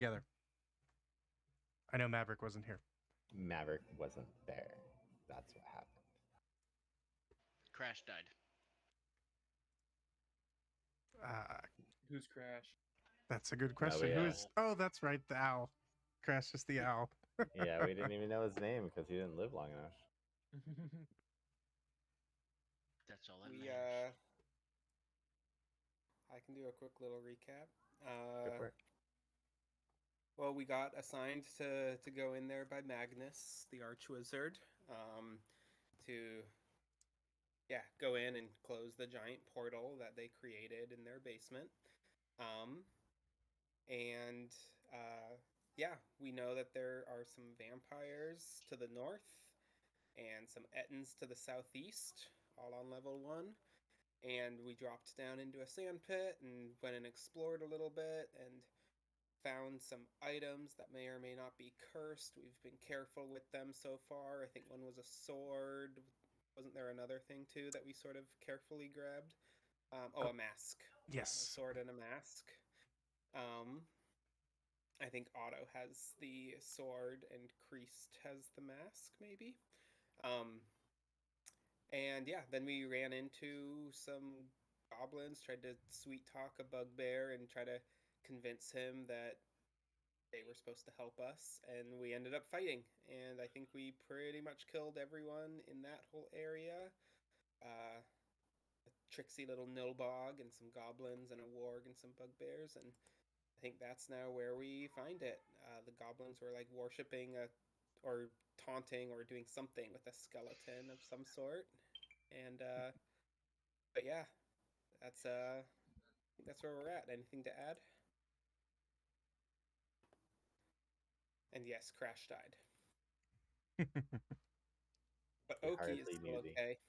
together. I know Maverick wasn't here. Maverick wasn't there. That's what happened. Crash died. Who's Crash? That's a good question. we, Who is? Oh, that's right, the owl. Crash is the owl. Yeah, we didn't even know his name because he didn't live long enough. That's all that matters. I can do a quick little recap. Go for it. Well, we got assigned to go in there by Magnus, the Archwizard, to go in and close the giant portal that they created in their basement. We know that there are some vampires to the north and some Ettins to the southeast, all on level 1. And we dropped down into a sand pit and went and explored a little bit and found some items that may or may not be cursed. We've been careful with them so far. I think one was a sword. Wasn't there another thing too that we sort of carefully grabbed? A mask. Yes. A sword and a mask. I think Otto has the sword and Kriest has the mask, maybe. Then we ran into some goblins, tried to sweet talk a bugbear and try to convince him that they were supposed to help us, and we ended up fighting, and I think we pretty much killed everyone in that whole area. A tricksy little Nilbog and some goblins and a warg and some bugbears, and I think that's now where we find it. The goblins were like worshipping or taunting or doing something with a skeleton of some sort. And but yeah, that's I think that's where we're at. Anything to add? And yes, Crash died. But Oki is still okay.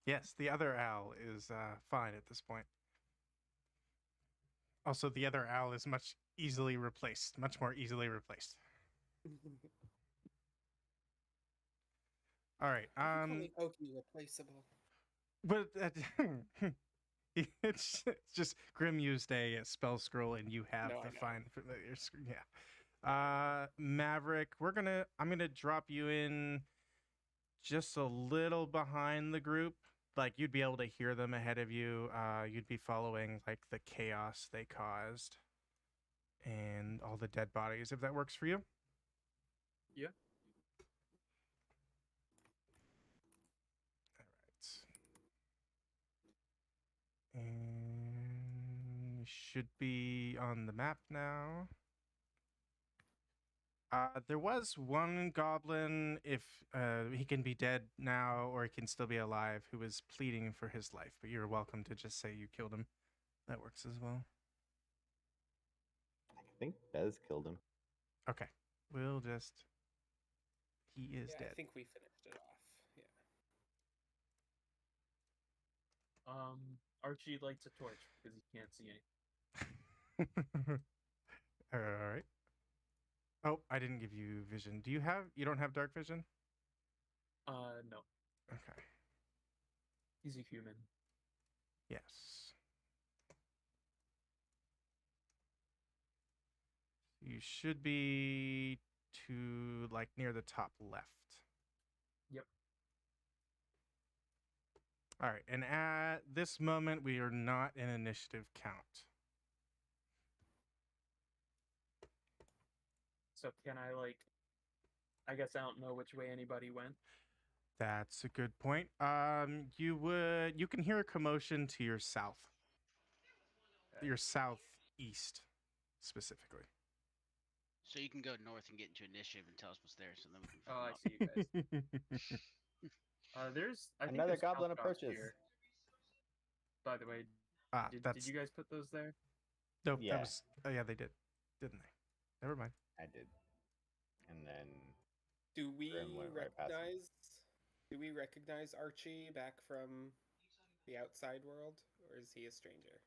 Yes, the other owl is fine at this point. Also, the other owl is much more easily replaced. All right. Oki replaceable. But it's just Grim used a spell scroll, and you have the fine familiar screen. Yeah. Maverick, I'm gonna drop you in just a little behind the group. Like, you'd be able to hear them ahead of you. You'd be following like the chaos they caused and all the dead bodies, if that works for you. Yeah. All right. And you should be on the map now. There was one goblin, if he can be dead now or he can still be alive, who was pleading for his life, but you're welcome to just say you killed him. That works as well. I think Bez killed him. Okay. He is dead. I think we finished it off. Yeah. Archie lights a torch because he can't see anything. All right. Oh, I didn't give you vision. You don't have dark vision? No. Okay. He's a human. Yes. You should be to like near the top left. Yep. All right, and at this moment, we are not in initiative count. So can I I guess I don't know which way anybody went. That's a good point. You can hear a commotion to your south. Okay. Your southeast, specifically. So you can go north and get into initiative and tell us what's there, so then we can. Oh, I see you guys. There's another goblin approaches. Here. By the way, did you guys put those there? Nope. Yeah. Yeah, they did, didn't they? Never mind. I did. And then do we recognize Archie back from the outside world, or is he a stranger?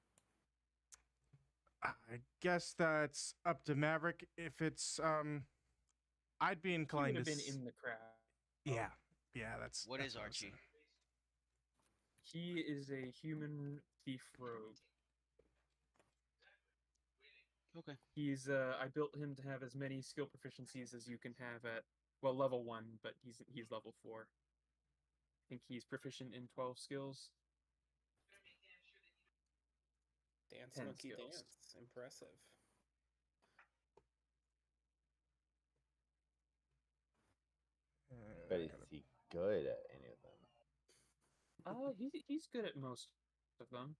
I guess that's up to Maverick. If it's I'd be inclined to. He would have been in the crowd. Yeah, that's. What is Archie? He is a human thief rogue. Okay. He's I built him to have as many skill proficiencies as you can have at level 1, but he's level 4. I think he's proficient in 12 skills. Dance 10 monkey skills. dance. Impressive. But is he good at any of them? He's good at most of them.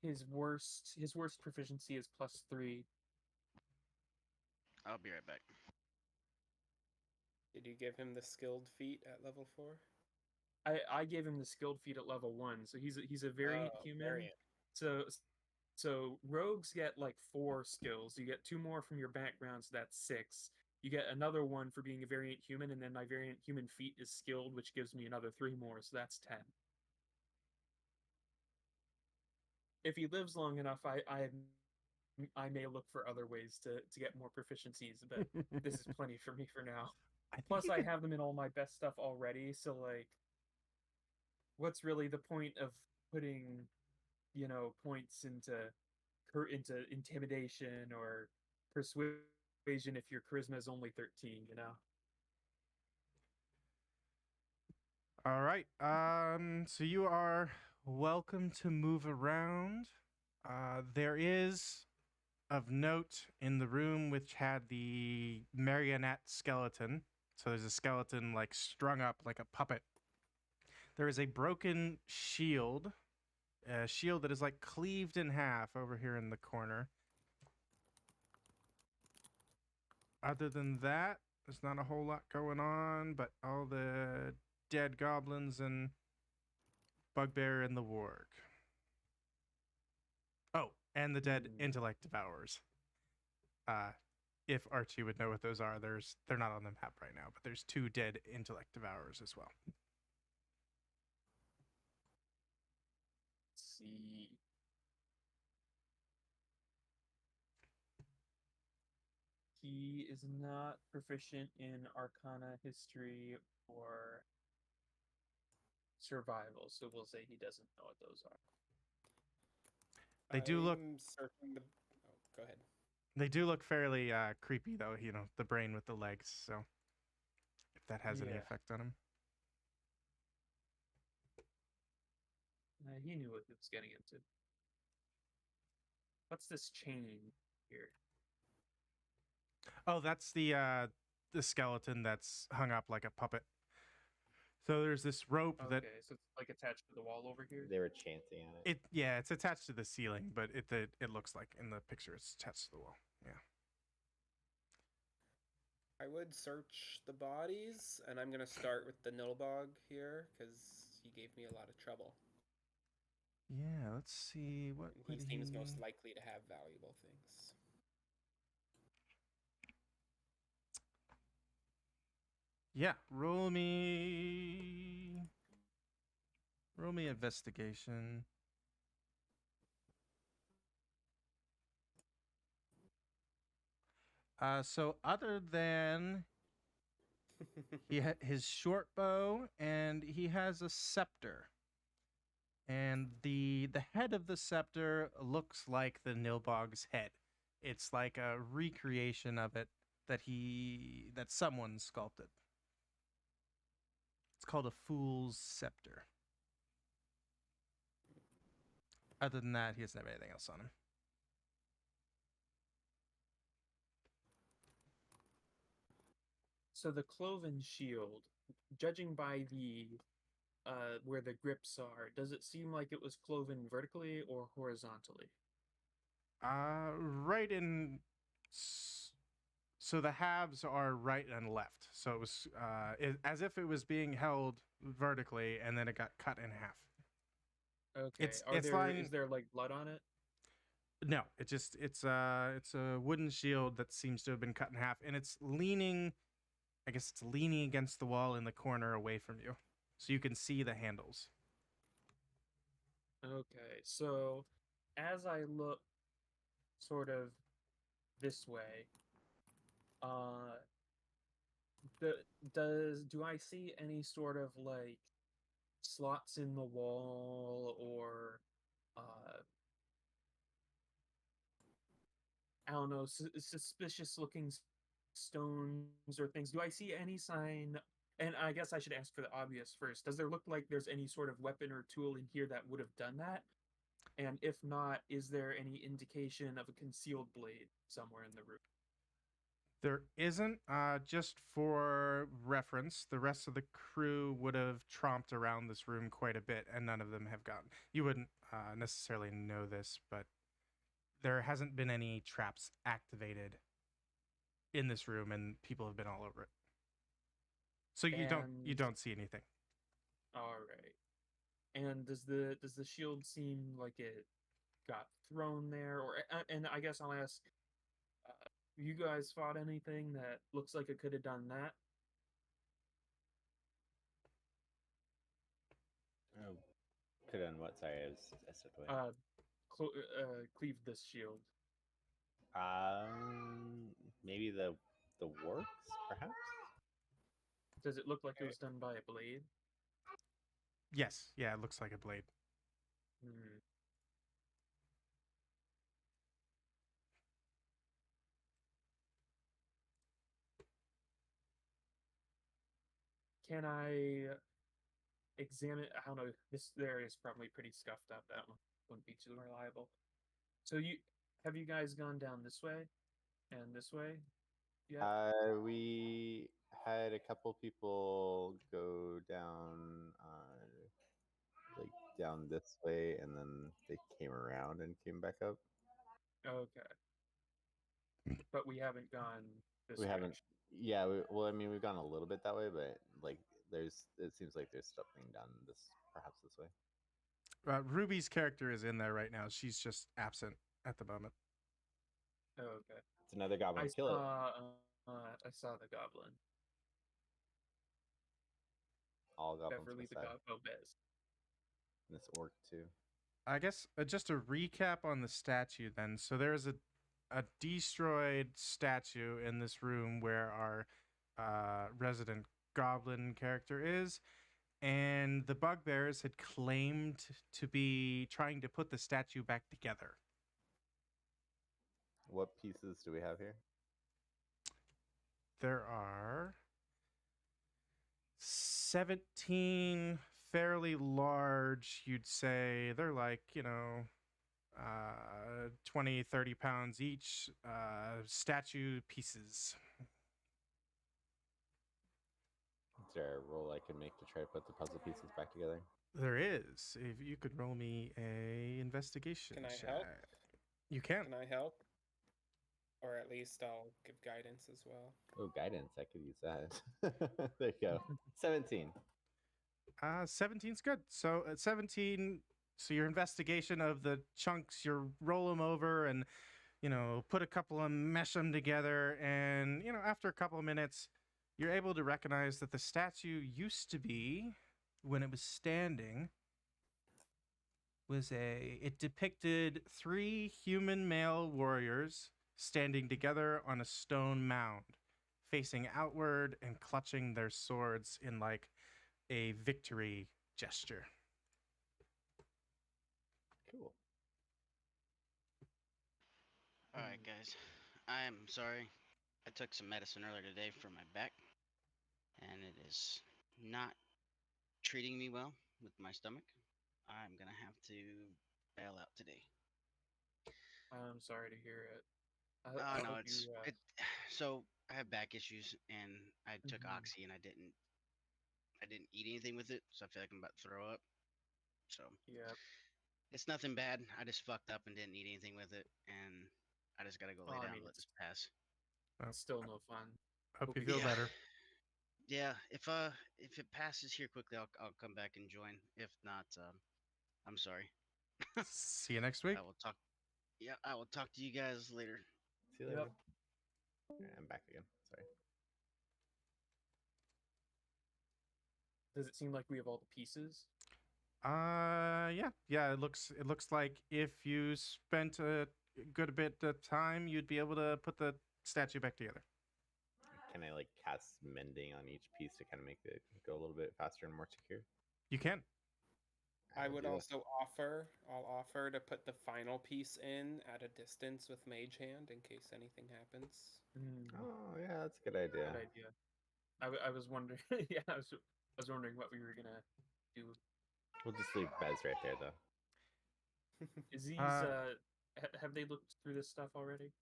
His worst proficiency is +3. I'll be right back. Did you give him the skilled feat at level 4? I gave him the skilled feat at level 1, so he's a variant human. Variant. So rogues get like 4 skills. You get 2 more from your background, so that's 6. You get another one for being a variant human, and then my variant human feat is skilled, which gives me another 3 more, so that's 10. If he lives long enough, I may look for other ways to get more proficiencies, but this is plenty for me for now. Plus, I have them in all my best stuff already, so like, what's really the point of putting, points into intimidation or persuasion if your charisma is only 13, All right. So you are welcome to move around. There is of note in the room which had the marionette skeleton. So there's a skeleton like strung up like a puppet. There is a broken shield, a shield that is like cleaved in half over here in the corner. Other than that, there's not a whole lot going on, but all the dead goblins and bugbear in the warg. Oh, and the dead intellect devourers. If Archie would know what those are, they're not on the map right now, but there's 2 dead intellect devourers as well. Let's see. He is not proficient in Arcana, History, or Survival, so we'll say he doesn't know what those are. They do look. Searching the. Oh, go ahead. They do look fairly creepy, though. The brain with the legs. So, if that has any effect on him. He knew what he was getting into. What's this chain here? Oh, that's the skeleton that's hung up like a puppet. So there's this rope that. Okay, so it's like attached to the wall over here. They were chanting on it. It's attached to the ceiling, but it looks like in the picture it's attached to the wall. Yeah. I would search the bodies, and I'm gonna start with the Nilbog here because he gave me a lot of trouble. Yeah, let's see what he seems most likely to have valuable things. Yeah, roll me investigation. So other than his short bow, and he has a scepter. And the head of the scepter looks like the Nilbog's head. It's like a recreation of it that someone sculpted. It's called a fool's scepter. Other than that, he doesn't have anything else on him. So the cloven shield, judging by the where the grips are, does it seem like it was cloven vertically or horizontally? Right in. So the halves are right and left. So it was as if it was being held vertically, and then it got cut in half. Okay. Is there like blood on it? No, it's a wooden shield that seems to have been cut in half, and it's leaning. I guess it's leaning against the wall in the corner away from you, so you can see the handles. Okay, so as I look sort of this way, do I see any sort of like slots in the wall or I don't know, suspicious looking stones or things? Do I see any sign? And I guess I should ask for the obvious first. Does there look like there's any sort of weapon or tool in here that would have done that? And if not, is there any indication of a concealed blade somewhere in the room? There isn't. Just for reference, the rest of the crew would have tromped around this room quite a bit, and none of them have gotten. You wouldn't necessarily know this, but there hasn't been any traps activated in this room, and people have been all over it. So you don't see anything. All right. And does the shield seem like it got thrown there, or and I guess I'll ask, you guys fought anything that looks like it could have done that? Oh, could have done what? Sorry, I stepped away. Cleave this shield. Maybe the works, perhaps. Does it look like it was done by a blade? Yes. Yeah, it looks like a blade. Hmm. Can I examine? I don't know. This area is probably pretty scuffed up. That one wouldn't be too reliable. So have you guys gone down this way and this way? Yeah. We had a couple people go down, like down this way, and then they came around and came back up. Okay. But we haven't gone this We way. haven't. Yeah. Well, I mean, we've gone a little bit that way, but like, it seems like there's stuff being done perhaps this way. Ruby's character is in there right now. She's just absent at the moment. Okay. It's another goblin. Kill it. I saw the goblin. All goblins. Beverly the Bez. And this orc too. I guess just a recap on the statue then. So there's a destroyed statue in this room where our resident goblin character is, and the bugbears had claimed to be trying to put the statue back together. What pieces do we have here? There are 17 fairly large, you'd say. They're like, 20, 30 pounds each, statue pieces. Is there a roll I can make to try to put the puzzle pieces back together? There is. If you could roll me a investigation Can I check. help? You can. Can I help? Or at least I'll give guidance as well. Oh, guidance. I could use that. There you go. 17. 17's good. So at 17, so your investigation of the chunks, you roll them over and, put a couple of them, mesh them together. And, after a couple of minutes, you're able to recognize that the statue used to be, when it was standing, it depicted 3 human male warriors standing together on a stone mound, facing outward and clutching their swords in like a victory gesture. Cool. All right, guys. I am sorry. I took some medicine earlier today for my back, and it is not treating me well with my stomach. I'm gonna have to bail out today. I'm sorry to hear it. Oh no, so I have back issues, and I took Oxy, and I didn't eat anything with it, so I feel like I'm about to throw up. So yeah, it's nothing bad. I just fucked up and didn't eat anything with it, and I just gotta go lay down and let this pass. It's still no fun. Hope you feel better. Yeah, if it passes here quickly, I'll come back and join. If not, I'm sorry. See you next week. I will talk. Yeah, I will talk to you guys later. See you later. I'm back again. Sorry. Does it seem like we have all the pieces? Yeah. It looks like if you spent a good bit of time, you'd be able to put the statue back together. Can I cast mending on each piece to kind of make it go a little bit faster and more secure? You can. I I'll would do that. also I'll offer to put the final piece in at a distance with Mage Hand in case anything happens. Oh yeah, that's a good idea. Good idea. I was wondering. Yeah, I was wondering what we were gonna do. We'll just leave Bez right there though. Is these have they looked through this stuff already?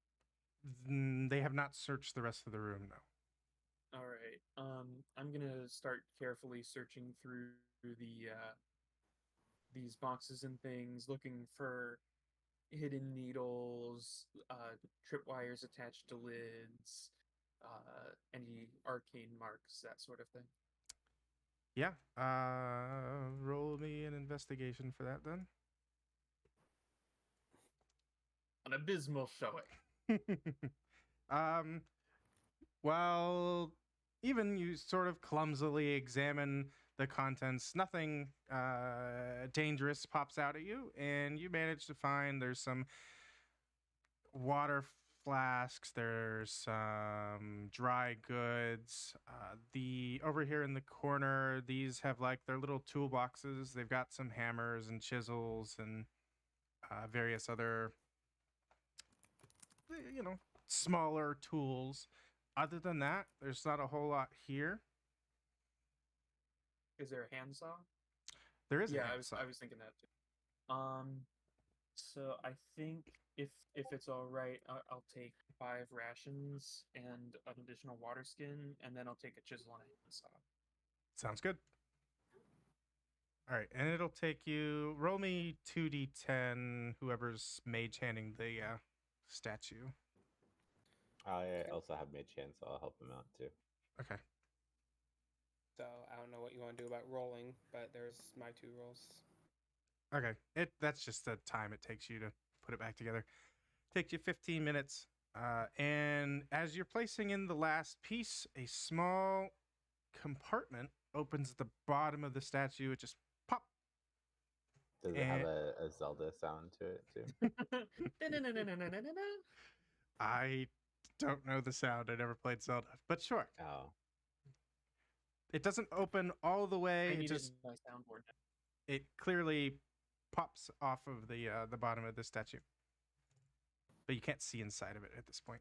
They have not searched the rest of the room, no. All right. I'm gonna start carefully searching through the these boxes and things, looking for hidden needles, tripwires attached to lids, any arcane marks, that sort of thing. Yeah. Roll me an investigation for that then. An abysmal showing. Well, even you sort of clumsily examine the contents, nothing dangerous pops out at you, and you manage to find there's some water flasks, there's some dry goods. The over here in the corner, these have like their little toolboxes. They've got some hammers and chisels and various other, smaller tools. Other than that, there's not a whole lot here. Is there a handsaw? There is a Yeah, handsaw. I was thinking that too. So I think if it's all right, I'll take 5 rations and an additional water skin, and then I'll take a chisel and a handsaw. Sounds good. All right, and it'll take you. Roll me 2d10. Whoever's mage handing the statue. I also have Mage Hand, so I'll help him out too. Okay. So I don't know what you want to do about rolling, but there's my 2 rolls. Okay. That's just the time it takes you to put it back together. Takes you 15 minutes. And as you're placing in the last piece, a small compartment opens at the bottom of the statue. It just pop. Does it have a Zelda sound to it too? I don't know the sound. I never played Zelda, but sure. Oh. It doesn't open all the way. I need just my soundboard. It clearly pops off of the bottom of the statue, but you can't see inside of it at this point.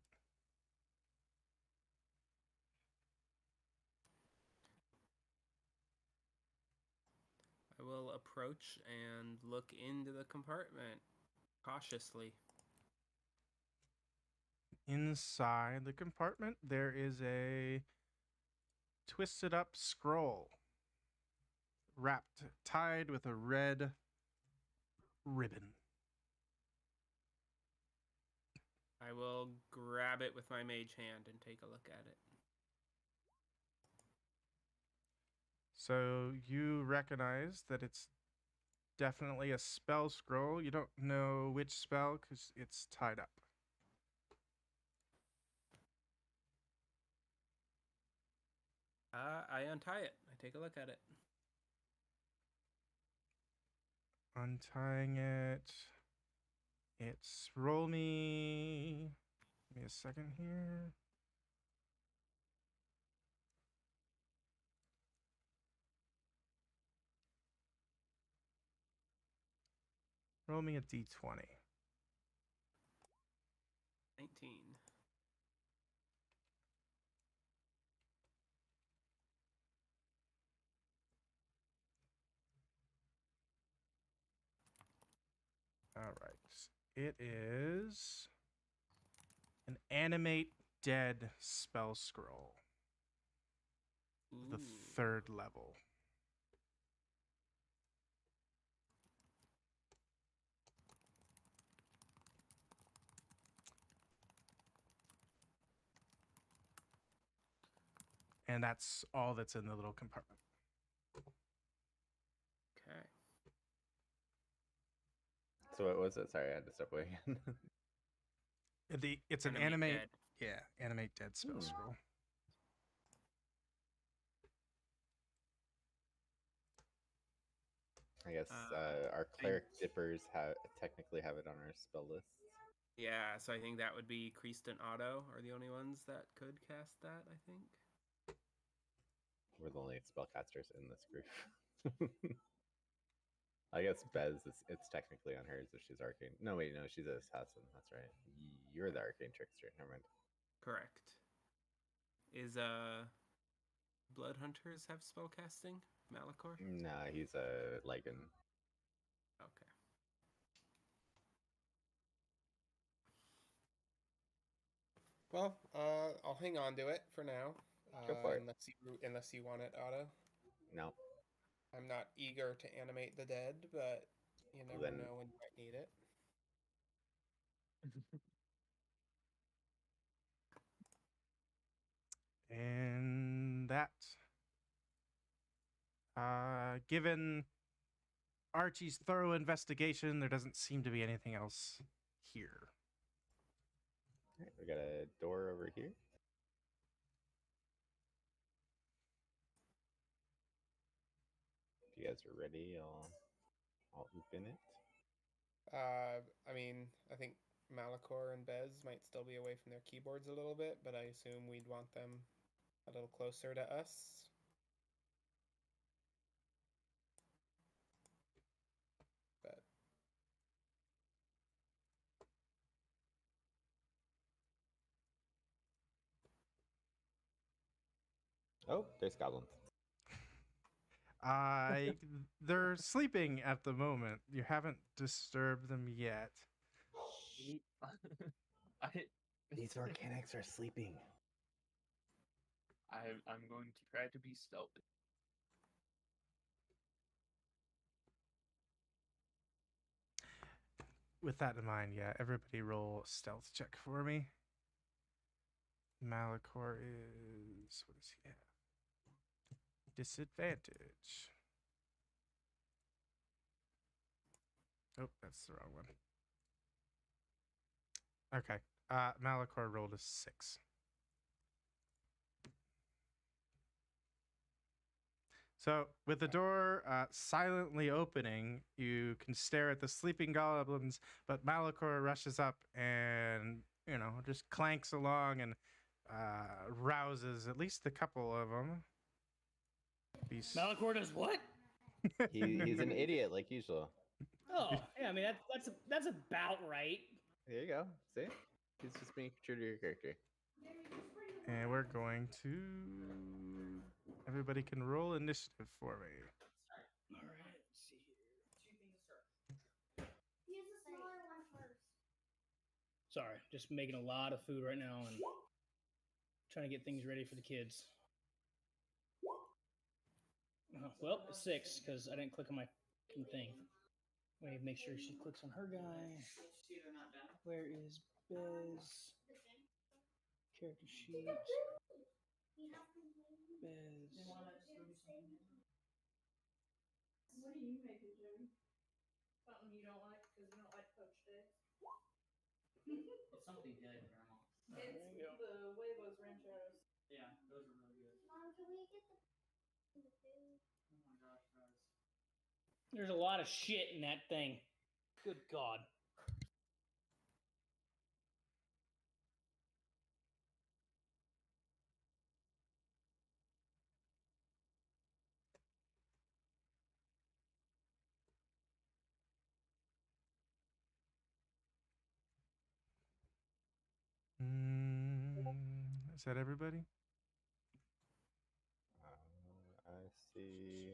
I will approach and look into the compartment cautiously. Inside the compartment, there is a twisted up scroll wrapped, tied with a red ribbon. I will grab it with my Mage Hand and take a look at it. So you recognize that it's definitely a spell scroll. You don't know which spell because it's tied up. I untie it. I take a look at it. Untying it. It's roll me. Give me a second here. Roll me a d20. 19. All right. It is an animate dead spell scroll. The Ooh. 3rd level. And that's all that's in the little compartment. Okay. So what was it? Sorry, I had to step away again. It's an Animate animate. dead. Yeah, animate dead spell scroll. I guess our cleric dippers technically have it on our spell list. Yeah, so I think that would be Kriest and Otto are the only ones that could cast that, I think. We're the only spellcasters in this group. I guess Bez, it's technically on hers if she's arcane. No, wait, no, she's an assassin. That's right. You're the arcane trickster. Never mind. Correct. Is Blood Hunters have spellcasting? Malachor? Nah, he's a Lycan. Okay. Well, I'll hang on to it for now. Go for it. Unless you want it, Otto. No. I'm not eager to animate the dead, but you never Then- know when you might need it. And that, given Archie's thorough investigation, there doesn't seem to be anything else here. Alright, we got a door over here. If you guys are ready, I'll open it. I mean, I think Malachor and Bez might still be away from their keyboards a little bit, but I assume we'd want them a little closer to us. But Oh, there's goblins. They're sleeping at the moment. You haven't disturbed them yet. These organics are sleeping. I'm going to try to be stealthy. With that in mind, yeah, everybody roll a stealth check for me. Malachor is, what is he at? Disadvantage. Oh, that's the wrong one. Okay. Malachor rolled a 6. So, with the door silently opening, you can stare at the sleeping goblins, but Malachor rushes up and, just clanks along and rouses at least a couple of them. Malachor does what? He's an idiot like usual. Oh, yeah, I mean that's about right. There you go. See? He's just being true to your character. And we're going to... Everybody can roll initiative for me. All right, let's see here. Use the smaller one first. Sorry, just making a lot of food right now and trying to get things ready for the kids. Well, it's 6 because I didn't click on my thing. Wait, make sure she clicks on her guy. Where is Bez? Character sheet. Bez. What are you making, Jimmy? Something you don't like because you don't like poached eggs? It's something dead, Grandma. It's the huevos rancheros. Yeah, those are really good. Mom, can we get the food? Oh my gosh, guys. There's a lot of shit in that thing. Good God. Is that everybody? I see.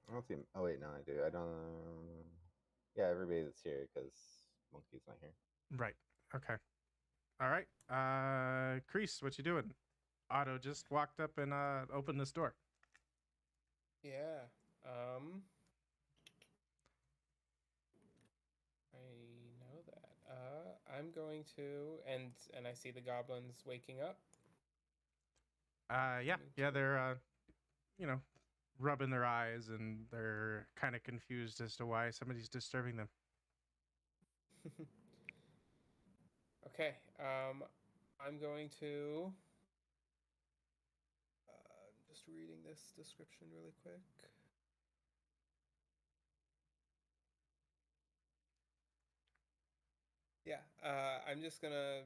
I don't see him. Oh, wait, no, I do. I don't. Yeah, everybody that's here because Monkey's not here. Right. Okay. All right. Kreese, what you doing? Otto just walked up and opened this door. yeah, I know that. I'm going to, and I see the goblins waking up. Yeah, they're rubbing their eyes and they're kind of confused as to why somebody's disturbing them. Okay, I'm going to. Just reading this description really quick. Yeah, I'm just gonna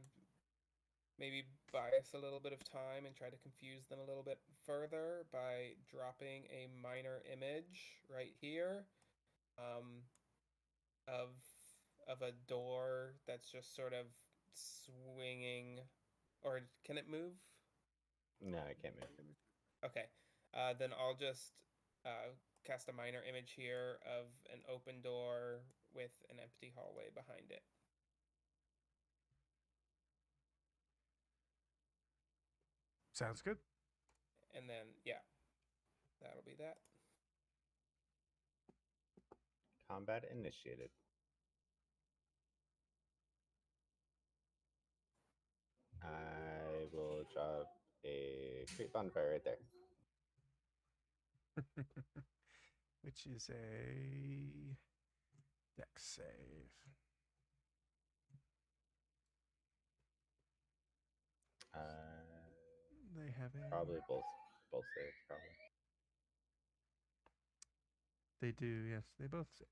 maybe buy us a little bit of time and try to confuse them a little bit further by dropping a minor image right here, of a door that's just sort of swinging, or can it move? No, I can't move. Okay, then I'll just cast a minor image here of an open door with an empty hallway behind it. Sounds good. And then, yeah, that'll be that. Combat initiated. I will drop a creep bonfire right there. Which is a dex save. They have a. Probably both saves, probably. They do, yes. They both save.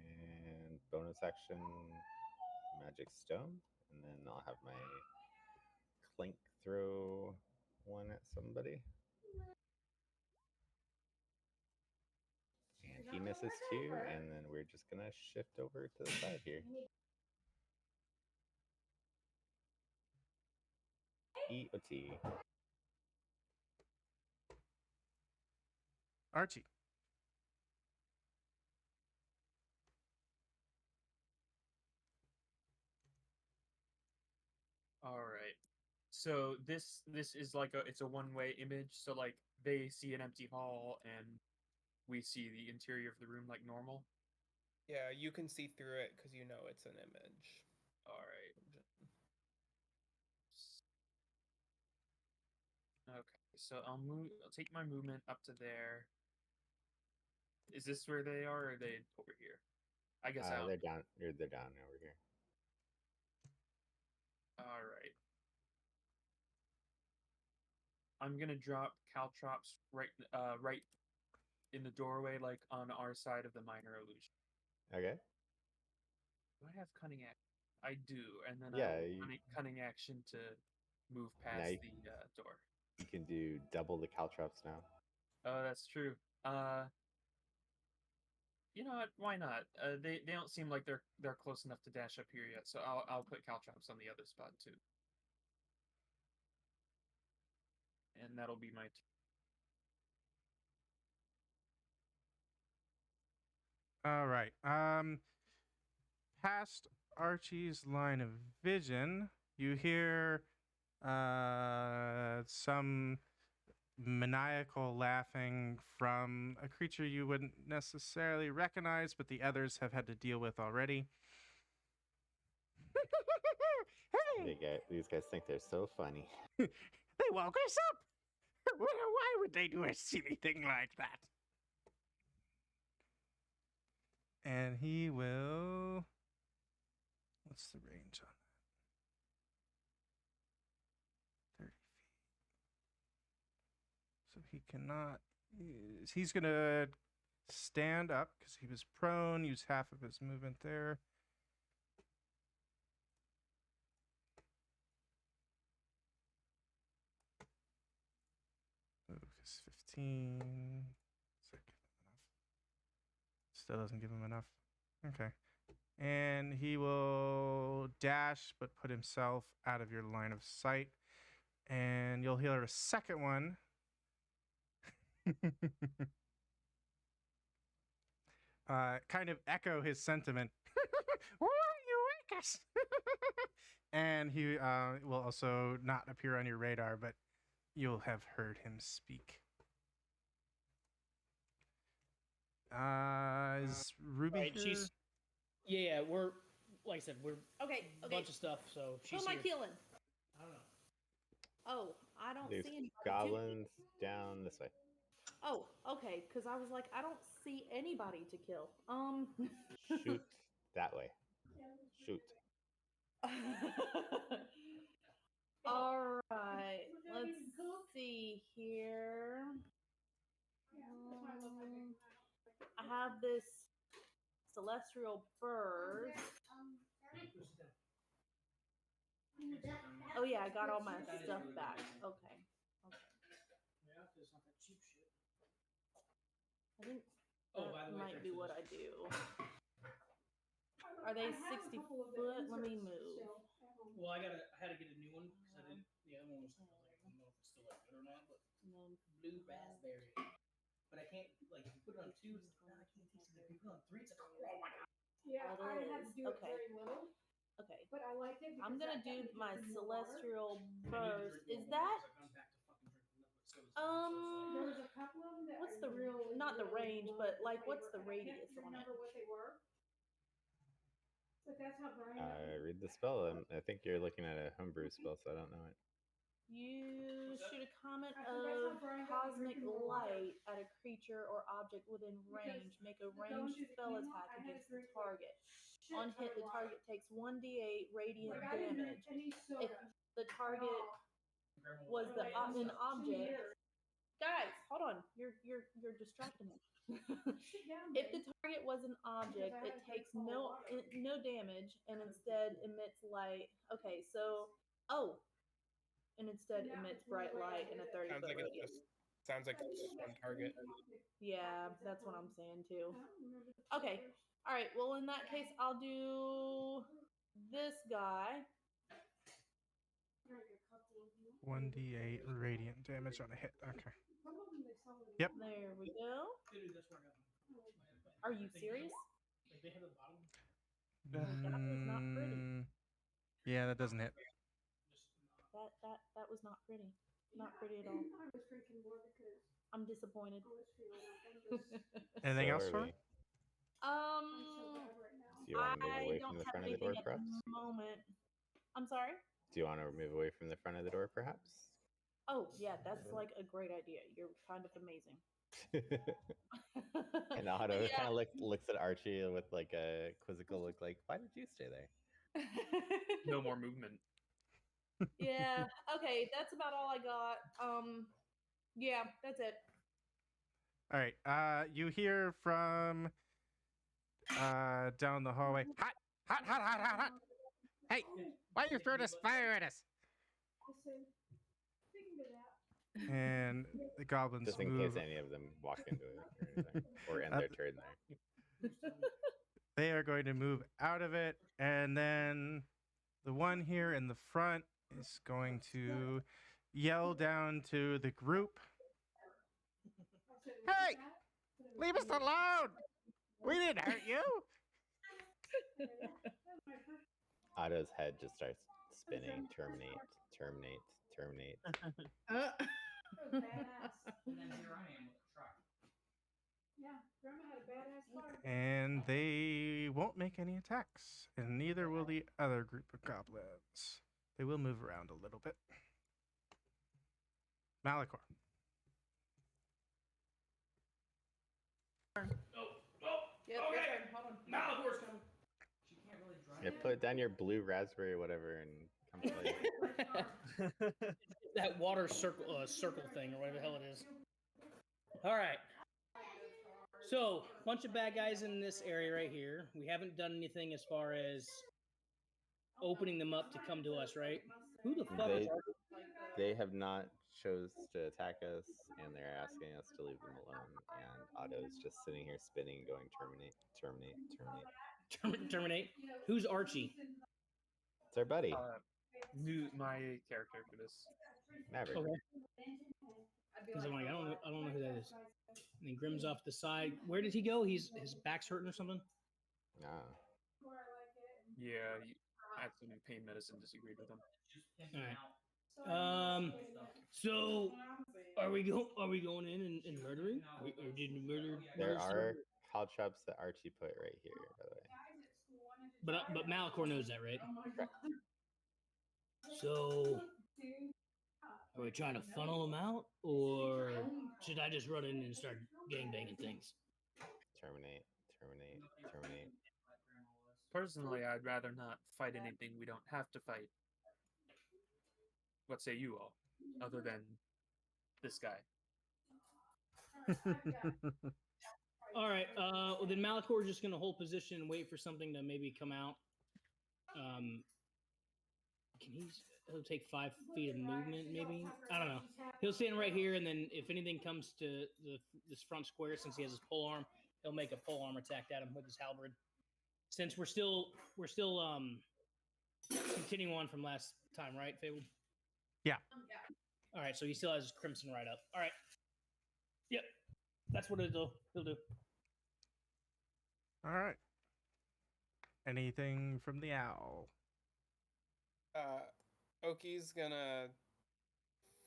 And bonus action, magic stone, and then I'll have my clink throw one at somebody. And he misses too, and then we're just gonna shift over to the side here. EOT. Archie. All right. So this is like it's a one-way image. So like they see an empty hall and we see the interior of the room like normal. Yeah, you can see through it because you know it's an image. All right. Okay, so I'll take my movement up to there. Is this where they are, or are they over here? I guess They're down. They're down over here. All right. I'm gonna drop caltrops right in the doorway, like on our side of the minor illusion. Okay. Do I have cunning action? I do, and then Yeah, cunning action to move Now past you- the door. You can do double the caltrops now. Oh, that's true. You know what? Why not? They don't seem like they're close enough to dash up here yet, so I'll put caltrops on the other spot too. And that'll be my All right. Past Archie's line of vision, you hear some maniacal laughing from a creature you wouldn't necessarily recognize, but the others have had to deal with already. Hey! These guys think they're so funny. They woke us up. Why would they do a silly thing like that? And he will. What's the range on that? 30 feet. So he cannot. He's going to stand up because he was prone, use half of his movement there. Move is 15. Still doesn't give him enough. Okay. And he will dash, but put himself out of your line of sight. And you'll hear a second one. Kind of echo his sentiment. Why you wake us? And he will also not appear on your radar, but you'll have heard him speak. Is Ruby Right, here? Yeah, we're like I said, we're Okay. a bunch of stuff. So she's Who am I here. killing? I don't know. Oh, I don't There's see anybody. goblins down this way. Oh, okay. Because I was like, I don't see anybody to kill. Shoot that way. Shoot. All right. Let's see here. I have this celestial burst. Oh yeah, I got all my stuff back. Okay. Yeah, it's not that cheap shit. I think Oh, by that the way, might be what I do. Are they 60 foot? Let me move. Well, I had to get a new one because I didn't. The other one was like, I don't know if it's still like good or not, but blue raspberry. But I can't like if you put it on 2, it's like, I can't taste it. If you put it on 3, it's like, oh my god. Yeah, I had to do it very little. Okay. But I liked it. I'm gonna do my celestial burst. Is that There was a couple of them that what's I the really, not the really range, loved, but like they what's were- the I radius can't on it? remember what they were. But that's how Brian. Read the spell, and I think you're looking at a homebrew spell, so I don't know it. You shoot a comet I think that's how of Brian got cosmic drinking more water. light at a creature or object within range. Make a going ranged through the spell chemo, attack I had to against the drink, like, target. On hit, the target takes 1d8 radiant Like, I didn't drink damage. any soda. If the target was For, like, an 2 object. years. Guys, hold on. You're distracting me. Sit down, If babe. the target was an object, I it had to drink takes cold water. no damage and instead emits light. Okay, so and instead And that emits was really bright light in a 30 Sounds foot like it's radius. sounds like it's just one target. Yeah, that's what I'm saying too. I don't remember the Okay. flavors. All right. Well, in that case, I'll do this guy. Drank a couple of them. 1d8 radiant damage on a hit. Okay. Some of them they sell in Yep. There we go. Dude, that's where I got Are you serious? Like they have a bottom. That was not pretty. Yeah, that doesn't hit. That was not pretty. Not pretty at all. I was drinking more because I'm disappointed. I was feeling like I'm just Anything So else are for we. me? I'm so bad right now. Do you want to move I away don't from the have front of the door, anything at perhaps? the moment. I'm sorry. Do you want to move away from the front of the door, perhaps? Oh yeah, that's like a great idea. You're kind of amazing. And Otto Yeah. kind of looks at Archie with like a quizzical look, like, "Why did you stay there?" No more movement. Yeah. Okay, that's about all I got. Yeah, that's it. All right. You hear from down the hallway. Hot, hot, hot, hot, hot, hot. Hey, why you throw this fire at us? I said, figured it out. And the goblins Just in move. case any of them walk into it or anything, or end their turn there. They are going to move out of it, and then the one here in the front is going to yell down to the group. I said, "What's Hey, that?" leave us alone. We didn't hurt you. Otto's head just starts spinning. Terminate, terminate, terminate. That was badass. And then here I am with a truck. Yeah, Grandma had a badass fire. And they won't make any attacks, and neither will the other group of goblins. They will move around a little bit. Malachor. Yep, Okay. your turn. Hold on. Malachor's coming. She can't really drive. Yeah, put down your blue raspberry, whatever, and come play. That water circle thing or whatever the hell it is. All right. So, bunch of bad guys in this area right here. We haven't done anything as far as opening them up to come to us, right? Who the fuck? They have not chose to attack us, and they're asking us to leave them alone. And Otto's just sitting here spinning, going terminate, terminate, terminate. Terminate. Who's Archie? It's our buddy, My character for this. Maverick. Okay. Because I'm like, I don't know who that is. And then Grim's off the side. Where did he go? His back's hurting or something. Ah. Yeah, I had some pain medicine. Disagreed with him. All right. So are we going in and murdering? Or did you murder? There are caltrops that Archie put right here, by the way. But Malachor knows that, right? So are we trying to funnel them out, or should I just run in and start gangbanging things? Terminate, terminate, terminate. Personally, I'd rather not fight anything we don't have to fight. What say you all? Other than this guy. All right. Well, then Malicor's just gonna hold position and wait for something to maybe come out. Can he? He'll take 5 feet of movement, maybe. I don't know. He'll stand right here, and then if anything comes to this front square, since he has his pole arm, he'll make a pole arm attack at him with his halberd. Since we're still continuing on from last time, right, Fable? Yeah. All right. So he still has his crimson right up. All right. Yep. That's what he'll do. All right. Anything from the owl? Oki's gonna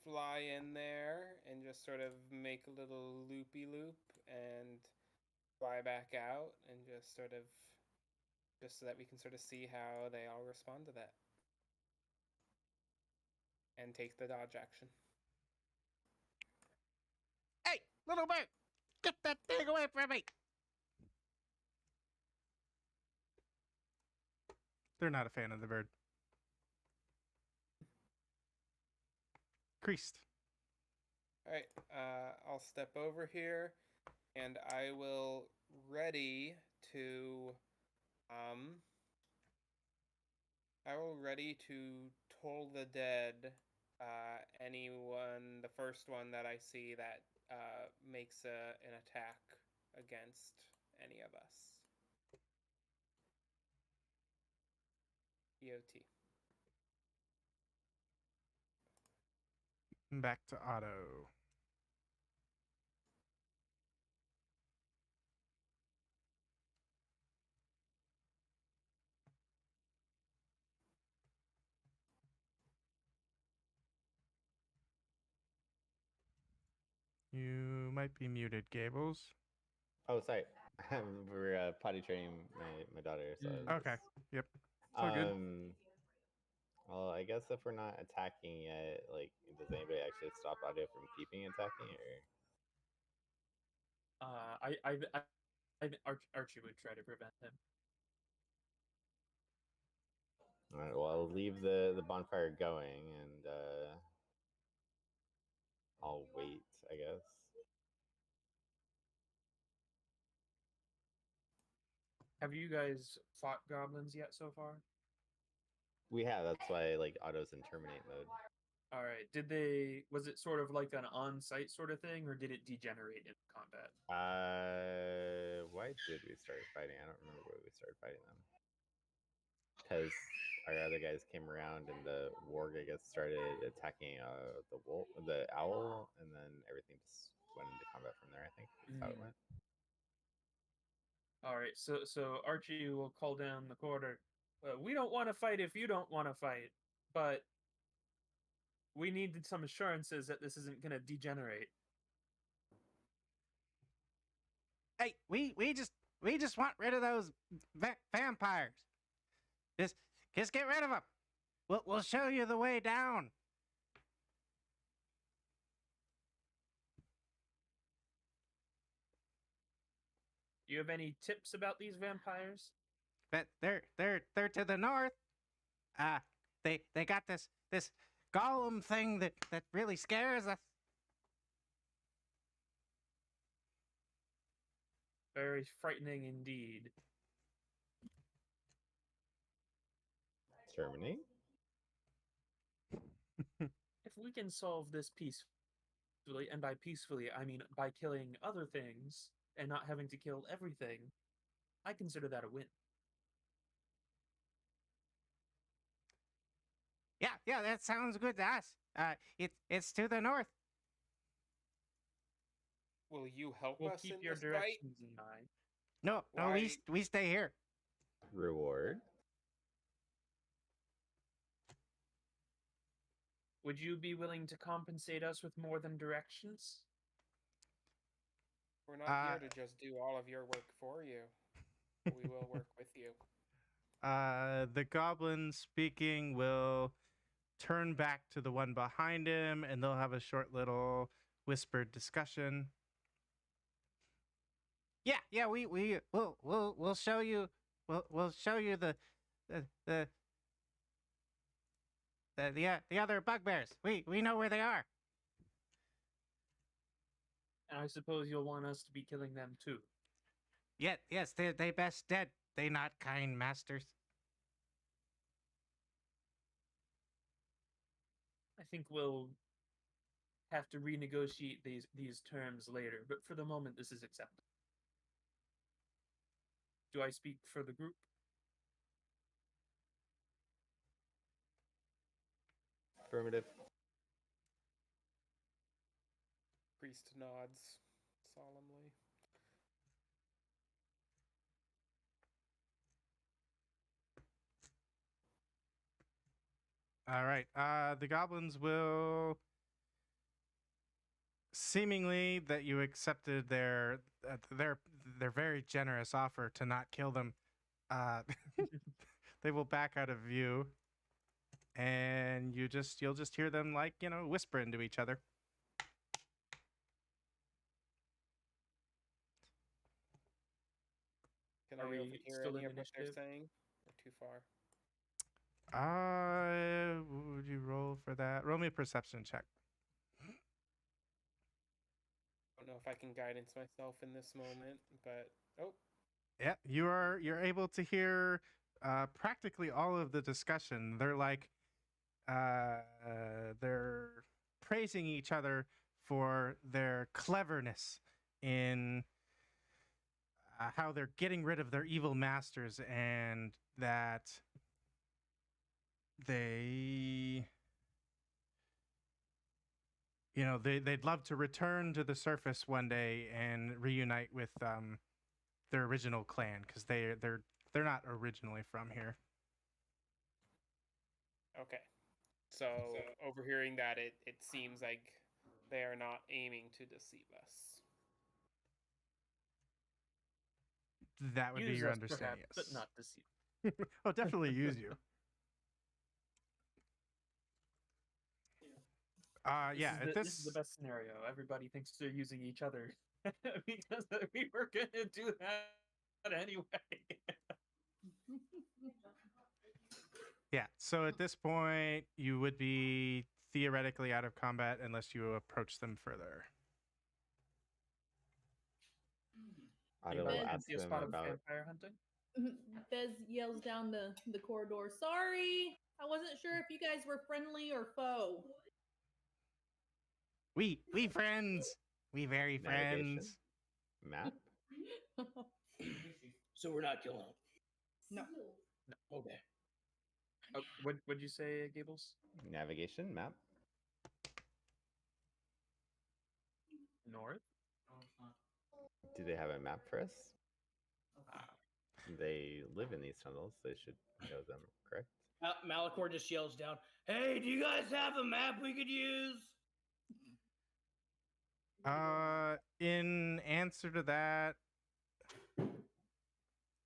fly in there and just sort of make a little loopy loop and fly back out and just so that we can sort of see how they all respond to that. And take the dodge action. Hey, little bird! Get that thing away from me! They're not a fan of the bird. Creased. All right, I'll step over here, and I will ready to toll the dead. Anyone, the first one that I see that makes an attack against any of us. EOT. Back to Otto. You might be muted, Gables. Oh, sorry. We're potty training my daughter. So Okay. Yep. It's all good. Well, I guess if we're not attacking yet, like, does anybody actually stop Audio from keeping attacking, or? Archie would try to prevent him. All right. Well, I'll leave the bonfire going, and I'll wait, I guess. Have you guys fought goblins yet so far? We have. That's why, like, Otto's in terminate mode. All right. Was it sort of like an on-site sort of thing, or did it degenerate in combat? Why did we start fighting? I don't remember why we started fighting them. Because our other guys came around, and the warg, I guess, started attacking the owl, and then everything just went into combat from there. I think that's how it went. All right. So Archie will call down the quarter. We don't want to fight if you don't want to fight, but we needed some assurances that this isn't going to degenerate. Hey, we just want rid of those vampires. Just get rid of them. We'll show you the way down. Do you have any tips about these vampires? But they're to the north. They got this golem thing that really scares us. Very frightening indeed. Terminate? If we can solve this peacefully, and by peacefully I mean by killing other things and not having to kill everything, I consider that a win. Yeah, that sounds good to us. It's to the north. Will you help We'll us keep in your this fight? directions in mind. No, we stay here. Reward? Would you be willing to compensate us with more than directions? We're not here to just do all of your work for you. We will work with you. The goblin speaking will turn back to the one behind him, and they'll have a short little whispered discussion. Yeah, we'll show you. We'll show you the other bugbears. We know where they are. And I suppose you'll want us to be killing them too. Yet, yes, they best dead. They not kind masters. I think we'll have to renegotiate these terms later, but for the moment, this is acceptable. Do I speak for the group? Affirmative. Priest nods solemnly. All right. The goblins will seemingly that you accepted their very generous offer to not kill them. They will back out of view, and you'll just hear them like whispering to each other. Can Are I we overhear still any in of what they're initiative? saying? Or too far? What would you roll for that? Roll me a perception check. I don't know if I can guidance myself in this moment, but Yeah, you're able to hear practically all of the discussion. They're like they're praising each other for their cleverness in how they're getting rid of their evil masters, and that they they'd love to return to the surface one day and reunite with their original clan, because they're not originally from here. okay. So overhearing that, it seems like they are not aiming to deceive us. That would be Use your us, understanding, perhaps, but yes. not deceive. Oh, definitely use you. Yeah, This is the best scenario. Everybody thinks they're using each other because we were gonna do that anyway. Yeah, so at this point, you would be theoretically out of combat unless you approach them further. I Bez- will Bez- ask See a them spot of about. vampire hunting. Bez yells down the corridor, "Sorry, I wasn't sure if you guys were friendly or foe." We friends. We very Navigation? friends. Map? So we're not killing them. No. Okay. Oh, what'd you say, Gables? Navigation? Map? North. Do they have a map for us? They live in these tunnels. They should know them, correct? Malachor just yells down, "Hey, do you guys have a map we could use?" In answer to that,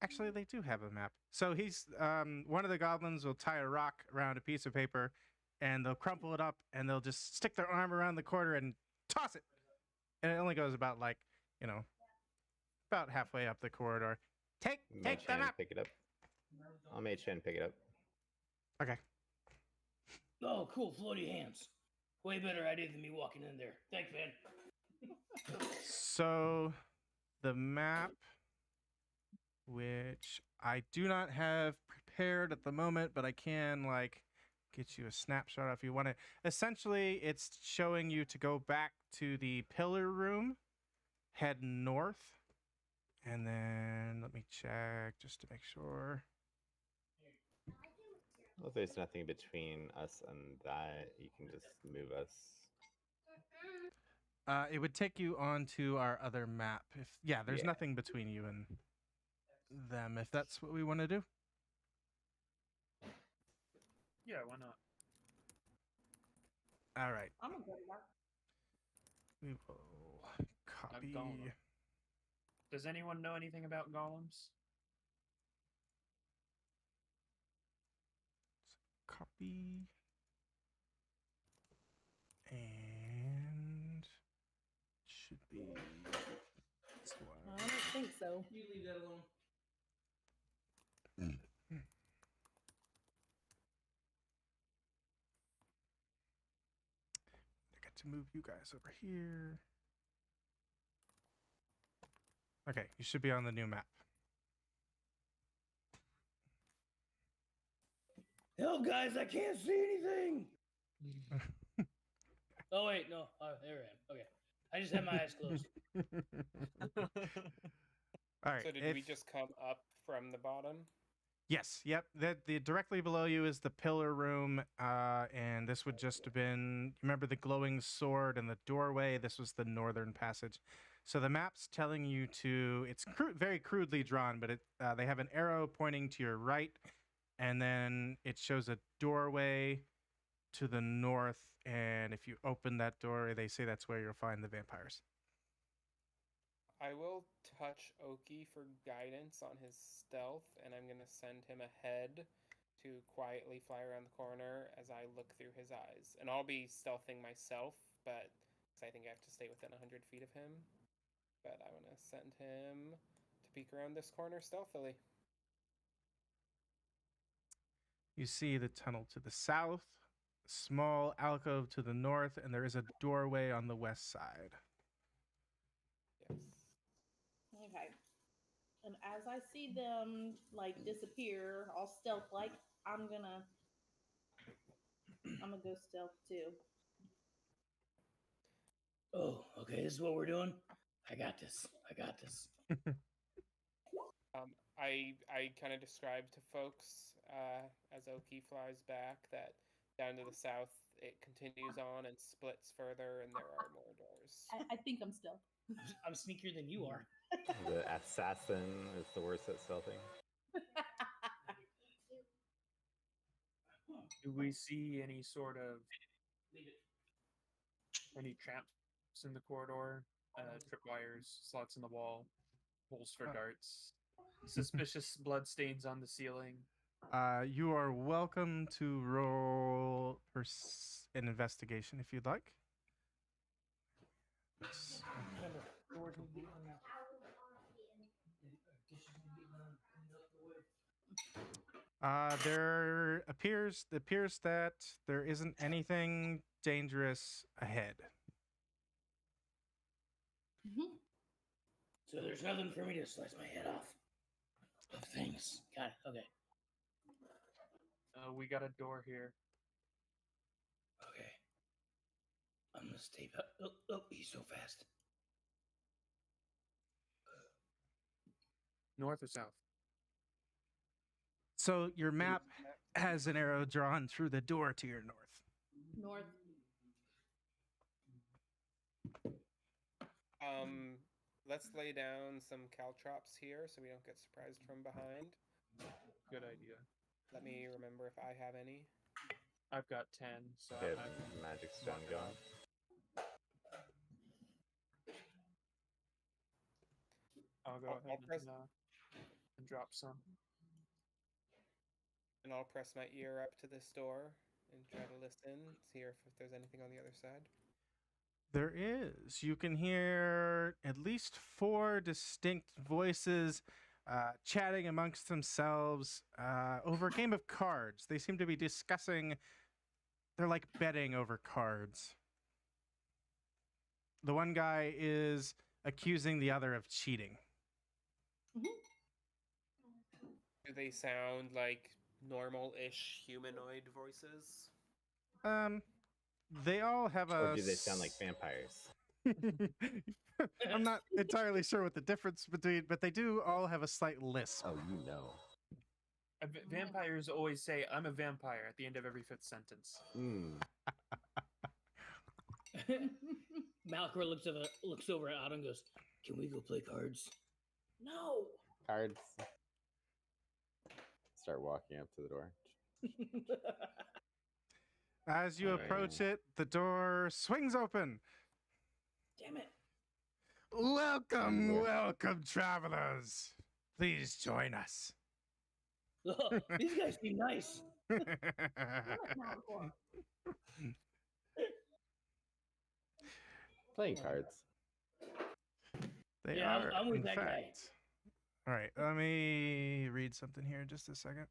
actually, they do have a map. So he's one of the goblins will tie a rock around a piece of paper, and they'll crumple it up, and they'll just stick their arm around the corner and toss it. And it only goes about about halfway up the corridor. Take Mage the hand, map. pick it up. I'll mage hand, pick it up. Okay. Oh, cool, floaty hands. Way better idea than me walking in there. Thanks, man. So the map, which I do not have prepared at the moment, but I can get you a snapshot if you want it. Essentially, it's showing you to go back to the pillar room, head north, and then let me check just to make sure. Well, if there's nothing between us and that, you can just move us. It would take you onto our other map. There's Yeah. nothing between you and them, if that's what we want to do. Yeah, why not? All right. I'm gonna go to that. We will copy. golem. Does anyone know anything about golems? Copy. And should be this one. I don't think so. You leave that alone. I got to move you guys over here. Okay, you should be on the new map. Help, guys! I can't see anything. Oh wait, no. There I am. Okay, I just had my eyes closed. All right. So did we just come up from the bottom? Yes. Yep. The directly below you is the pillar room, and this would just have been. Remember the glowing sword and the doorway. This was the northern passage. So the map's telling you to. It's very crudely drawn, but they have an arrow pointing to your right, and then it shows a doorway to the north. And if you open that door, they say that's where you'll find the vampires. I will touch Oki for guidance on his stealth, and I'm going to send him ahead to quietly fly around the corner as I look through his eyes. And I'll be stealthing myself, but because I think I have to stay within 100 feet of him. But I want to send him to peek around this corner stealthily. You see the tunnel to the south, a small alcove to the north, and there is a doorway on the west side. Yes. Okay. And as I see them like disappear, all stealth like, I'm gonna go stealth too. Oh, okay. This is what we're doing. I got this. I kind of described to folks as Oki flies back that down to the south it continues on and splits further, and there are more doors. I think I'm stealth. I'm sneakier than you are. The assassin is the worst at stealthing. Do we see any sort of any traps in the corridor? Tripwires, slots in the wall, holes for darts, suspicious bloodstains on the ceiling. You are welcome to roll an investigation if you'd like. There appears that there isn't anything dangerous ahead. Mm-hmm. So there's nothing for me to slice my head off. Of things. Got it. Okay. We got a door here. Okay. I'm gonna stay up. Oh, he's so fast. North or south? So your map has an arrow drawn through the door to your north. North. Let's lay down some caltrops here so we don't get surprised from behind. Good idea. Let me remember if I have any. I've got 10, so Okay, I can magic stone going. I'll go I'll ahead press and drop some. And I'll press my ear up to this door and try to listen, see if there's anything on the other side. There is. You can hear at least 4 distinct voices chatting amongst themselves over a game of cards. They seem to be discussing. They're like betting over cards. The one guy is accusing the other of cheating. Do they sound like normal-ish humanoid voices? They all have Or do they sound like vampires? I'm not entirely sure what the difference between, but they do all have a slight lisp. Oh, you know. Vampires always say, "I'm a vampire" at the end of every 5th sentence. Malcor looks over at Otto and goes, "Can we go play cards?" No. Cards. Start walking up to the door. As you approach it, the door swings open. Damn it. Welcome, travelers. Please join us. Oh, these guys seem nice. Playing cards. They Yeah, are, I'm with in that fact. guy. All right, let me read something here in just a second.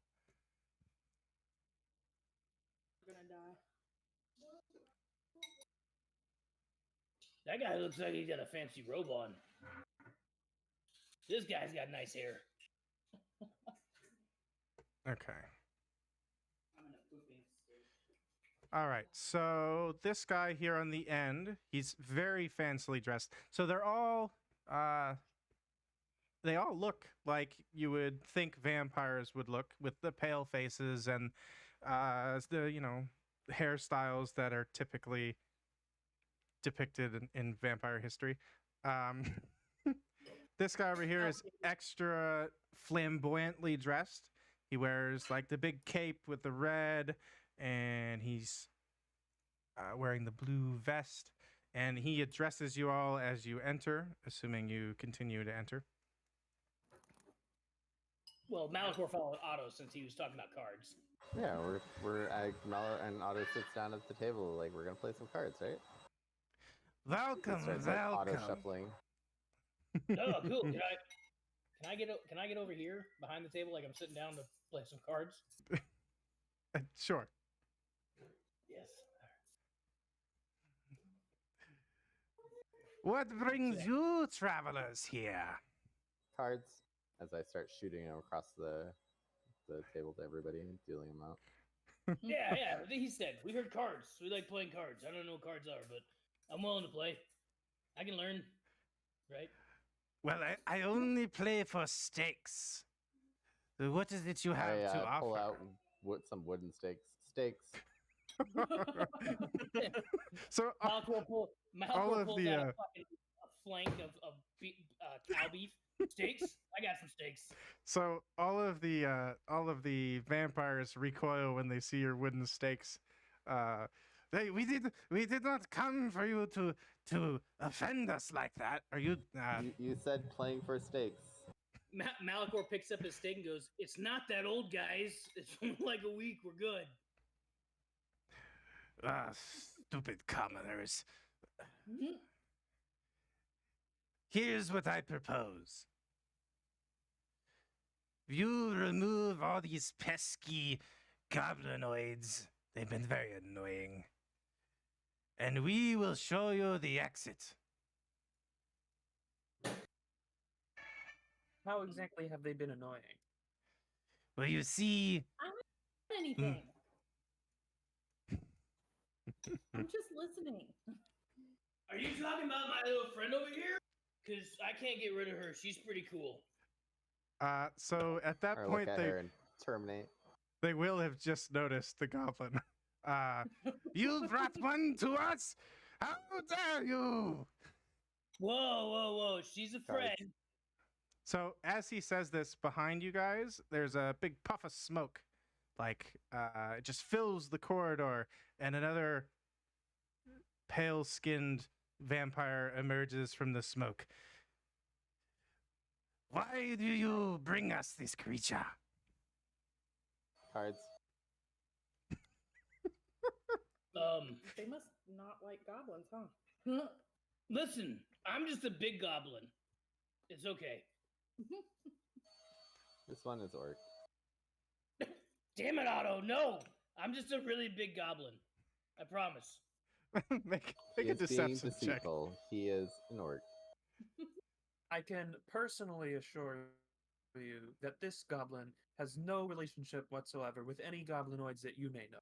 We're gonna die. That guy looks like he's got a fancy robe on. This guy's got nice hair. Okay. I'm gonna poop in steak. All right. So this guy here on the end, he's very fancily dressed. So they all look like you would think vampires would look, with the pale faces and the hairstyles that are typically depicted in vampire history. This guy over here is extra flamboyantly dressed. He wears like the big cape with the red, and he's wearing the blue vest. And he addresses you all as you enter, assuming you continue to enter. Well, Malachor followed Otto since he was talking about cards. Yeah, Malor and Otto sits down at the table like we're gonna play some cards, right? Welcome, Starts, like, welcome. auto shuffling. Oh, cool. Can I get over here behind the table like I'm sitting down to play some cards? Sure. Yes. What brings you travelers here? Cards. As I start shooting them across the table to everybody and dealing them out. Yeah. He said we heard cards. We like playing cards. I don't know what cards are, but I'm willing to play. I can learn, right? Well, I only play for stakes. What is it you have to offer? Pull out some wooden stakes. So Malachor pulls out a fucking flank of cow beef steaks. I got some steaks. So all of the vampires recoil when they see your wooden stakes. We did not come for you to offend us like that. Are you? You said playing for stakes. Malachor picks up his steak and goes, "It's not that old, guys. It's only like a week. We're good." Stupid commoners. Here's what I propose. You remove all these pesky goblinoids. They've been very annoying. And we will show you the exit. How exactly have they been annoying? Well, you see... I don't know anything. I'm just listening. Are you talking about my little friend over here? Because I can't get rid of her. She's pretty cool. So at that Or point, look at her and terminate. They will have just noticed the goblin. You brought one to us? How dare you? Whoa. She's a friend. So as he says this, behind you guys, there's a big puff of smoke. Like, it just fills the corridor, and another pale-skinned vampire emerges from the smoke. Why do you bring us this creature? Cards. They must not like goblins, huh? Listen, I'm just a big goblin. It's okay. This one is orc. Damn it, Otto! No, I'm just a really big goblin. I promise. make a deception check. He is an orc. I can personally assure you that this goblin has no relationship whatsoever with any goblinoids that you may know.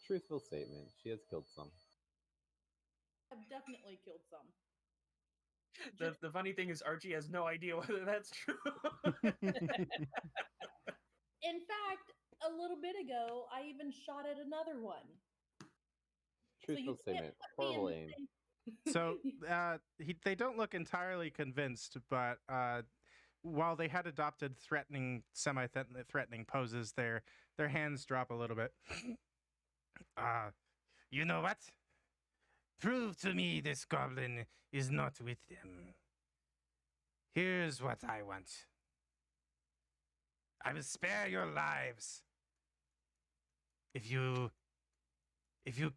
Truthful statement. She has killed some. I've definitely killed some. The funny thing is Archie has no idea whether that's true. In fact, a little bit ago, I even shot at another one. Truthful statement. Horrible aim. So they don't look entirely convinced, but while they had adopted semi-threatening poses, their hands drop a little bit. You know what? Prove to me this goblin is not with them. Here's what I want. I will spare your lives if you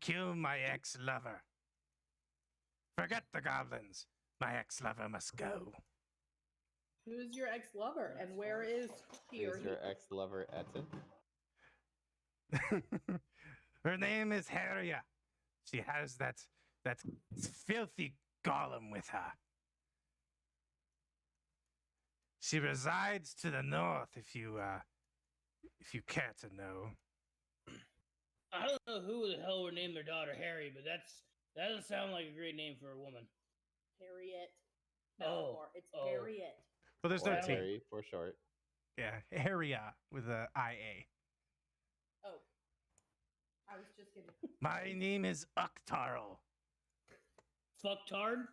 kill my ex-lover. Forget the goblins. My ex-lover must go. Who is your ex-lover, and where is he? Is your ex-lover Etten? Her name is Harriet. She has that filthy golem with her. She resides to the north, if you care to know. I don't know who the hell would name their daughter Harry, but that doesn't sound like a great name for a woman. Harriet. Oh, It's oh. Harriet. Well, there's Or no T. Harry for short. Yeah, Harriet with a IA. Oh. I was just kidding. My name is Uktarl. Fucktard?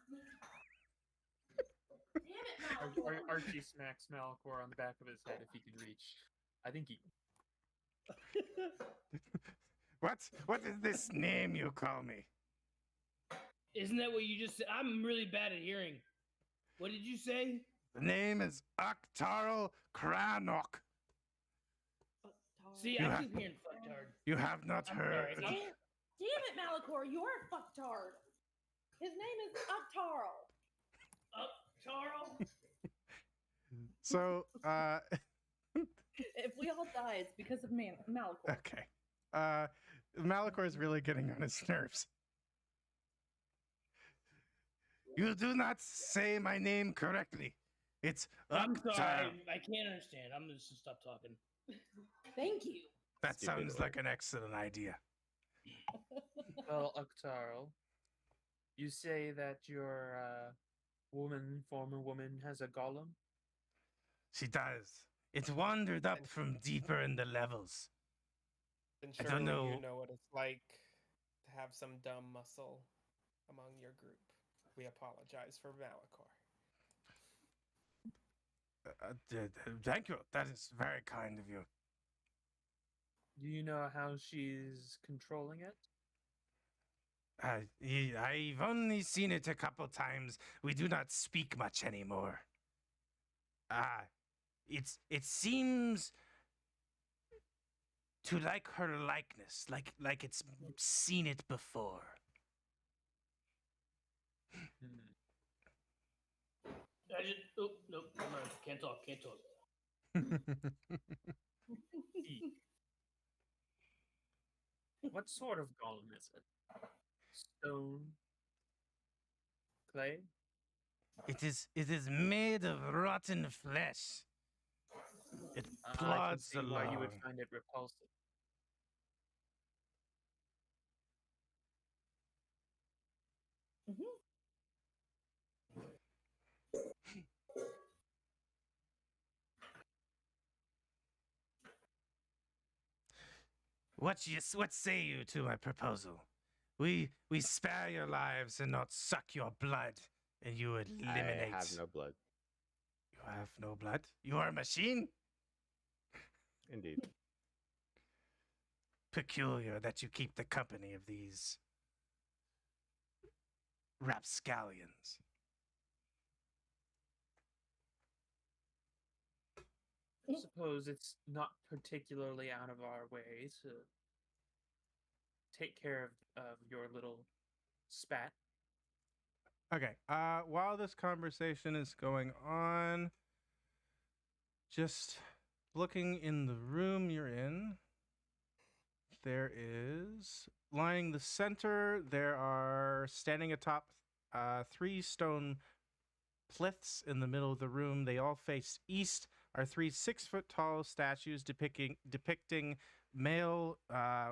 Damn it, Malcolm. Archie smacks Malachor on the back of his head if he can reach. I think he. What is this name you call me? Isn't that what you just said? I'm really bad at hearing. What did you say? The name is Uktarl Kranok. See, I keep hearing fucktard. You have not heard. Damn it, Malachor, you're a fucktard. His name is Uktarl. Uktarl? So, If we all die, it's because of Malachor. okay. Malachor is really getting on his nerves. You do not say my name correctly. It's I'm Uktarl. sorry, I can't understand. I'm just gonna stop talking. Thank you. That Stupid sounds word. like an excellent idea. Well, Uktarl, you say that your former woman, has a golem? She does. It wandered up from deeper in the levels. And I surely don't know. you know what it's like to have some dumb muscle among your group. We apologize for Malachor. Thank you. That is very kind of you. Do you know how she's controlling it? I've only seen it a couple times. We do not speak much anymore. It seems to like her likeness, like it's seen it before. I just nope, can't talk. What sort of golem is it? Stone? Clay? It is made of rotten flesh. It I can plods see along. why you would find it repulsive. What say you to my proposal? We spare your lives and not suck your blood, and you eliminate. I have no blood. You have no blood? You are a machine? Indeed. Peculiar that you keep the company of these rapscallions. I suppose it's not particularly out of our way to take care of your little spat. Okay. While this conversation is going on, just looking in the room you're in, there is, lining the center, there are standing atop 3 stone plinths in the middle of the room. They all face east, are 3 6-foot-tall statues depicting male,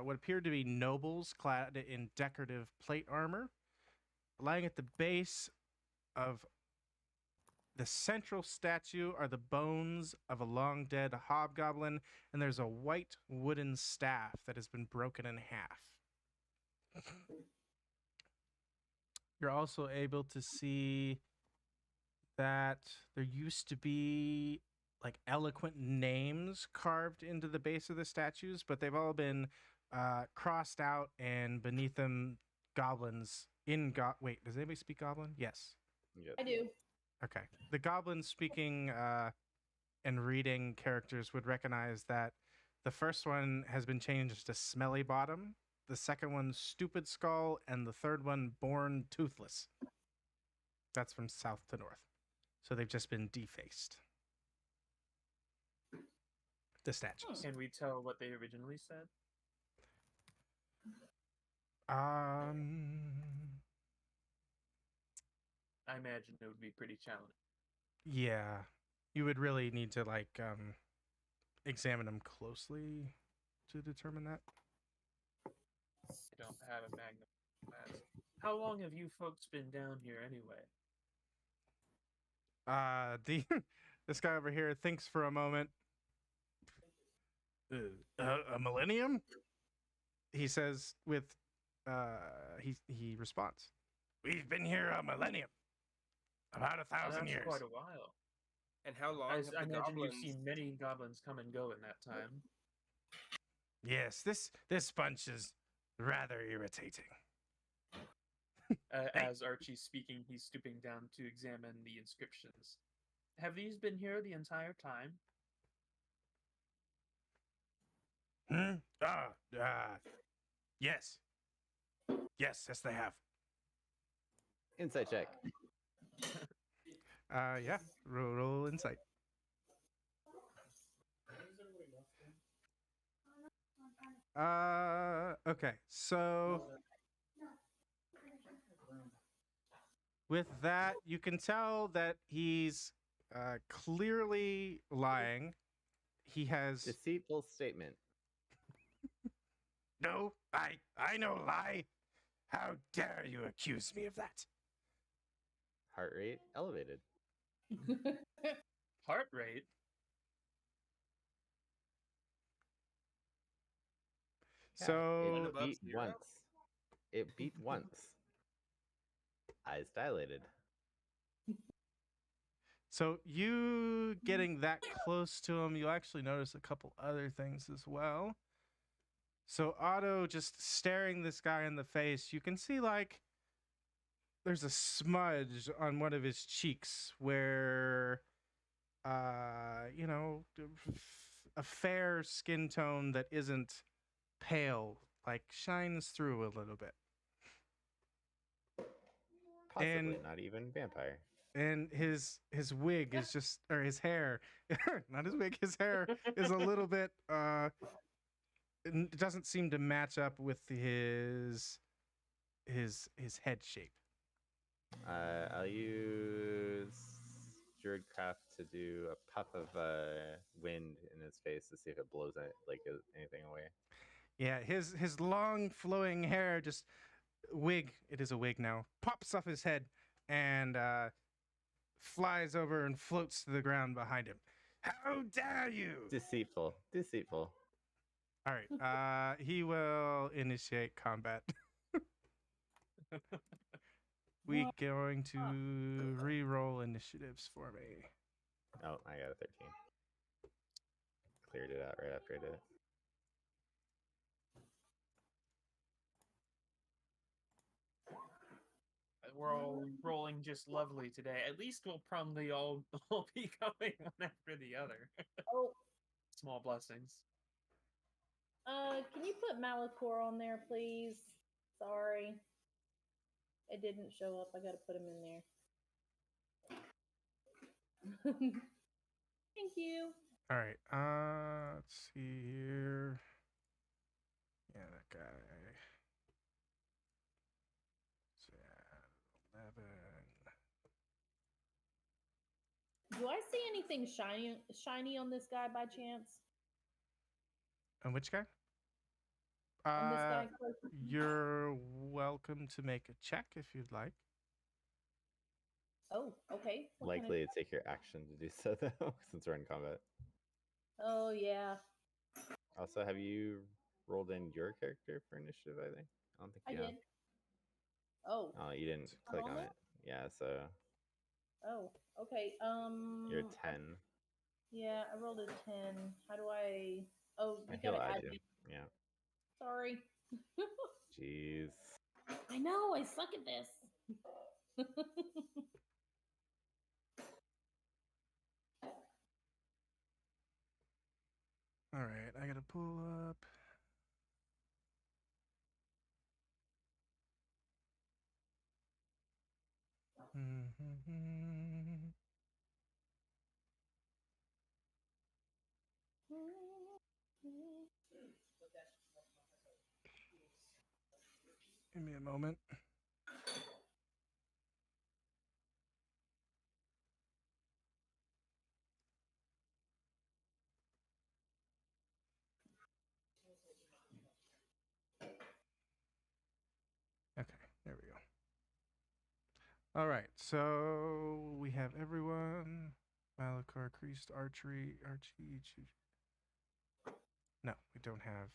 what appear to be nobles clad in decorative plate armor. Lying at the base of the central statue are the bones of a long dead hobgoblin, and there's a white wooden staff that has been broken in half. You're also able to see that there used to be like eloquent names carved into the base of the statues, but they've all been crossed out, and beneath them, goblins wait, does anybody speak Goblin? Yes. Yes. I do. Okay. The Goblin speaking and reading characters would recognize that the first one has been changed to Smelly Bottom, the second one Stupid Skull, and the third one Born Toothless. That's from south to north. So they've just been defaced. The statues. Can we tell what they originally said? Um, I imagine it would be pretty challenging. yeah. You would really need to like examine them closely to determine that. I don't have a magnifying glass. How long have you folks been down here anyway? The this guy over here thinks for a moment. A millennium? He says with he responds. We've been here a millennium. About 1,000 That's years. quite a while. And how long I have the imagine goblins? you've seen many goblins come and go in that time. Yes, this bunch is rather irritating. As Archie's speaking, he's stooping down to examine the inscriptions. Have these been here the entire time? Yes. Yes, they have. Insight check. Yeah. Roll insight. Okay. So with that, you can tell that he's clearly lying. He has Deceitful statement. No, I no lie. How dare you accuse me of that? Heart rate elevated. Heart rate? Yeah, So it above beat zero? once. It beat once. Eyes dilated. So you getting that close to him, you'll actually notice a couple other things as well. So Otto just staring this guy in the face, you can see like there's a smudge on one of his cheeks where a fair skin tone that isn't pale like shines through a little bit. Possibly And- not even vampire. And his wig is just, or his hair, not his wig, his hair is a little bit it doesn't seem to match up with his head shape. I'll use Druidcraft to do a puff of wind in his face to see if it blows anything away. Yeah, his long flowing hair just wig, it is a wig now, pops off his head and flies over and floats to the ground behind him. How dare you! Deceitful. All right, he will initiate combat. We going to re-roll initiatives for me. Oh, I got a 13. Cleared it out right after I did it. We're all rolling just lovely today. At least we'll probably all be going one after the other. Oh, Small blessings. can you put Malachor on there, please? Sorry. It didn't show up. I gotta put him in there. Thank you. All right, let's see here. Yeah, that guy. So, yeah, 11. Do I see anything shiny on this guy by chance? And which guy? On this guy? You're welcome to make a check if you'd like. Oh, okay. What kind of- Likely to take your action to do so, though, since we're in combat. Oh, yeah. Also, have you rolled in your character for initiative, I think? I don't think I you did. have. Oh. Oh, you didn't click on normal? it. Yeah, so Oh, okay. you're 10. Yeah, I rolled a 10. How do I... Oh, you He'll gotta add add you. me. Yeah. Sorry. Jeez. I know, I suck at this. All right, I gotta pull up. Give me a moment. All right, so we have everyone. Malachar, Priest, Archery, Archie. No, we don't have.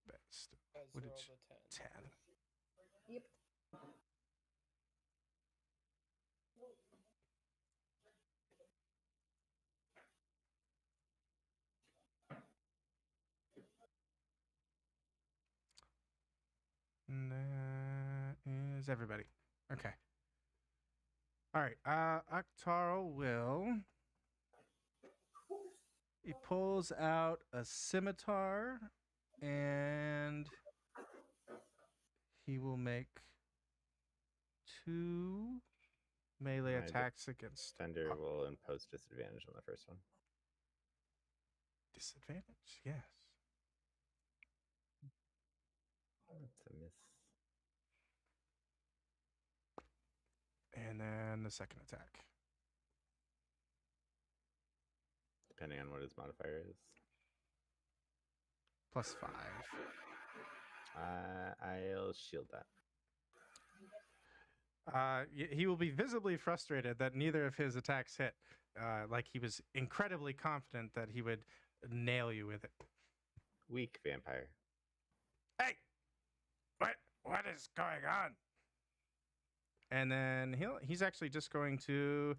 Best. What did rolled a 10. 10? Yep. And that is everybody. Okay. All right. Octarl will. He pulls out a scimitar and he will make 2 melee My attacks against Defender will impose disadvantage on the first one. disadvantage. Yes. That's a miss. And then the second attack. Depending on what his modifier is. +5. I'll shield that. He will be visibly frustrated that neither of his attacks hit. Like he was incredibly confident that he would nail you with it. Weak vampire. Hey, what is going on? And then he's actually just going to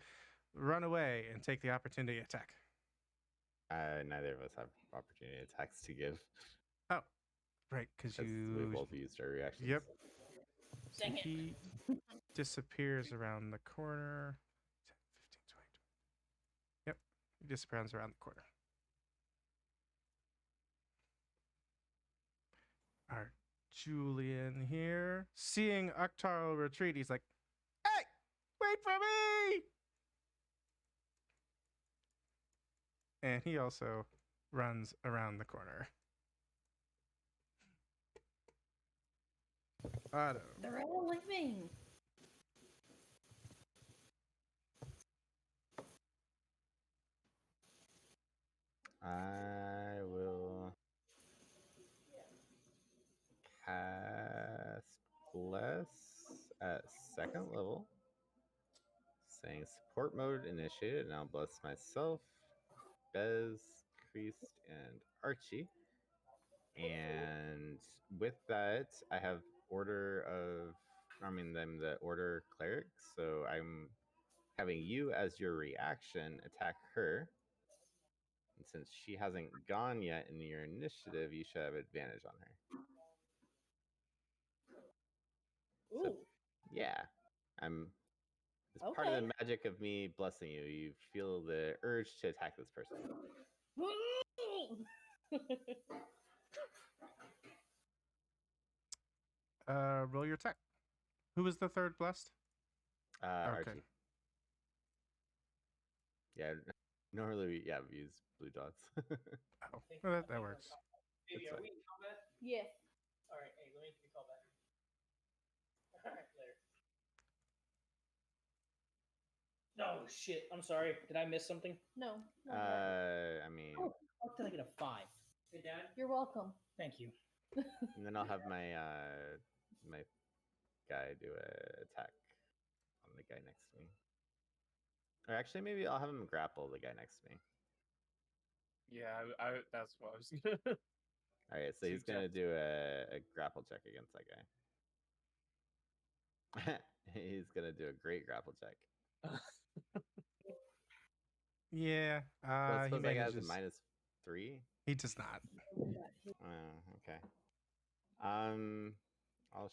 run away and take the opportunity attack. Neither of us have opportunity attacks to give. Oh, right, because we both used our reactions. Yep. Dang So it. he disappears around the corner. 10, 15, 20. Yep, he disappears around the corner. All right, Julian here. Seeing Octaro retreat, he's like, hey, wait for me! And he also runs around the corner. Otto. They're all leaving. I will cast Bless at 2nd level. Saying support mode initiated, and I'll bless myself, Bez, Priest, and Archie. And with that, I have I'm the order cleric, so I'm having you as your reaction attack her. And since she hasn't gone yet in your initiative, you should have advantage on her. Ooh. So, yeah. It's part of the magic of me blessing you. You feel the urge to attack this person. Roll your attack. Who was the third blessed? Okay. Archie. Yeah, normally we use blue dots. Oh, well, that works. Baby, are we in combat? Yes. All right, hey, let me give you a call back. All right, later. Oh shit! I'm sorry. Did I miss something? No. I mean, How did I get a 5? Hey, Dad. You're welcome. Thank you. and then I'll have my my guy do a attack on the guy next to me. Or actually, maybe I'll have him grapple the guy next to me. Yeah, that's what I was. All right, so he's gonna do a grapple check against that guy. He's gonna do a great grapple check. Yeah. I He suppose that guy has a manages. -3. He does not. Oh, okay. I'll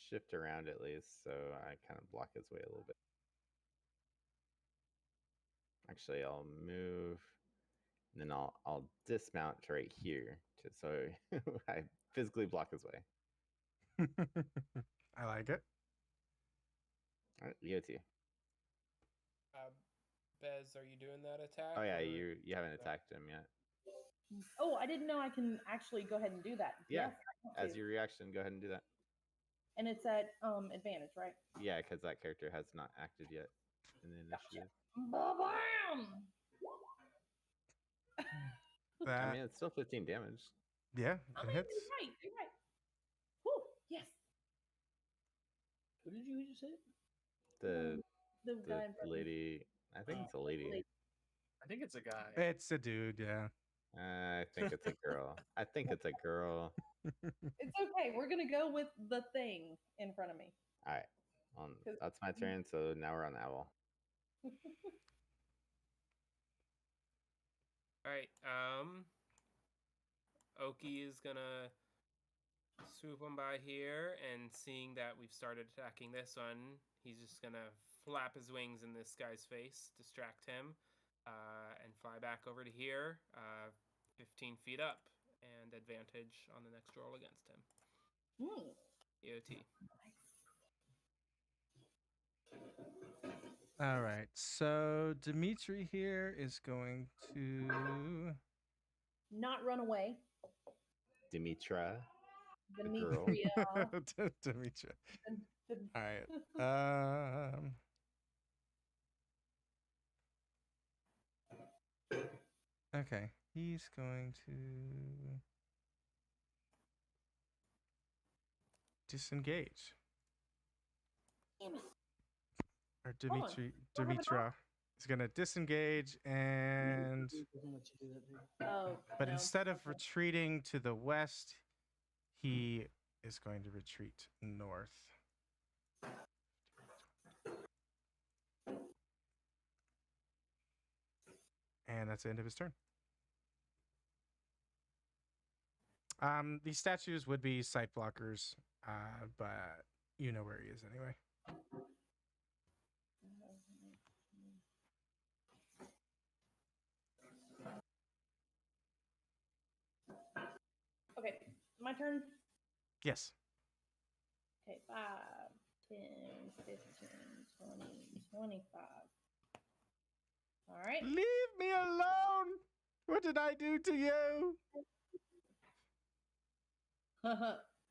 shift around at least, so I kind of block his way a little bit. Actually, I'll move, and then I'll dismount to right here, so I physically block his way. I like it. All right, Leo to you. Bez, are you doing that attack? Oh yeah, or- you haven't attacked him yet. Oh, I didn't know I can actually go ahead and do that. Yeah, Yes, I want as to. your reaction, go ahead and do that. And it's at advantage, right? Yeah, because that character has not acted yet in the initiative. Ba-bam! I mean, it's still 15 damage. Yeah, Oh, it hits. You're right. You're right. Whew, yes. Who did you just hit? The The guy in front of me. lady. I think it's a lady. I think it's a guy. It's a dude, yeah. I think it's a girl. I think it's a girl. It's okay. We're gonna go with the thing in front of me. All right. That's my turn. So now we're on the owl. All right. Oki is gonna swoop on by here, and seeing that we've started attacking this one, he's just gonna flap his wings in this guy's face, distract him, and fly back over to here, 15 feet up, and advantage on the next roll against him. EOT. All right. So Dimitri here is going to Not run away. Dimitra, the girl. Demetria. Dimitri. The- All right. Okay. He's going to disengage. Or Dimitra is going to disengage and Oh, but no. instead of Okay. retreating to the west, he is going to retreat north. And that's the end of his turn. These statues would be sight blockers, but you know where he is anyway. Okay, my turn. Yes. Okay, 5, 10, 15, 20, 25. All right. Leave me alone! What did I do to you?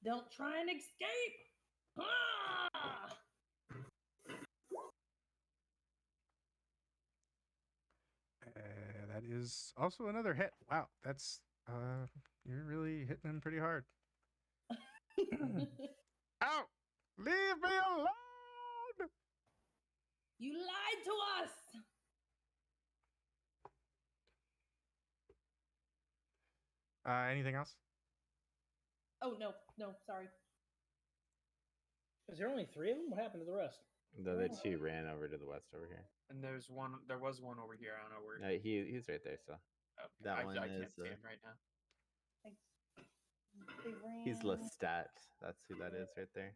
Don't try and escape. Ah! That is also another hit. Wow, that's you're really hitting him pretty hard. Out! Leave me alone! You lied to us. Anything else? Oh no, sorry. Is there only 3 of them? What happened to the rest? The other two ran over to the west over here. And there was one over here. I don't know where. No, he's right there. So Okay. that I one can't is. see him right now. They ran He's Lestat. That's who that is right there.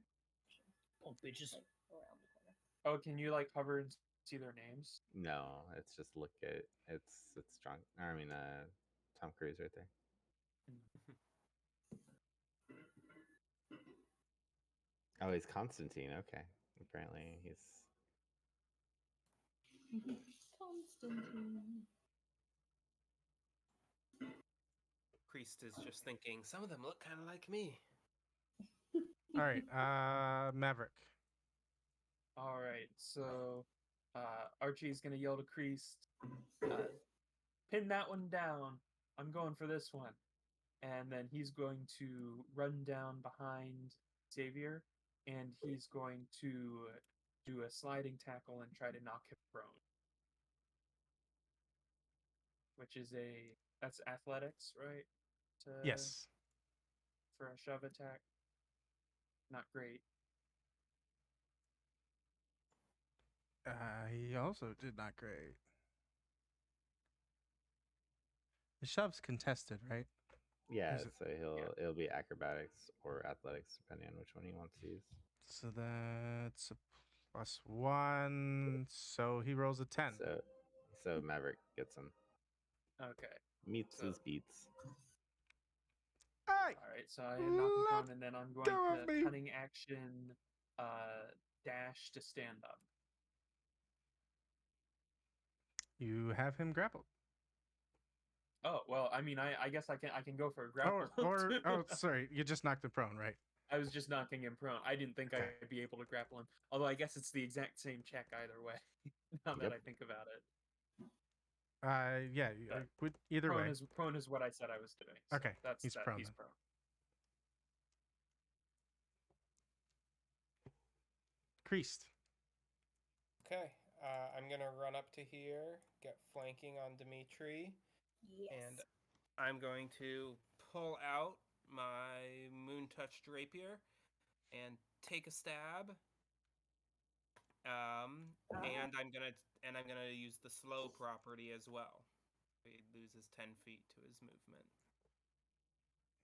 Oh, bitches. around the corner. Oh, can you like hover and see their names? No, it's just look at it's John. I mean, Tom Cruise right there. Oh, he's Constantine. Okay, apparently he's. Constantine. Priest is just thinking, some of them look kind of like me. All right, Maverick. All right, so Archie's gonna yell to Priest, pin that one down. I'm going for this one, and then he's going to run down behind Xavier, and he's going to do a sliding tackle and try to knock him prone. Which is that's athletics, right? Yes. For a shove attack. Not great. He also did not great. The shove's contested, right? Yeah, Is it- so it'll be acrobatics or athletics depending on which one he wants to use. So that's a +1. So he rolls a 10. So Maverick gets him. Okay. Meets his beats. Hey! All right, so I am knocking prone, and then I'm going go of me. to cunning action, dash to stand up. You have him grappled. Oh well, I mean, I guess I can go for a grapple. Sorry, you just knocked him prone, right? I was just knocking him prone. I didn't think Okay. I'd be able to grapple him. Although I guess it's the exact same check either way. Now that I think about it. Yeah, either prone way. Prone is what I said I was doing. So Okay, he's prone He's then. prone. priest. Okay, I'm gonna run up to here, get flanking on Dimitri, and I'm going to pull out my Moon Touched Rapier and take a stab. And I'm gonna use the slow property as well. He loses 10 feet to his movement.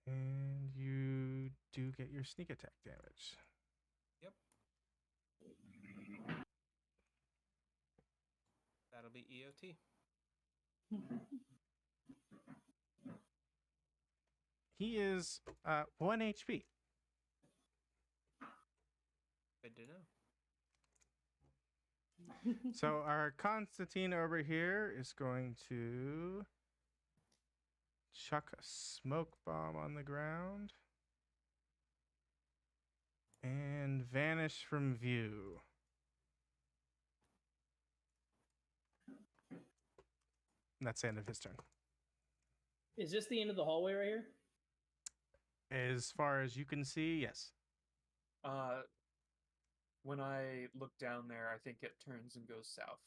And you do get your sneak attack damage. Yep. That'll be EOT. He is 1 HP. Good to know. So our Constantine over here is going to chuck a smoke bomb on the ground and vanish from view. And that's the end of his turn. Is this the end of the hallway right here? As far as you can see, yes. When I look down there, I think it turns and goes south.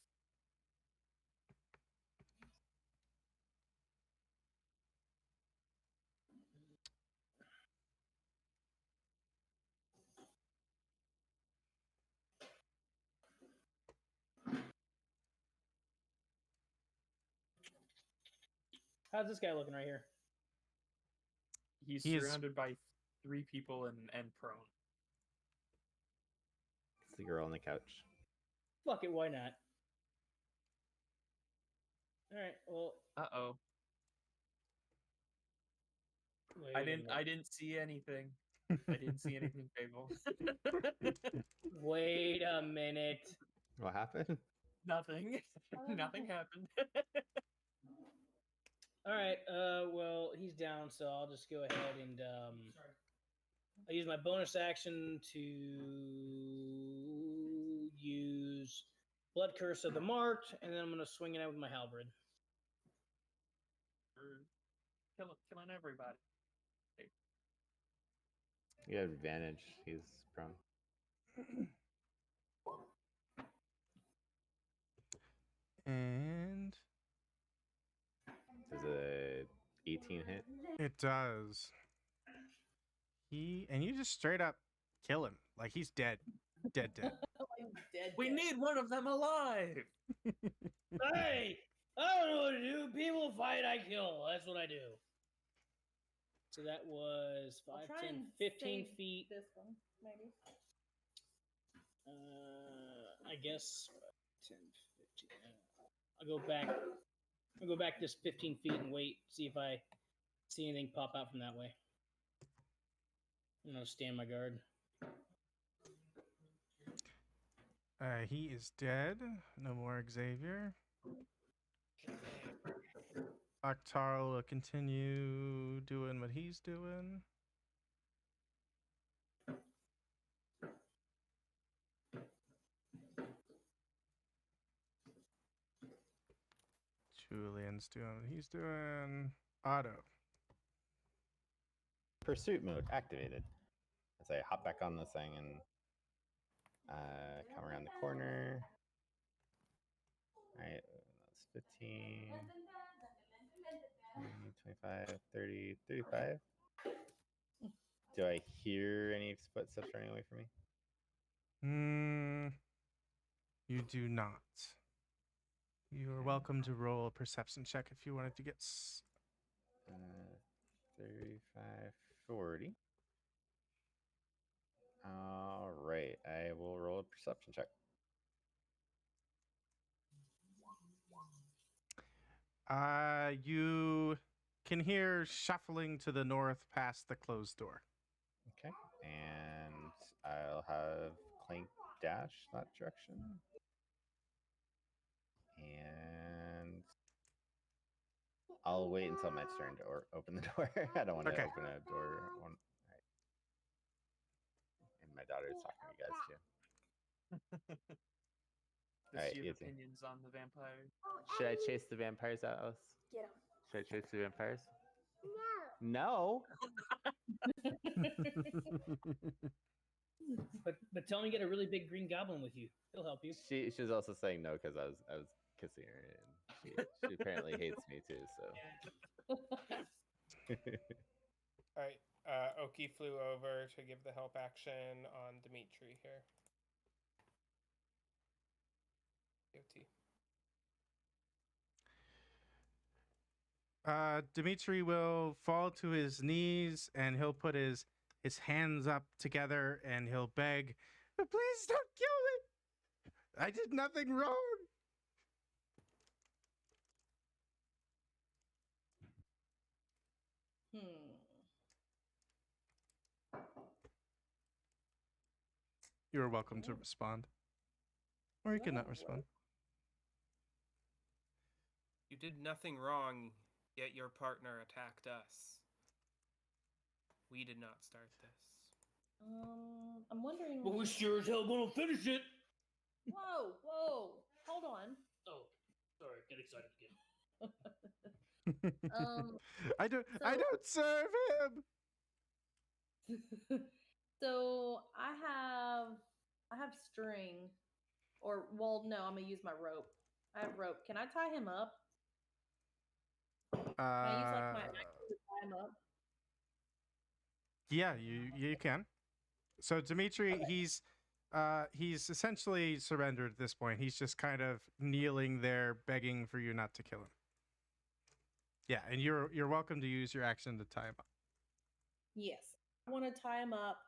How's this guy looking right here? He's He is- surrounded by 3 people and prone. It's the girl on the couch. Fuck it, why not? Alright, well. Uh-oh. Wait I a didn't minute. see anything. I didn't see anything, Fable. Wait a minute. What happened? Nothing. Nothing happened. Alright, well, he's down, so I'll just go ahead and I use my bonus action to use Blood Curse of the Marked, and then I'm gonna swing it out with my halberd. Killing everybody. You have advantage. He's prone. And Does a 18 hit? it does. And you just straight up kill him. Like he's dead. Dead. We need one of them alive. Hey! I don't know what to do. People fight, I kill. That's what I do. So that was 5, 10, 15 feet. This one, maybe. I guess 10, 15. I'll go back just 15 feet and wait, see if I see anything pop out from that way. I'm gonna stand my guard. He is dead. No more Xavier. Akhtar will continue doing what he's doing. Julian's doing what he's doing. Otto. Pursuit mode activated. As I hop back on this thing and come around the corner. All right, that's 15, 20, 25, 30, 35. Do I hear any footsteps running away from me? You do not. You are welcome to roll a perception check if you wanted to get 35, 40. All right, I will roll a perception check. You can hear shuffling to the north past the closed door. Okay, and I'll have Clank dash that direction. And I'll wait until my turn to open the door. I don't want to open a door. All right. And my daughter's talking to you guys too. Does Alright, she have easy. opinions on the vampire? Should I chase the vampires out, Alice? Get 'em. Should I chase the vampires? No. But tell him you get a really big green goblin with you. He'll help you. She's also saying no because I was kissing her, and she apparently hates me too. So. All right. Oki flew over to give the help action on Dimitri here. Dimitri will fall to his knees and he'll put his hands up together and he'll beg, "Please don't kill me. I did nothing wrong." You're welcome to respond. Or you cannot respond. You did nothing wrong, yet your partner attacked us. We did not start this. I'm wondering. But we sure as hell gonna finish it. Whoa, hold on. Oh, sorry, get excited again. I don't serve him. So I have string, or well, no, I'm gonna use my rope. I have rope. Can I tie him up? Can I use like my action to tie him up? Yeah, you can. So Dimitri, Okay. he's essentially surrendered at this point. He's just kind of kneeling there, begging for you not to kill him. Yeah, and you're welcome to use your action to tie him up. Yes, I want to tie him up.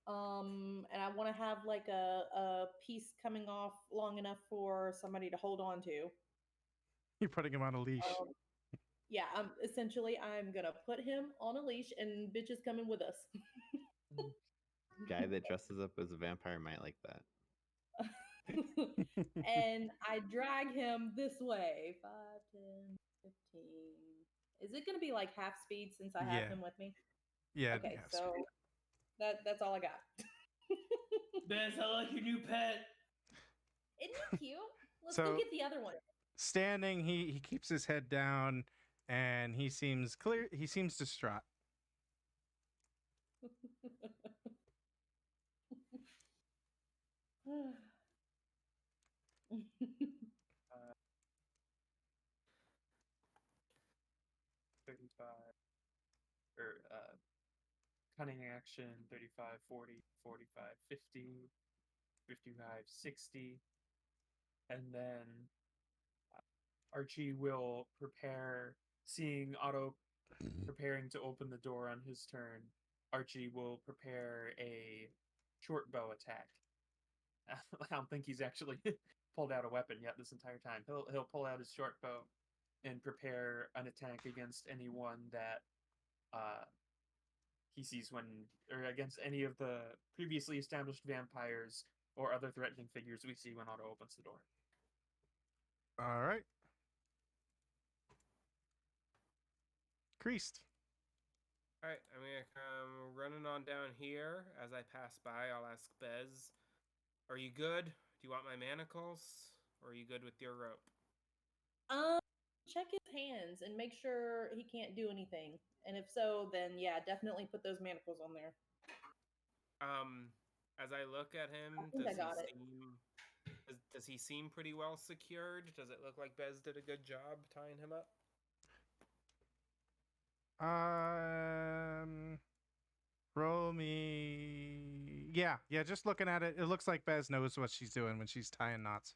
And I want to have like a piece coming off long enough for somebody to hold on to. You're putting him on a leash. Yeah, I'm gonna put him on a leash, and bitch is coming with us. Guy that dresses up as a vampire might like that. And I drag him this way. 5, 10, 15. Is it gonna be like half speed since I have him with me? Yeah. Okay, so that's all I got. Bez, I like your new pet. Isn't he cute? Let's go get the other one. Standing, he keeps his head down, and he seems distraught. Cunning action 35, 40, 45, 50, 55, 60. And then Archie will prepare, seeing Otto preparing to open the door on his turn. Archie will prepare a short bow attack. I don't think he's actually pulled out a weapon yet this entire time. He'll pull out his short bow and prepare an attack against anyone that he sees or against any of the previously established vampires or other threatening figures we see when Otto opens the door. All right. Creased. All right, I'm gonna come running on down here. As I pass by, I'll ask Bez, "Are you good? Do you want my manacles, or are you good with your rope?" Check his hands and make sure he can't do anything. And if so, then yeah, definitely put those manacles on there. As I look at him, does he seem pretty well secured? Does it look like Bez did a good job tying him up? Roll me. Yeah. Just looking at it, it looks like Bez knows what she's doing when she's tying knots.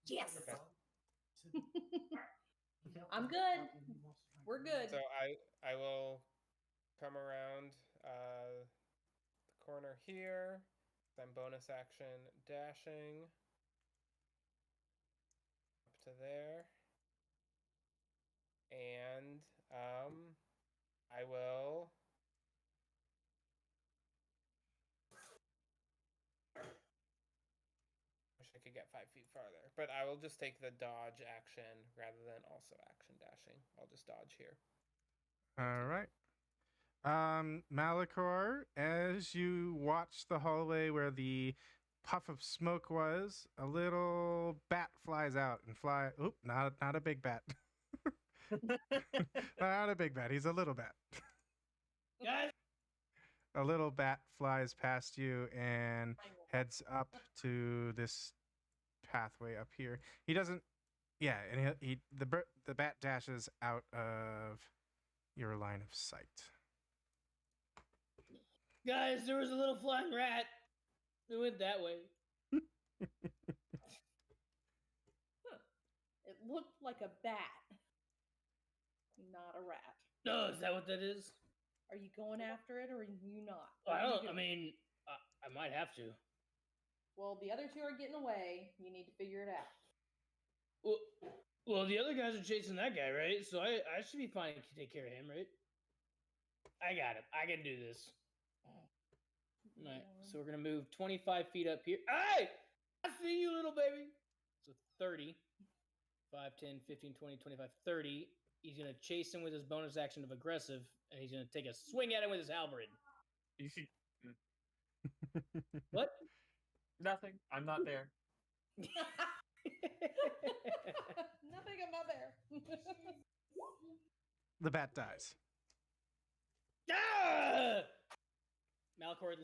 Yes. I'm good. We're good. So I will come around the corner here. Then bonus action dashing up to there, and I will. Wish I could get 5 feet farther, but I will just take the dodge action rather than also action dashing. I'll just dodge here. All right. Malachor, as you watch the hallway where the puff of smoke was, a little bat flies out and not a big bat. Not a big bat. He's a little bat. Guys, a little bat flies past you and heads up to this pathway up here. He doesn't. Yeah, and the bat dashes out of your line of sight. Guys, there was a little flying rat. It went that way. It looked like a bat, not a rat. No, is that what that is? Are you going after it or are you not? I What are you don't. I doing? mean, I might have to. Well, the other two are getting away. You need to figure it out. Well, the other guys are chasing that guy, right? So I should be fine to take care of him, right? I got it. I can do this. All right. So we're gonna move 25 feet up here. Hey! I see you, little baby. So 30. 5, 10, 15, 20, 25, 30. He's going to chase him with his bonus action of aggressive, and he's going to take a swing at him with his halberd. What? Nothing. I'm not there. Nothing, I'm not there. The bat dies. Ah! Malcord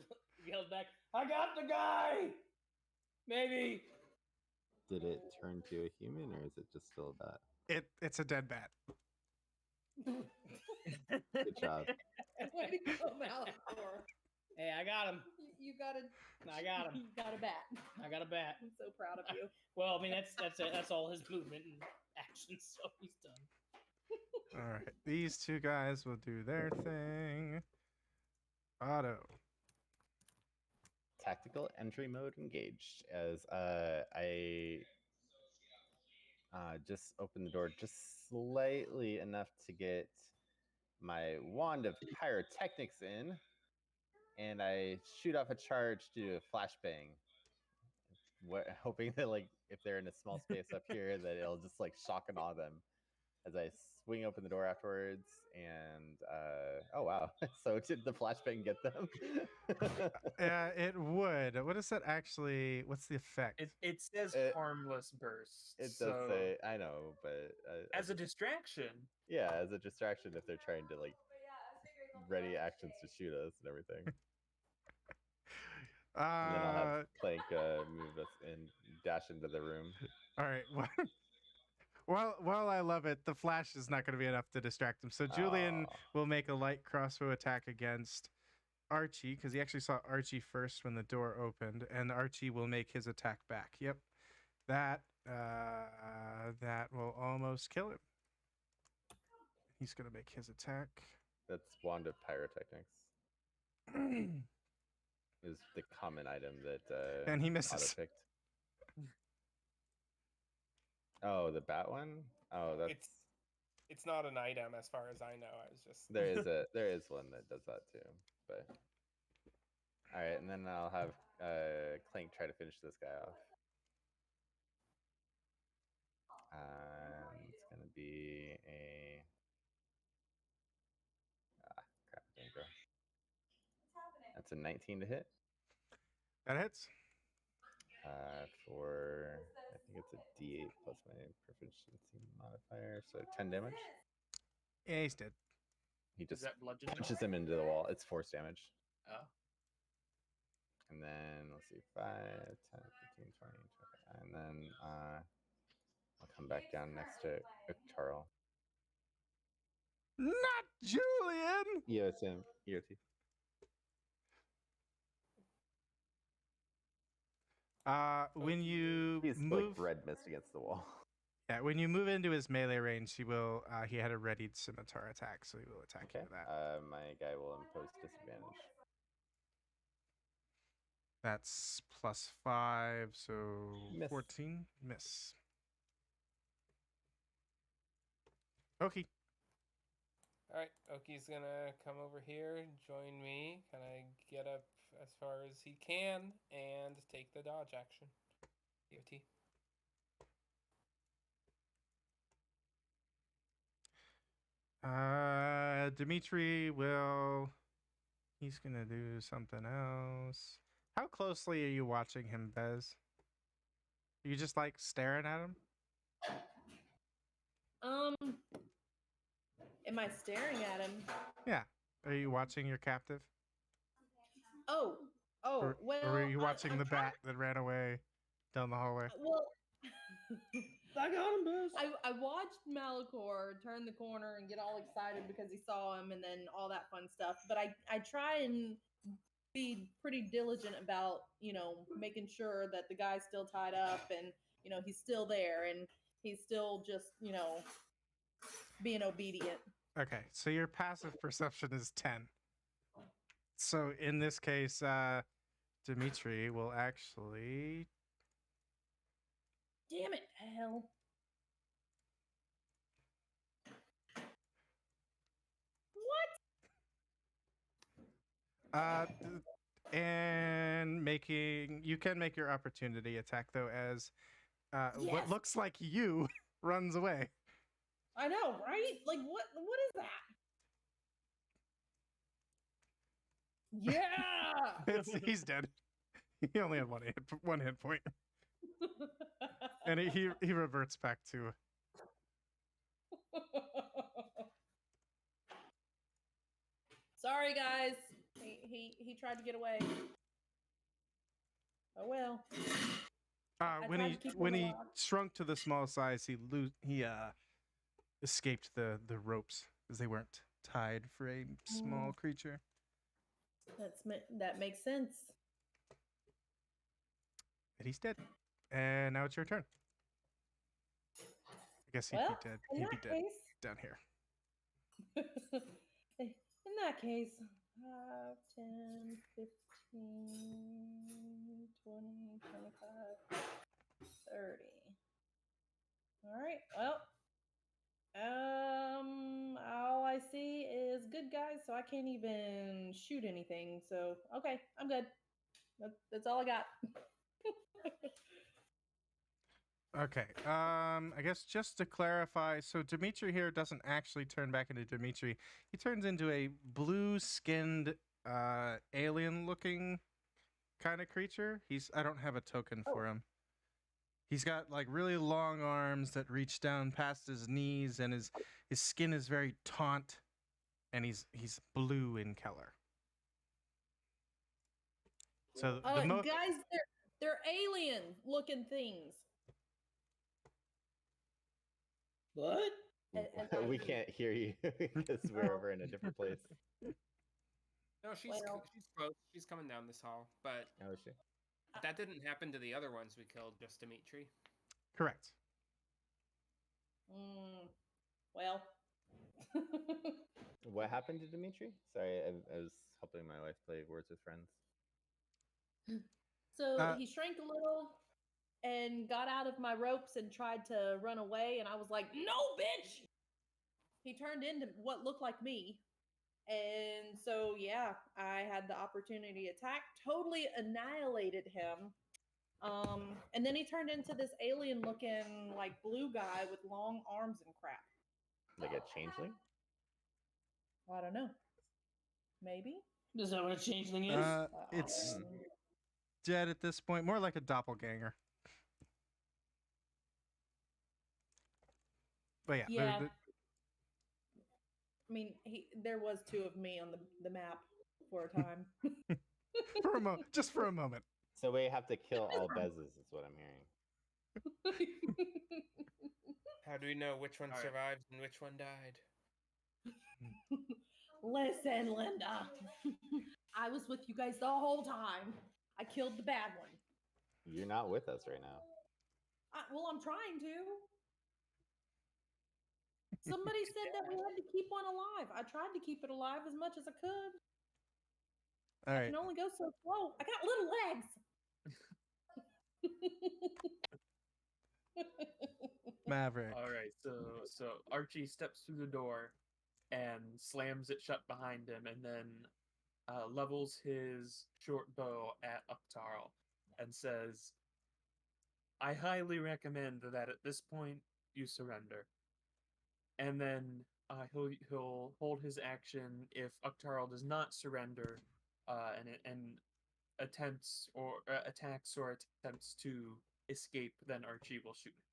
yells back, I got the guy! Maybe. Did it turn to a human, or is it just still a bat? It's a dead bat. Good job. Way to go, Malachor. Hey, I got him. You got a. I got him. You got a bat. I got a bat. I'm so proud of you. Well, I mean, that's it. That's all his movement and action, so he's done. All right, these two guys will do their thing. Otto. Tactical entry mode engaged. As I just opened the door just slightly enough to get my wand of pyrotechnics in, and I shoot off a charge to do a flashbang. Hoping that, like, if they're in a small space up here, that it'll just like shock and awe them. As I swing open the door afterwards, and oh wow! So did the flashbang get them? Yeah, it would. What is that actually? What's the effect? It says harmless burst. It does say, I know, but as a distraction. Yeah, as a distraction if they're trying to like ready actions to shoot us and everything. And then I'll have Clank move us and dash into the room. All right. Well, I love it. The flash is not going to be enough to distract him. So Julian will make a light crossbow attack against Archie, because he actually saw Archie first when the door opened, and Archie will make his attack back. Yep, that will almost kill him. He's going to make his attack. That's Wand of Pyrotechnics. Is the common item that and he misses. Otto picked. Oh, the bat one? Oh, that's it's not an item as far as I know. I was just there is one that does that too. But all right, and then I'll have Clank try to finish this guy off. It's gonna be a crap, didn't go. That's a 19 to hit. That hits. For I think it's a D8 plus my proficiency modifier, so 10 damage. Yeah, he's dead. He just bludgeoning? punches him into the wall. It's force damage. Oh. And then let's see, 5, 10, 15, 20, 25. And then I'll come back down next to Charles. Not Julian! Yes, him. EOT. When you He's move, like red mist against the wall. Yeah, when you move into his melee range, he will. He had a readied scimitar attack, so he will attack you with that. My guy will impose disadvantage. That's +5, so Miss. 14. Miss. Okay. All right, Oki's gonna come over here, join me, kind of get up as far as he can, and take the dodge action. EOT. Dimitri will. He's gonna do something else. How closely are you watching him, Bez? Are you just like staring at him? Am I staring at him? Yeah. Are you watching your captive? Oh, Or well. were you watching I'm the trying- bat that ran away down the hallway? Well, I got him, Buzz. I watched Malachor turn the corner and get all excited because he saw him and then all that fun stuff. But I try and be pretty diligent about, making sure that the guy's still tied up and, he's still there and he's still just, being obedient. Okay, so your passive perception is 10. So in this case, Dimitri will actually. Damn it, hell. And you can make your opportunity attack though, as what Yes. looks like you runs away. I know, right? Like, what is that? Yeah. He's dead. He only had one hit point, and he reverts back to. Sorry, guys. He tried to get away. Oh well. When he shrunk to the small size, he escaped the ropes because they weren't tied for a small creature. That makes sense. And he's dead. And now it's your turn. I guess he'd be dead. He'd be dead down here. In that case, 5, 10, 15, 20, 25, 30. All right. Well, all I see is good guys, so I can't even shoot anything. So, okay, I'm good. That's all I got. Okay. I guess just to clarify, so Dimitri here doesn't actually turn back into Dimitri. He turns into a blue-skinned, alien-looking kind of creature. I don't have a token for him. He's got like really long arms that reach down past his knees, and his skin is very taut, and he's blue in color. So guys, they're alien-looking things. What? We can't hear you because we're over in a different place. No, she's close. She's coming down this hall, but How is she? that didn't happen to the other ones we killed, just Dimitri. Correct. Well. What happened to Dimitri? Sorry, I was helping my wife play Words with Friends. So he shrank a little and got out of my ropes and tried to run away, and I was like, "No, bitch!" He turned into what looked like me, and so yeah, I had the opportunity to attack, totally annihilated him, and then he turned into this alien-looking like blue guy with long arms and crap. Like a changeling? I don't know. Maybe. Is that what a changeling is? It's dead at this point. More like a doppelganger. But yeah. I mean, there was 2 of me on the map for a time. Just for a moment. So we have to kill all Bezes, is what I'm hearing. How do we know which one survived and which one died? Listen, Linda. I was with you guys the whole time. I killed the bad one. You're not with us right now. Well, I'm trying to. Somebody said that we had to keep one alive. I tried to keep it alive as much as I could. All right. I can only go so slow. I got little legs. Maverick. All right, so Archie steps through the door and slams it shut behind him, and then levels his short bow at Uktarl and says, "I highly recommend that at this point you surrender." And then he'll hold his action if Uktarl does not surrender, and attacks or attempts to escape. Then Archie will shoot him.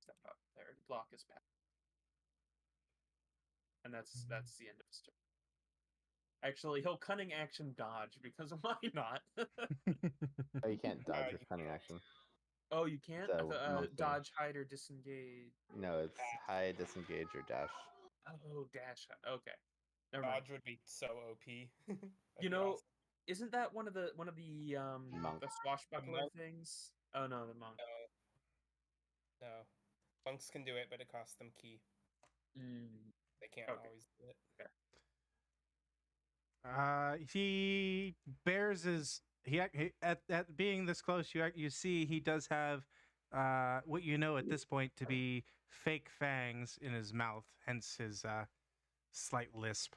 Step up there, block his path, and that's the end of his turn. Actually, he'll cunning action dodge because why not? Oh, you can't dodge you with cunning can't. action. Oh, you can't So, monkey. dodge, hide, or disengage. No, it's hide, disengage, or dash. Oh, dash. Okay, never mind. Dodge would be so OP. That'd You be know, awesome. isn't that one of the Monk. the swashbuckler monk? things? Oh no, the monk. No. Monks can do it, but it costs them key. They can't Okay. always do it. He bears his he at being this close. You see he does have what you know at this point to be fake fangs in his mouth, hence his slight lisp.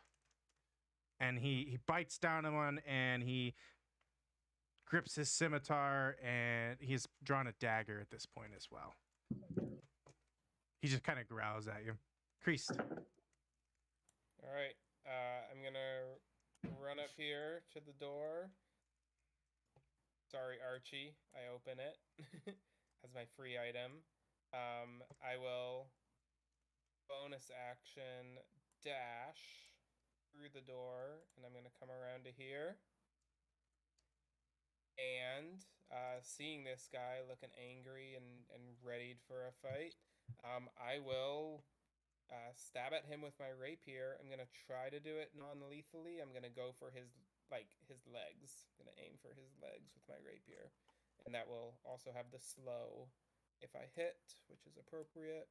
And he bites down on one, and he grips his scimitar, and he's drawn a dagger at this point as well. He just kind of growls at you. Creased. All right. I'm gonna run up here to the door. Sorry, Archie. I open it as my free item. I will bonus action dash through the door, and I'm gonna come around to here. And seeing this guy looking angry and ready for a fight, I will stab at him with my rapier. I'm gonna try to do it non-lethally. I'm gonna go for his legs. I'm gonna aim for his legs with my rapier, and that will also have the slow if I hit, which is appropriate.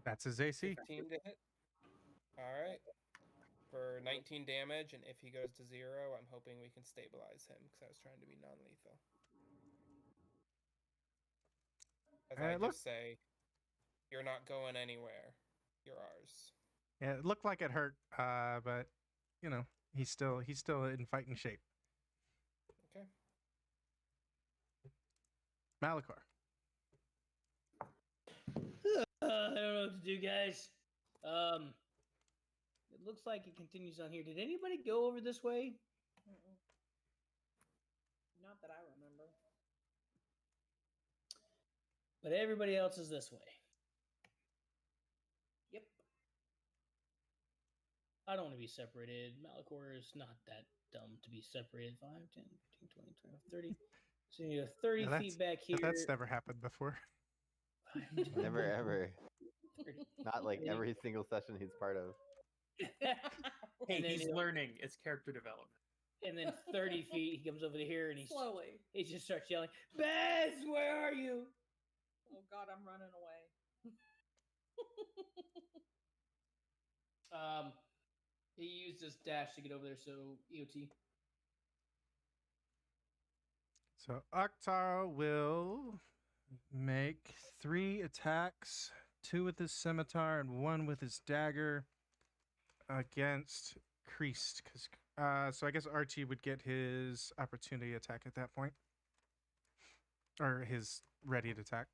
That's his AC. 15 to hit. All right. For 19 damage, and if he goes to 0, I'm hoping we can stabilize him because I was trying to be non-lethal. As I just say, you're not going anywhere. You're ours. Yeah, it looked like it hurt, but you know he's still in fighting shape. Okay. Malachor. I don't know what to do, guys. It looks like it continues on here. Did anybody go over this way? Not that I remember. But everybody else is this way. Yep. I don't want to be separated. Malachor is not that dumb to be separated. 5, 10, 15, 20, 25, 30. So you have 30 feet back here. That's never happened before. Never ever. Not like every single session he's part of. Hey, he's learning. It's character development. And then 30 feet, he comes over here and slowly. He just starts yelling, "Bez, where are you?" Oh God, I'm running away. He used his dash to get over there, so EOT. So Akhtar will make 3 attacks, 2 with his scimitar and 1 with his dagger against Creased. So I guess Archie would get his opportunity attack at that point. Or his ready to attack.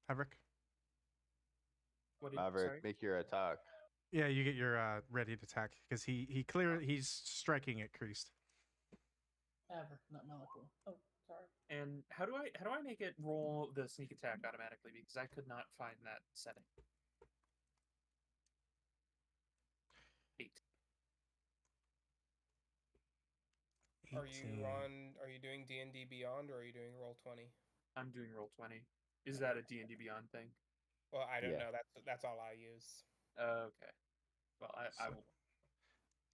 Maverick? Maverick, make your attack. Yeah, you get your ready to attack because he's striking at Creased. Maverick, not Malachor. Oh, sorry. And how do I make it roll the sneak attack automatically? Because I could not find that setting. 8. Are you doing DnD Beyond, or are you doing Roll20? I'm doing Roll20. Is that a D&D Beyond thing? Well, I don't know. That's all I use. Okay. Well, I will.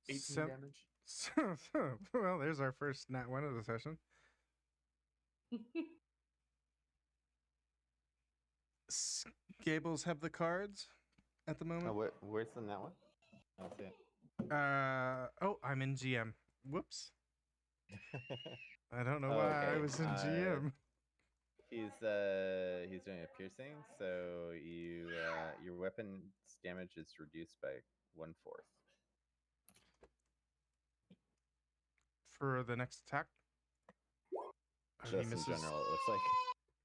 18 damage. Well, there's our first nat 1 of the session. Gables have the cards at the moment. Oh, where's the nat 1? I don't see it. I'm in GM. Whoops. I don't know why I was in GM. He's doing a piercing, so your weapon's damage is reduced by 1/4. For the next attack? Just in general, it looks like.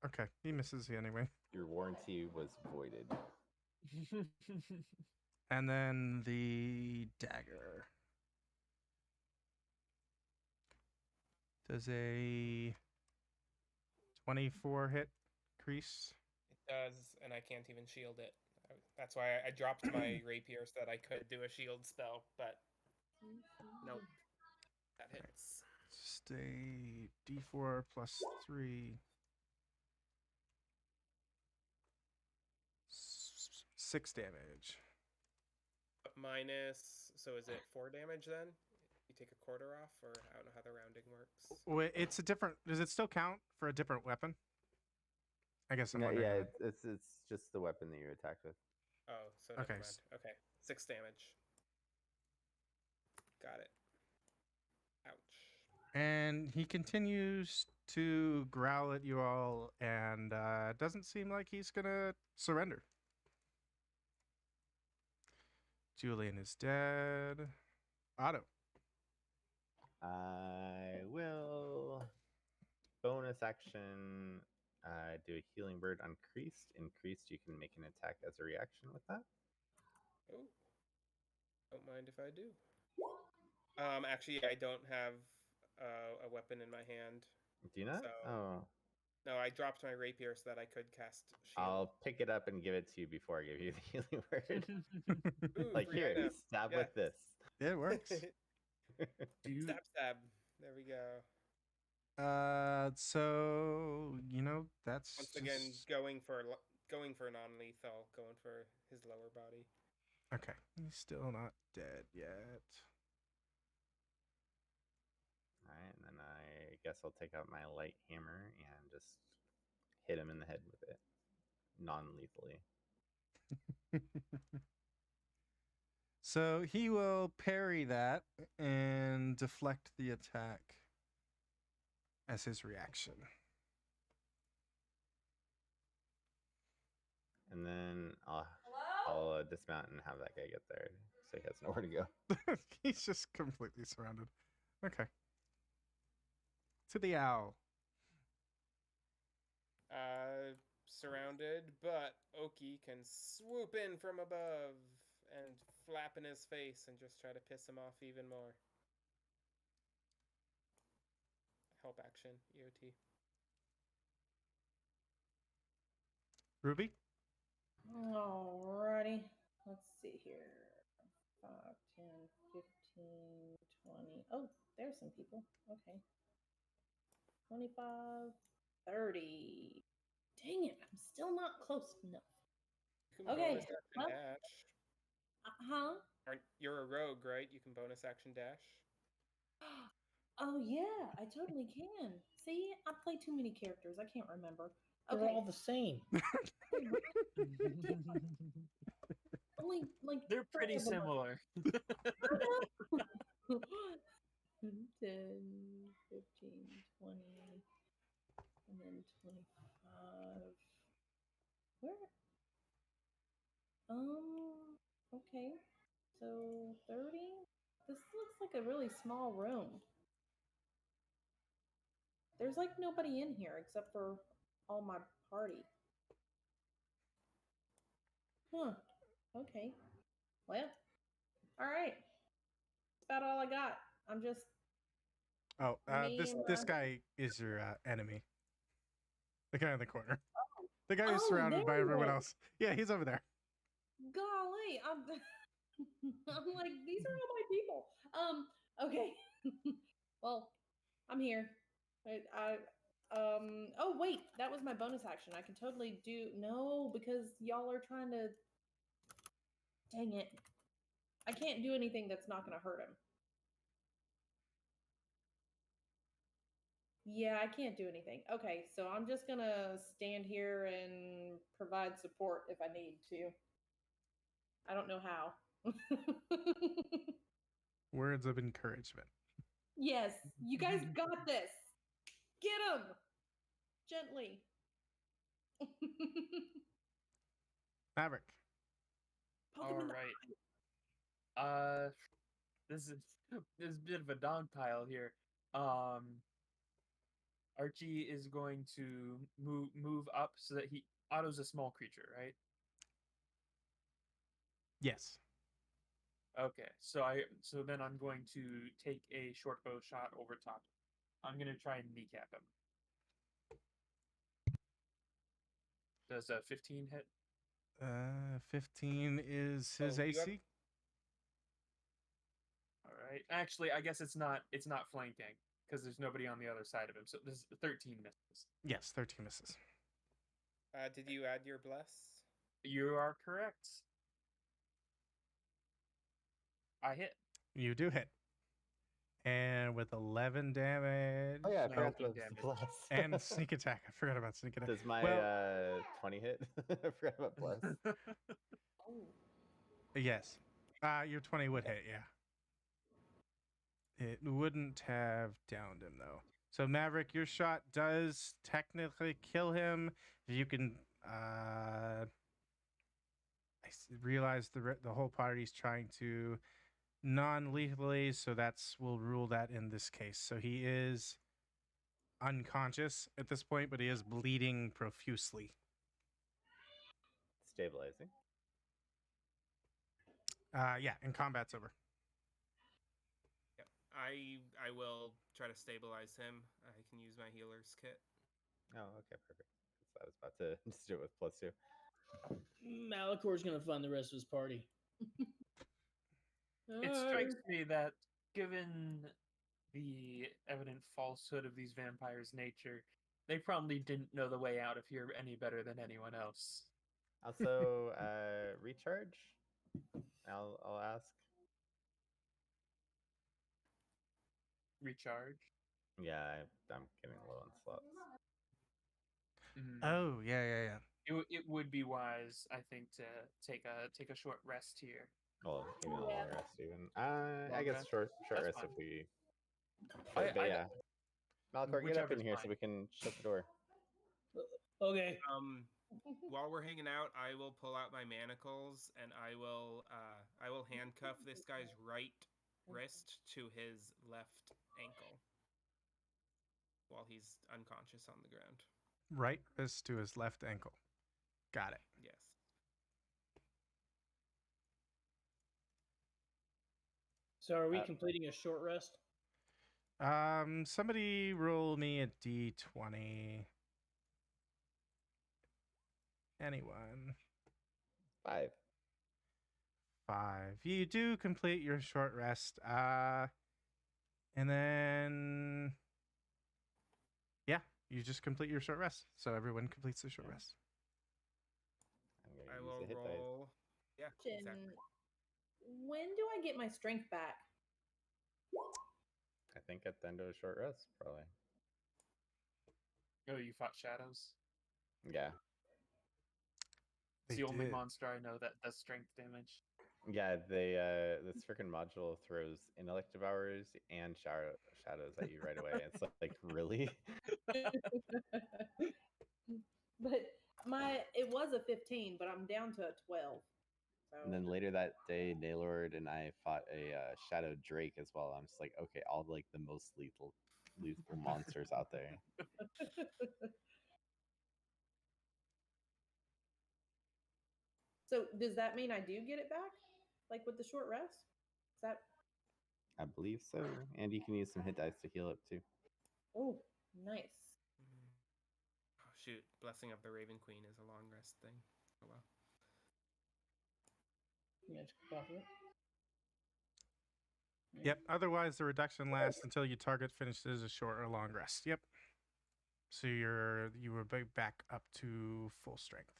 Okay, he misses anyway. Your warranty was voided. And then the dagger. Does a 24 hit crease? It does, and I can't even shield it. That's why I dropped my rapier so that I could do a shield spell, but nope. That hits. Just a d4 plus 3. 6 damage. Minus, so is it 4 damage then? You take a quarter off, or I don't know how the rounding works. Wait, it's a different. Does it still count for a different weapon? I guess I'm No, wondering. yeah, that. it's just the weapon that you attacked with. Oh, so never Okay. mind. Okay, 6 damage. Got it. Ouch. And he continues to growl at you all, and doesn't seem like he's gonna surrender. Julian is dead. Otto. I will bonus action do a healing bird on Creased. Increased, you can make an attack as a reaction with that. Oh, don't mind if I do. Actually, I don't have a weapon in my hand. Do you not? So, oh. No, I dropped my rapier so that I could cast shield. I'll pick it up and give it to you before I give you the healing word. Ooh, Like, free here, item. stab Yeah. with this. It works. Stab. There we go. So that's Once just... again going for non-lethal, going for his lower body. Okay, he's still not dead yet. All right, and then I guess I'll take out my light hammer and just hit him in the head with it, non-lethally. So he will parry that and deflect the attack as his reaction. And then I'll dismount and have that guy get there so he has nowhere to go. He's just completely surrounded. Okay. To the owl. Surrounded, but Oki can swoop in from above and flap in his face and just try to piss him off even more. Help action, EOT. Ruby? Alrighty. Let's see here. 5, 10, 15, 20. Oh, there's some people. Okay. 25, 30. Dang it, I'm still not close enough. You can Okay, bonus action well- dash. You're a rogue, right? You can bonus action dash. Oh yeah, I totally can. See, I play too many characters. I can't remember. They're all the same. Only like They're pretty 4 of them are- similar. 10, 15, 20, and then 25. Where? Okay. So 30? This looks like a really small room. There's like nobody in here except for all my party. Huh. Okay. Well, all right. That's about all I got. I'm just Oh, Me and, this guy is your enemy. The guy in the corner. The guy who's Oh, surrounded by there he everyone is. else. Yeah, he's over there. golly. I'm I'm like, these are all my people. Okay. Well, I'm here. Oh wait, that was my bonus action. I can totally do no because y'all are trying to dang it. I can't do anything that's not gonna hurt him. Yeah, I can't do anything. Okay, so I'm just gonna stand here and provide support if I need to. I don't know how. Words of encouragement. Yes, you guys got this. Get him gently. Maverick. Poke him in All the right. This is a bit of a dog pile here. Archie is going to move up so that Otto's a small creature, right? Yes. Okay, so then I'm going to take a short bow shot over top. I'm gonna try and kneecap him. Does a 15 hit? 15 is his Oh, you have- AC. All right. Actually, I guess it's not flanking because there's nobody on the other side of him. So this 13 misses. Yes, 13 misses. Did you add your bless? You are correct. I hit. You do hit. And with 11 damage. Oh yeah, I No, forgot good about the damage. plus. And sneak attack. I forgot about sneak attack. Does my Well- 20 hit? I forgot about plus. Oh. Yes. Your 20 would hit, yeah. It wouldn't have downed him, though. So, Maverick, your shot does technically kill him. You can... realize the whole party's trying to non-lethally, so we'll rule that in this case. So he is unconscious at this point, but he is bleeding profusely. Stabilizing. Yeah, and combat's over. Yep. I will try to stabilize him. I can use my healer's kit. Oh, okay, perfect. 'Cause I was about to just do it with plus 2. Malicor's gonna find the rest of his party. It strikes me that given the evident falsehood of these vampires' nature, they probably didn't know the way out if you're any better than anyone else. Also, recharge. I'll ask. Recharge. Yeah, I'm getting low on slots. Oh, yeah. It would be wise, I think, to take a short rest here. Well, even a Yeah. long rest, even. I Long guess rest? short That's rest fine. if we. I- But I- yeah, Malcor, get up in whichever's here so fine. we can shut the door. Okay. While we're hanging out, I will pull out my manacles and I will handcuff this guy's right wrist to his left ankle while he's unconscious on the ground. Right wrist to his left ankle. Got it. Yes. So are we completing a short rest? Somebody roll me a d20. Anyone. 5. 5. You do complete your short rest. And then you just complete your short rest. So everyone completes their short rest. I'm gonna I use will a hit dice. roll. Yeah, exactly. When do I get my strength back? I think at the end of a short rest, probably. Oh, you fought shadows? Yeah. It's They the only did. monster I know that does strength damage. Yeah, this freaking module throws intellect devourers and shadows at you right away. It's like really? But it was a 15, but I'm down to a 12. So And then later that day, Naylord and I fought a shadow drake as well. I'm just like, okay, all like the most lethal monsters out there. So does that mean I do get it back? Like with the short rest? Is that I believe so. And you can use some hit dice to heal up too. oh nice. Oh, shoot, Blessing of the Raven Queen is a long rest thing. Oh well. You have to click off of it. Yep. Otherwise, the reduction lasts until your target finishes a short or long rest. Yep. So you were back up to full strength.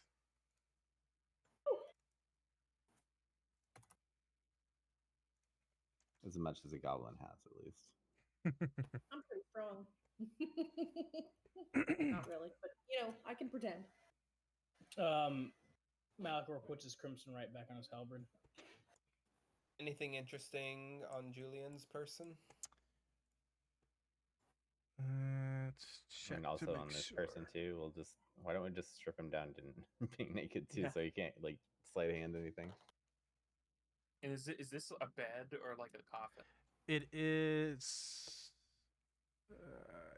As much as a goblin has, at least. I'm pretty strong. Not really, but I can pretend. Malacor puts his crimson right back on his halberd. Anything interesting on Julian's person? Let's check. And to also make on this sure. person too, why don't we just strip him down to being naked too, Yeah. so you can't like sleight of hand anything. And is this a bed or like a coffin? It is.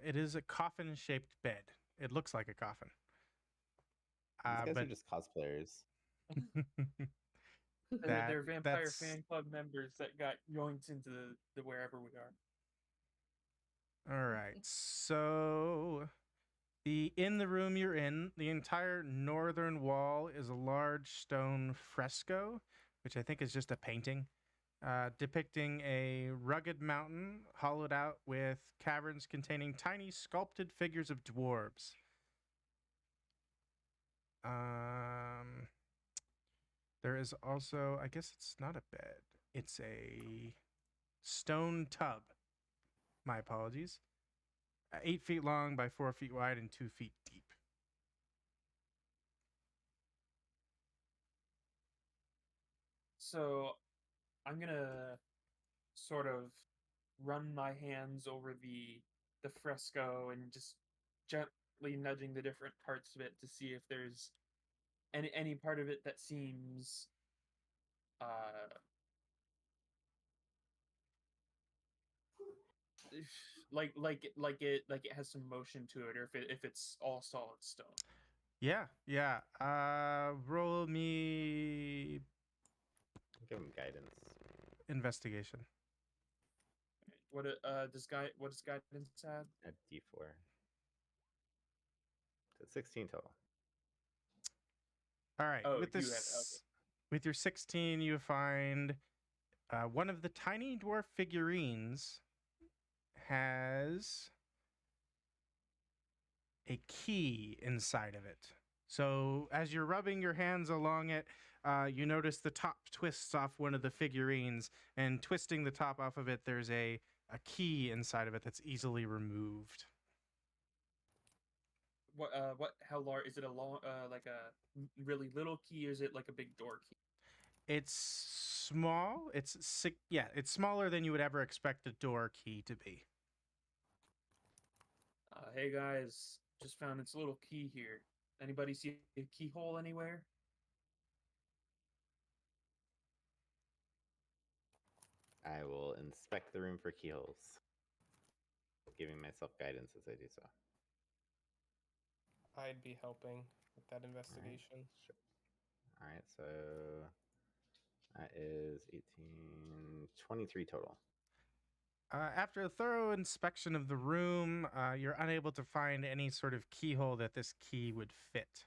It is a coffin-shaped bed. It looks like a coffin. These guys But are just cosplayers. They're vampire that's- fan club members that got yoinked into the wherever we are. All right. So in the room you're in, the entire northern wall is a large stone fresco, which I think is just a painting, depicting a rugged mountain hollowed out with caverns containing tiny sculpted figures of dwarves. There is also, I guess it's not a bed. It's a stone tub. My apologies. 8 feet long by 4 feet wide and 2 feet deep. So I'm gonna sort of run my hands over the fresco and just gently nudging the different parts of it to see if there's any part of it that seems like it has some motion to it, or if it's all solid stone. Yeah. Roll me Give him guidance. investigation. What does guidance add? A D4. So 16 total. All right. Oh, with you this, have okay. With your 16, you find one of the tiny dwarf figurines has a key inside of it. So as you're rubbing your hands along it, you notice the top twists off one of the figurines, and twisting the top off of it, there's a key inside of it that's easily removed. How large is it? A long, like a really little key, or is it like a big door key? It's small. It's smaller than you would ever expect a door key to be. Hey guys, just found its little key here. Anybody see a keyhole anywhere? I will inspect the room for keyholes, giving myself guidance as I do so. I'd be helping with that investigation. Sure. All right, so that is 18, 23 total. After a thorough inspection of the room, you're unable to find any sort of keyhole that this key would fit.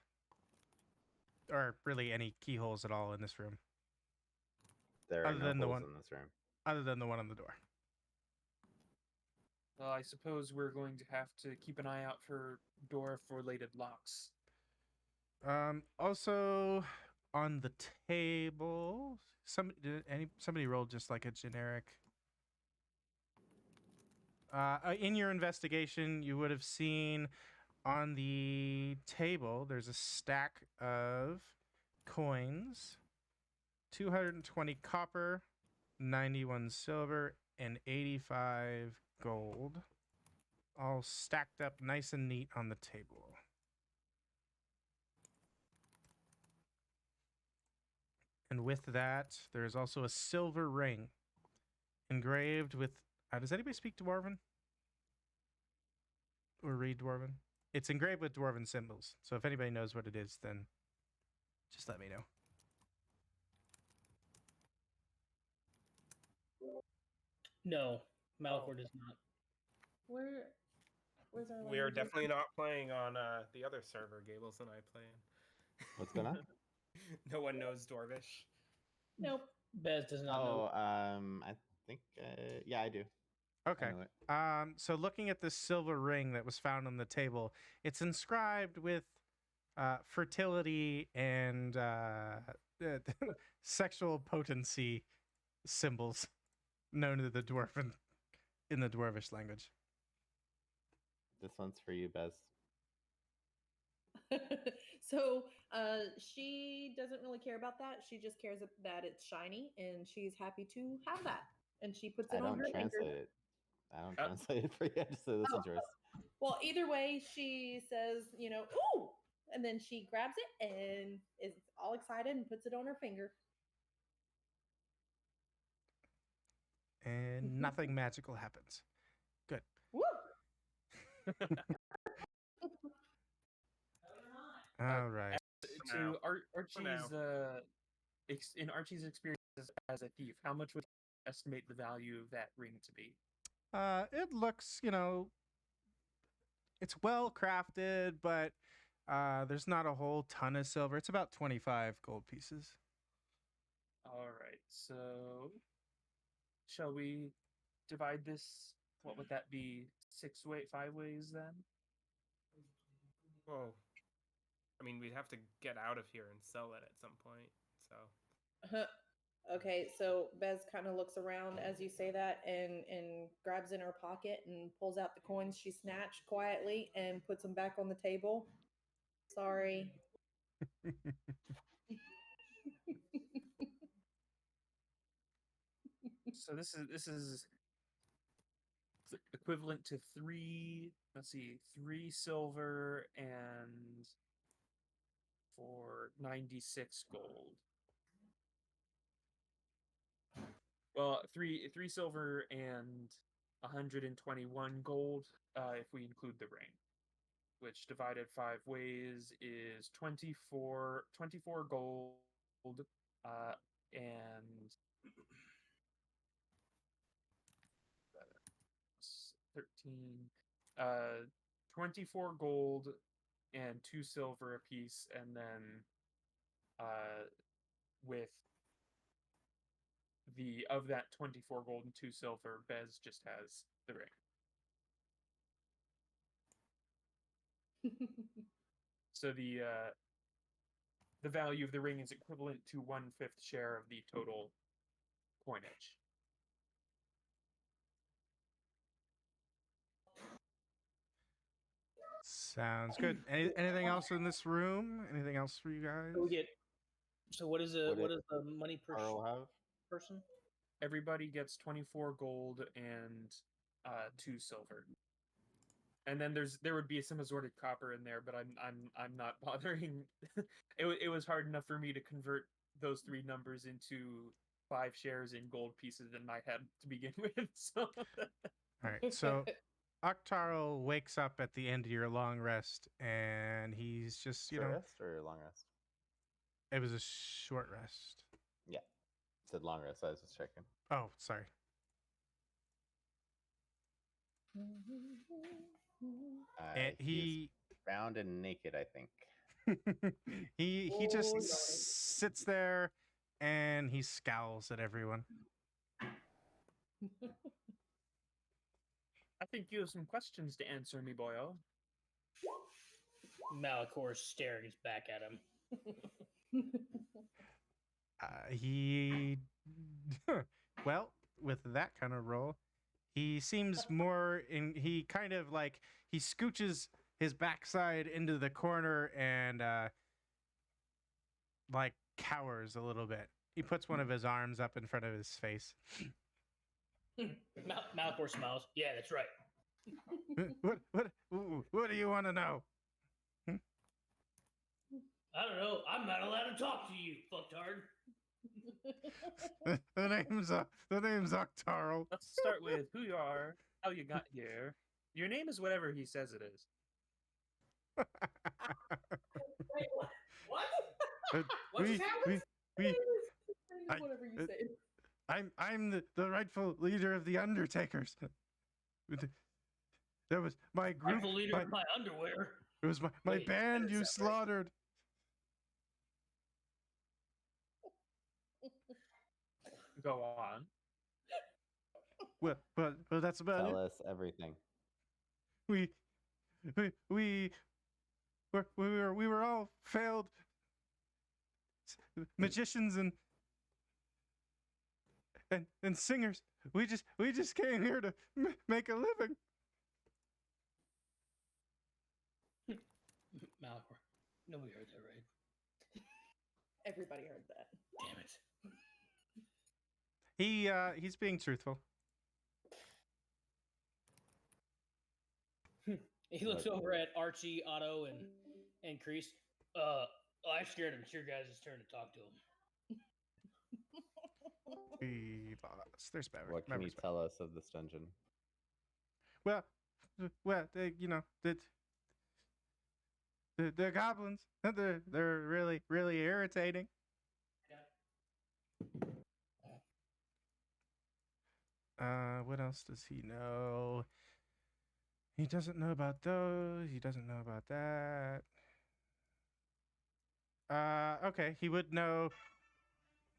Or really any keyholes at all in this room. There are no holes in this room. Other than the one on the door. Well, I suppose we're going to have to keep an eye out for door-related locks. Also, on the table, somebody rolled just like a generic. In your investigation, you would have seen on the table there's a stack of coins, 220 copper, 91 silver, and 85 gold, all stacked up nice and neat on the table. And with that, there is also a silver ring engraved with... does anybody speak Dwarven? Or read Dwarven? It's engraved with Dwarven symbols. So if anybody knows what it is, then just let me know. No, Malachor does not. Where's our We are language? definitely not playing on the other server Gables and I play in. What's going on? No one knows Dwarvish. Nope. Bez does not know. I think, yeah, I do. Okay. I know it. So looking at this silver ring that was found on the table, it's inscribed with fertility and sexual potency symbols known to the dwarven in the dwarvish language. This one's for you, Bez. So she doesn't really care about that. She just cares that it's shiny, and she's happy to have that. And she puts it on her finger. I don't translate it for you. I just say this one's yours. Well, either way, she says, ooh, and then she grabs it and is all excited and puts it on her finger. And nothing magical happens. Good. Woo! All right. To Archie's in Archie's experience as a thief, how much would you estimate the value of that ring to be? It looks, it's well crafted, but there's not a whole ton of silver. It's about 25 gold pieces. All right. So, shall we divide this? What would that be? 5 ways then? Whoa. I mean, we'd have to get out of here and sell it at some point. So. Okay, so Bez kind of looks around as you say that and grabs in her pocket and pulls out the coins she snatched quietly and puts them back on the table. Sorry. So this is equivalent to 3 silver and for 96 gold. Well, three silver and 121 gold if we include the ring, which divided 5 ways is 24 gold and 13 24 gold and 2 silver apiece, and then with of that 24 gold and 2 silver, Bez just has the ring. So the value of the ring is equivalent to 1/5 share of the total coinage. Sounds good. Anything else in this room? Anything else for you guys? So what is the money per person? Everybody gets 24 gold and 2 silver. And then there would be some assorted copper in there, but I'm not bothering. It was hard enough for me to convert those 3 numbers into 5 shares in gold pieces than I had to begin with. So. All right. So Octaro wakes up at the end of your long rest, and he's just Short rest or long rest? It was a short rest. Yeah, it said long rest. I was just checking. Oh, sorry. He's bound and naked, I think. he just sits there and he scowls at everyone. I think you have some questions to answer me, boyo. Malachor staring back at him. Well, with that kind of roll, he seems more he kind of like he scooches his backside into the corner and like cowers a little bit. He puts one of his arms up in front of his face. Malachor smiles. Yeah, that's right. What do you want to know? I don't know. I'm not allowed to talk to you, fucktard. The name's Octaro. Let's start with who you are, how you got here. Your name is whatever he says it is. Wait, what? What just happened? Whatever you say. I'm the rightful leader of the Undertakers. That was my group. Rightful leader of my underwear. It was my band you slaughtered. Go on. Well, that's about it. Tell us everything. We were all failed magicians and singers. We just came here to make a living. Malachor, nobody heard that, right? Everybody heard that. Damn it. He's being truthful. He looks over at Archie, Otto, and Kreese. I scared him. It's your guys' turn to talk to him. We lost. There's Maverick. What can you tell us of this dungeon? Well, the goblins. They're really irritating. What else does he know? He doesn't know about those. He doesn't know about that. Okay, he would know.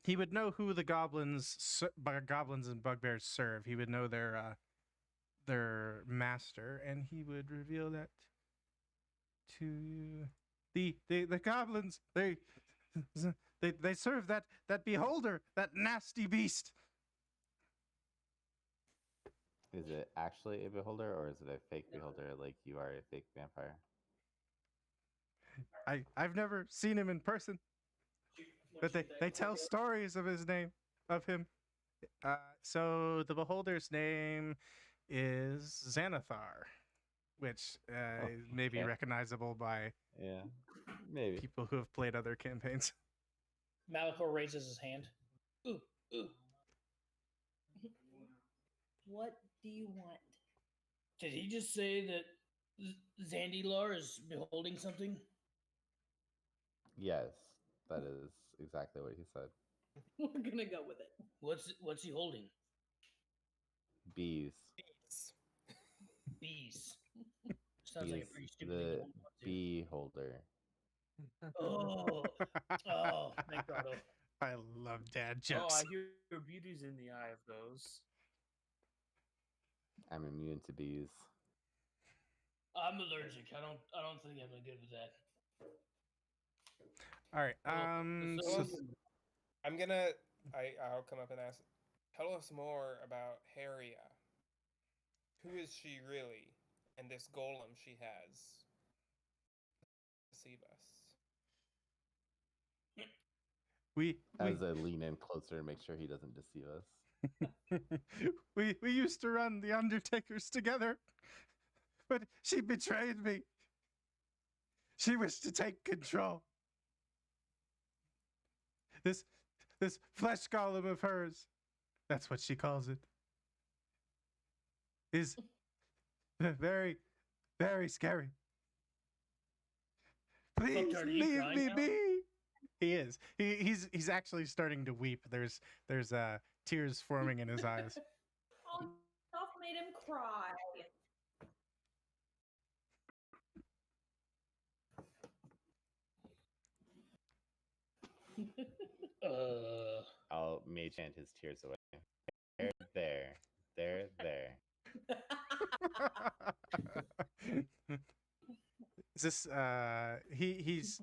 He would know who the goblins and bugbears serve. He would know their master, and he would reveal that to you. The goblins, they serve that beholder, that nasty beast. Is it actually a beholder, or is it a fake beholder like you are a fake vampire? I've never seen him in person, but they tell stories of him. So the beholder's name is Xanathar, which may be recognizable by maybe people who have played other campaigns. Malachor raises his hand. Ooh. What do you want? Did he just say that Zandilar is beholding something? Yes, that is exactly what he said. We're gonna go with it. What's he holding? Bees. Bees. Sounds like a pretty stupid the thing to bee holder. Oh, thank God. I love dad jokes. Oh, I hear beauty's in the eye of those. I'm immune to bees. I'm allergic. I don't think I'm good with that. All right. I'll come up and ask. Tell us more about Haria. Who is she really? And this golem she has. Deceive us. As I lean in closer and make sure he doesn't deceive us. we used to run the Undertakers together, but she betrayed me. She wished to take control. This flesh golem of hers, that's what she calls it, is very, very scary. Please leave me be. He is. He's actually starting to weep. There's tears forming in his eyes. Oh, Dolph made him cry. I'll mage hand his tears away. There. Is this he's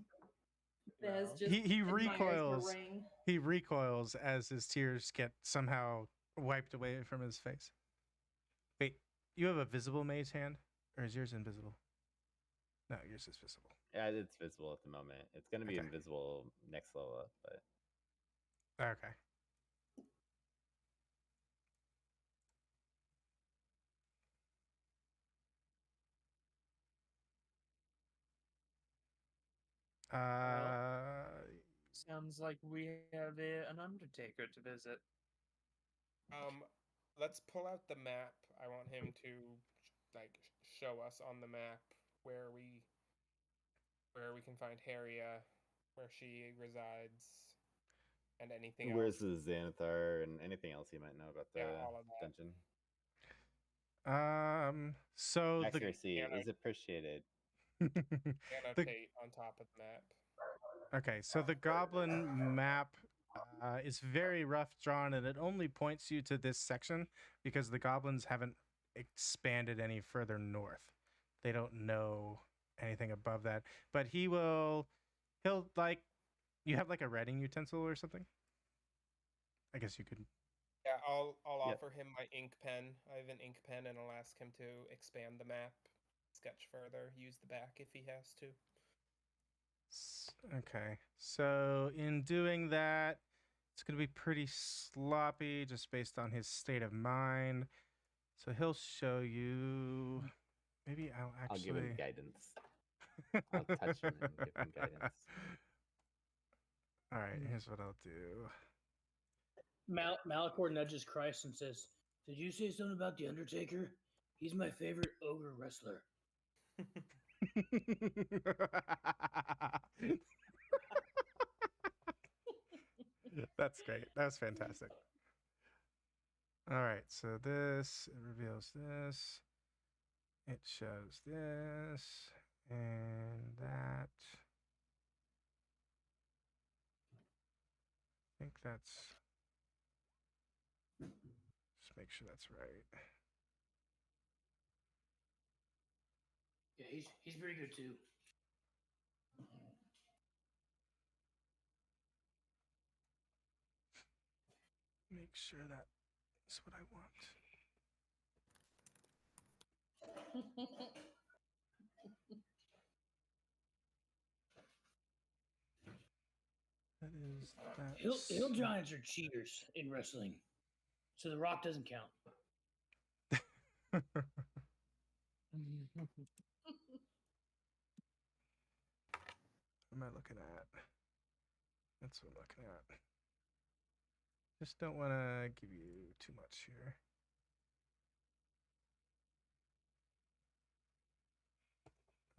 Bez just he admires the recoils. ring. He recoils as his tears get somehow wiped away from his face. Wait, you have a visible mage hand, or is yours invisible? No, yours is visible. Yeah, it's visible at the moment. It's gonna be invisible next level up, but okay. Sounds like we have an undertaker to visit. Let's pull out the map. I want him to show us on the map where we can find Haria, where she resides, and anything else. Where's the Xanathar and anything else you might know about the all of that. dungeon? So accuracy is appreciated. Annotate on top of the map. Okay, so the goblin map is very rough drawn, and it only points you to this section because the goblins haven't expanded any further north. They don't know anything above that. But he'll like, you have like a writing utensil or something? I guess you could. Yeah, I'll offer him my ink pen. I have an ink pen, and I'll ask him to expand the map, sketch further, use the back if he has to. Okay, so in doing that, it's going to be pretty sloppy just based on his state of mind. So he'll show you. Maybe I'll give him guidance. I'll touch him and give him guidance. All right, here's what I'll do. Malachor nudges Christ and says, "Did you say something about the Undertaker? He's my favorite ogre wrestler." That's great. That was fantastic. All right, so this it reveals this. It shows this and that. I think that's. Just make sure that's right. Yeah, he's pretty good too. Make sure that is what I want. That is that. Hill giants are cheaters in wrestling, so the Rock doesn't count. What am I looking at? That's what I'm looking at. Just don't want to give you too much here.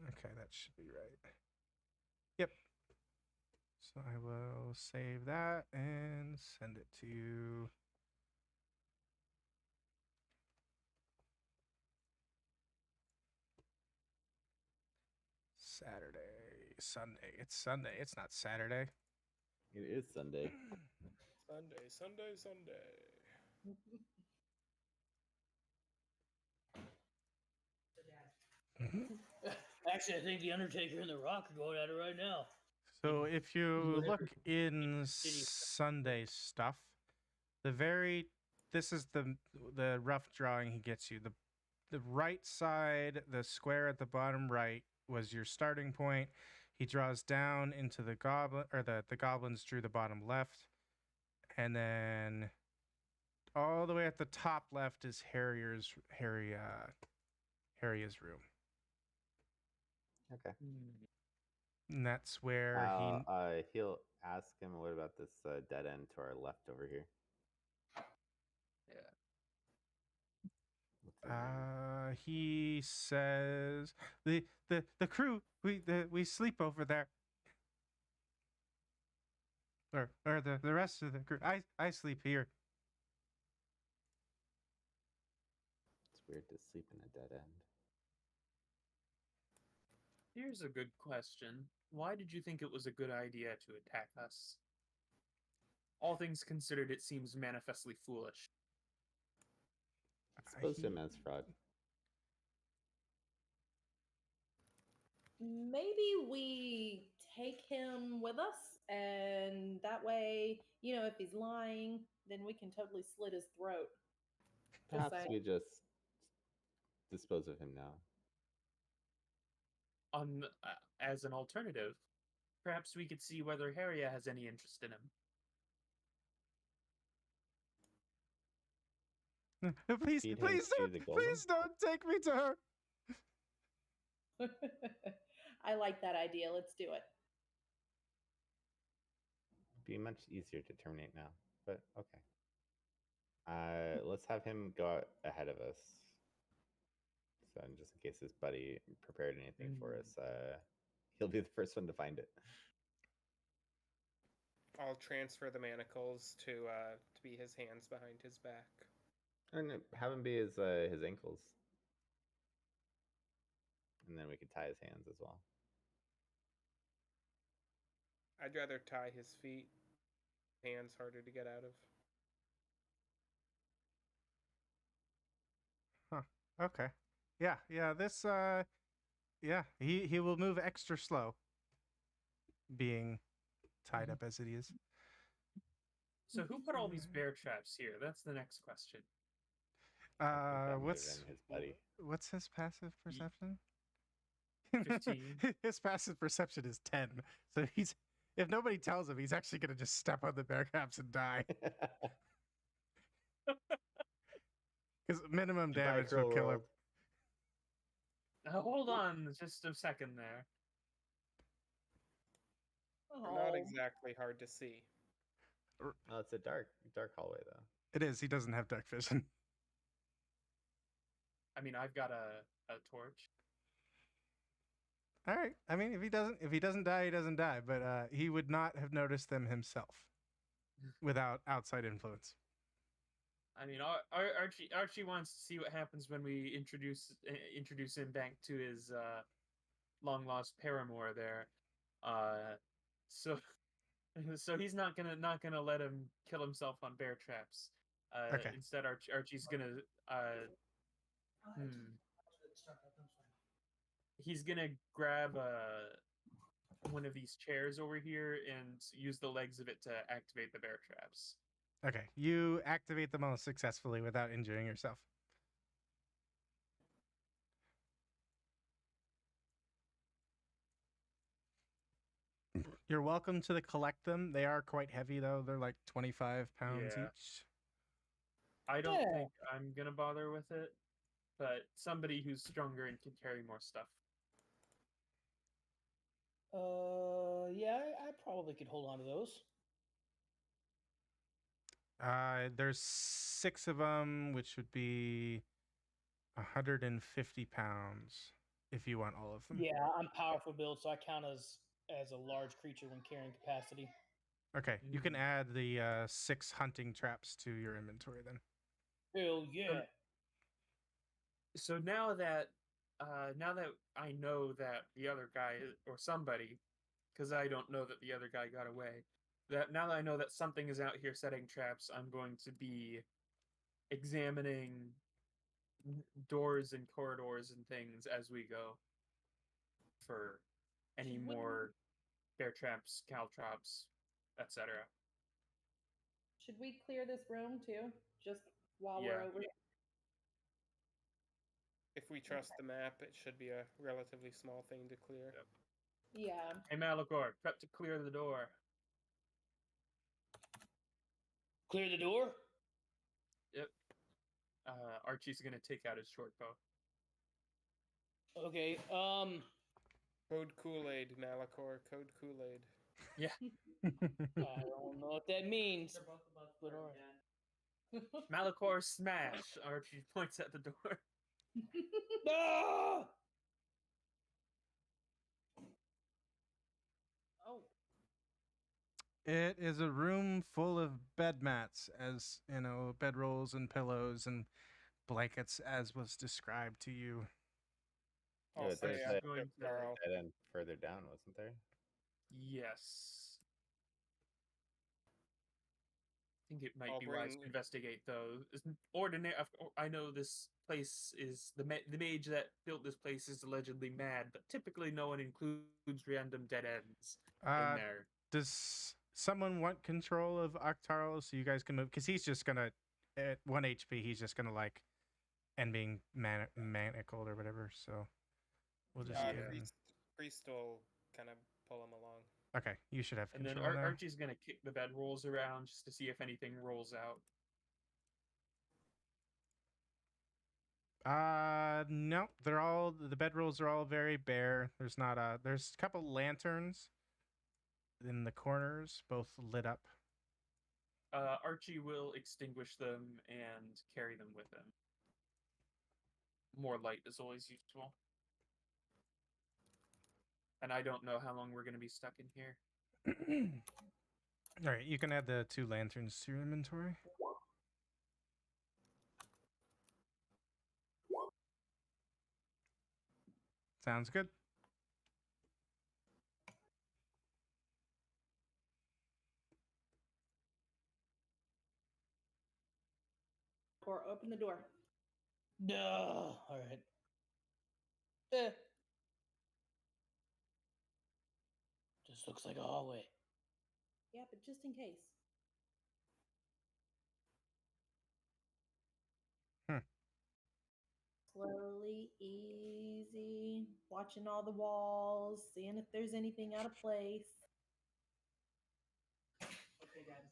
Okay, that should be right. Yep. So I will save that and send it to you. Sunday. It's Sunday. It's not Saturday. It is Sunday. Sunday. Actually, I think the Undertaker and the Rock are going at it right now. So if you look in Sunday stuff, this is the rough drawing he gets you. The right side, the square at the bottom right, was your starting point. He draws down into the goblin, or the goblins drew the bottom left, and then all the way at the top left is Harry's room. Okay. And that's where he'll ask him, what about this dead end to our left over here? He says the crew we sleep over there, or the rest of the crew. I sleep here. It's weird to sleep in a dead end. Here's a good question. Why did you think it was a good idea to attack us? All things considered, it seems manifestly foolish. Expose him as fraud. Maybe we take him with us, and that way, if he's lying, then we can totally slit his throat. Perhaps we just dispose of him now. As an alternative, perhaps we could see whether Harriet has any interest in him. Please don't take me to her. I like that idea. Let's do it. Be much easier to terminate now, but okay. Let's have him go out ahead of us. So, just in case his buddy prepared anything for us, he'll be the first one to find it. I'll transfer the manacles to be his hands behind his back. And have him be his ankles. And then we could tie his hands as well. I'd rather tie his feet. Hands harder to get out of. Huh. Okay. Yeah. This. He will move extra slow. Being tied up as it is. So who put all these bear traps here? That's the next question. What's his passive perception? 15. His passive perception is 10. So if nobody tells him, he's actually gonna just step on the bear traps and die. Because minimum damage will kill him. Hold on just a second there. They're not exactly hard to see. Oh, it's a dark hallway though. It is. He doesn't have dark vision. I mean, I've got a torch. All right. I mean, if he doesn't die, he doesn't die. But he would not have noticed them himself without outside influence. I mean, Archie wants to see what happens when we introduce him back to his long lost paramour there. So so he's not gonna let him kill himself on bear traps. Okay. Instead, Archie's gonna he's gonna grab one of these chairs over here and use the legs of it to activate the bear traps. Okay. You activate them all successfully without injuring yourself. You're welcome to collect them. They are quite heavy, though. They're like 25 pounds Yeah. each. I don't Yeah. think I'm gonna bother with it, but somebody who's stronger and can carry more stuff. Yeah, I probably could hold on to those. There's 6 of them, which would be 150 pounds if you want all of them. Yeah, I'm powerful build, so I count as a large creature when carrying capacity. Okay, you can add the 6 hunting traps to your inventory then. Hell yeah! So now that I know that the other guy or somebody, because I don't know that the other guy got away, that now that I know that something is out here setting traps, I'm going to be examining doors and corridors and things as we go for any more bear traps, cow traps, etc. Should we clear this room too? Just while Yeah. we're over here? If we trust the map, it should be a relatively small thing to clear. Yep. Yeah. Hey Malachor, prep to clear the door. Clear the door? Yep. Archie's gonna take out his short bow. Okay, Code Kool-Aid, Malachor. Code Kool-Aid. Yeah. I don't know what that means. But all right. Malachor smash! Archie points at the door. Ah! Oh. It is a room full of bed mats, as you know, bedrolls and pillows and blankets, as was described to you. I'll Yeah, say there's after going to- Carl. Dead end further down, wasn't there? Yes. I think it might I'll be wise bring- to investigate those. I know this place is the mage that built this place is allegedly mad, but typically no one includes random dead ends in there. Does someone want control of Octaro so you guys can move? Because he's just gonna, at 1 HP, he's just gonna and being manacled or whatever. So we'll just give him. Priest will kind of pull him along. Okay, you should have And control then now. Archie's gonna kick the bed rolls around just to see if anything rolls out. No, the bedrolls are all very bare. There's not there's a couple lanterns in the corners, both lit up. Archie will extinguish them and carry them with him. More light is always useful. And I don't know how long we're going to be stuck in here. All right, you can add the 2 lanterns to your inventory. Sounds good. Or open the door. No. All right. Eh. Just looks like a hallway. Yeah, but just in case. Slowly, easy, watching all the walls, seeing if there's anything out of place. Okay, guys.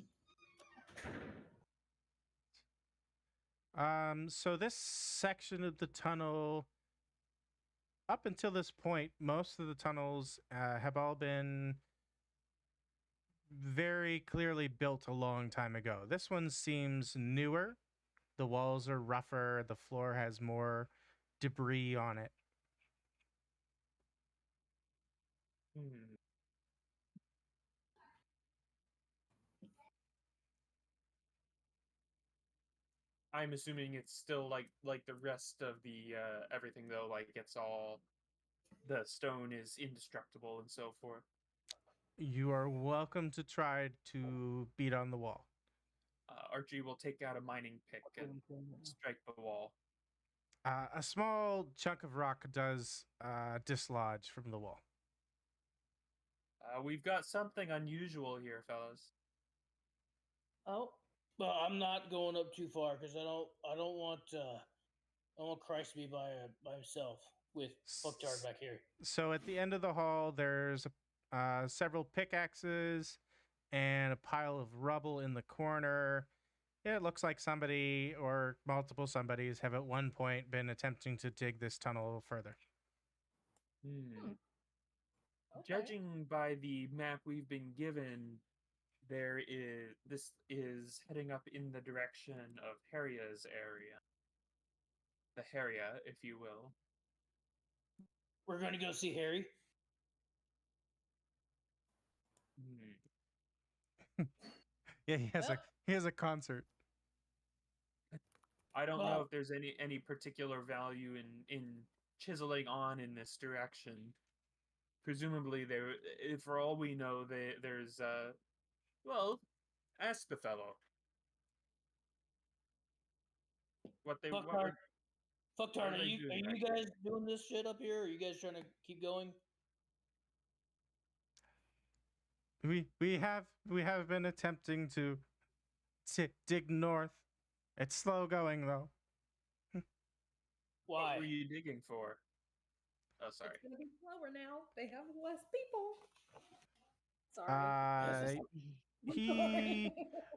So this section of the tunnel, up until this point, most of the tunnels have all been very clearly built a long time ago. This one seems newer. The walls are rougher. The floor has more debris on it. I'm assuming it's still like the rest of the everything though, like it's all the stone is indestructible and so forth. You are welcome to try to beat on the wall. Archie will take out a mining pick and strike the wall. A small chunk of rock does dislodge from the wall. We've got something unusual here, fellas. Oh, But I'm not going up too far because I don't want Christ to be by himself with Fucktard back here. So at the end of the hall, there's several pickaxes and a pile of rubble in the corner. It looks like somebody or multiple somebodies have at one point been attempting to dig this tunnel a little further. Okay. Judging by the map we've been given, this is heading up in the direction of Heria's area. The Heria, if you will. We're going to go see Harry. Yeah, he has a concert. I don't know if there's any particular value in chiseling on in this direction. Presumably, for all we know, there's well, ask the fellow. Fucktard, are you guys doing this shit up here? Or are you guys trying to keep going? We have been attempting to dig north. It's slow going though. Why? What were you digging for? Oh, sorry. It's gonna be slower now. They have less people. Sorry.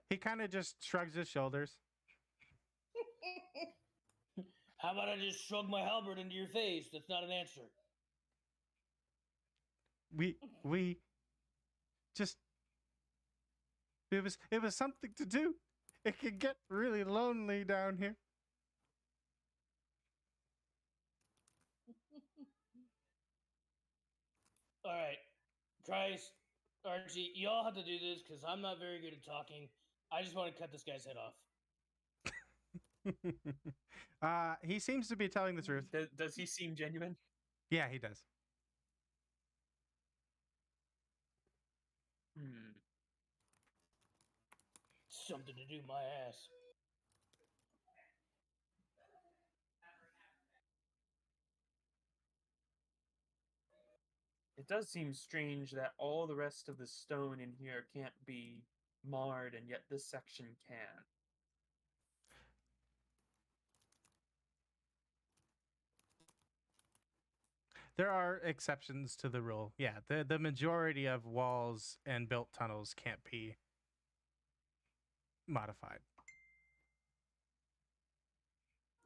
He kind of just shrugs his shoulders. How about I just shrug my halberd into your face? That's not an answer. We just it was something to do. It can get really lonely down here. All right, Christ, Archie, y'all have to do this because I'm not very good at talking. I just want to cut this guy's head off. He seems to be telling the truth. Does he seem genuine? Yeah, he does. Something to do my ass. It does seem strange that all the rest of the stone in here can't be marred, and yet this section can. There are exceptions to the rule. Yeah, the majority of walls and built tunnels can't be modified.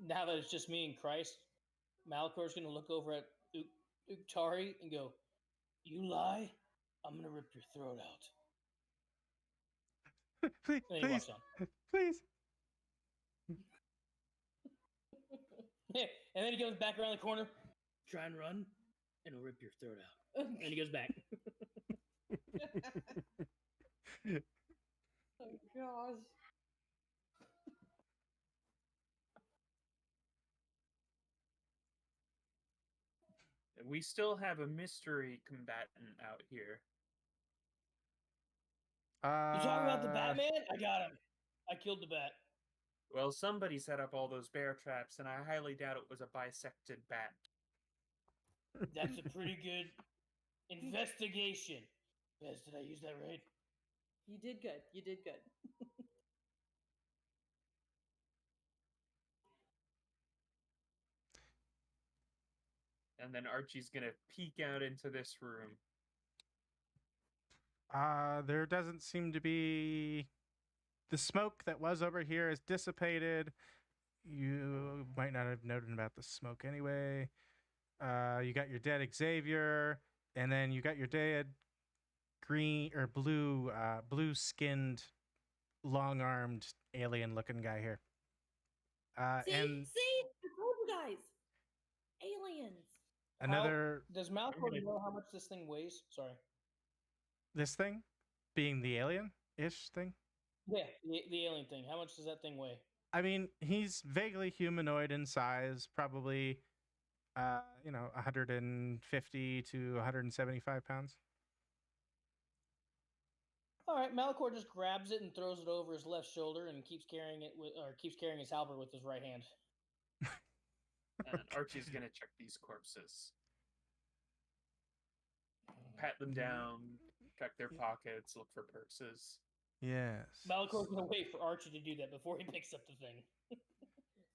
Now that it's just me and Christ, Malcor's going to look over at Uktari and go, "You lie, I'm going to rip your throat out." Please, And he walks on. Please. And then he goes back around the corner, try and run, and he'll rip your throat out. And he goes back. Oh gosh. We still have a mystery combatant out here. You talking about the Batman? I got him. I killed the bat. Well, somebody set up all those bear traps, and I highly doubt it was a bisected bat. That's a pretty good investigation. Yes, did I use that right? You did good. You did good. And then Archie's gonna peek out into this room. There doesn't seem to be... The smoke that was over here is dissipated. You might not have noted about the smoke anyway. You got your dead Xavier, and then you got your dead green or blue-skinned, long-armed, alien-looking guy here. See, I told you guys, aliens. Another. Does Malcolm know how much this thing weighs? Sorry. This thing, being the alien-ish thing. Yeah, the alien thing. How much does that thing weigh? I mean, he's vaguely humanoid in size, probably, 150 to 175 pounds. All right, Malachor just grabs it and throws it over his left shoulder and keeps carrying his halberd with his right hand. And Archie's gonna check these corpses, pat them down, check their pockets, look for purses. Yes. Malachor's gonna wait for Archie to do that before he picks up the thing.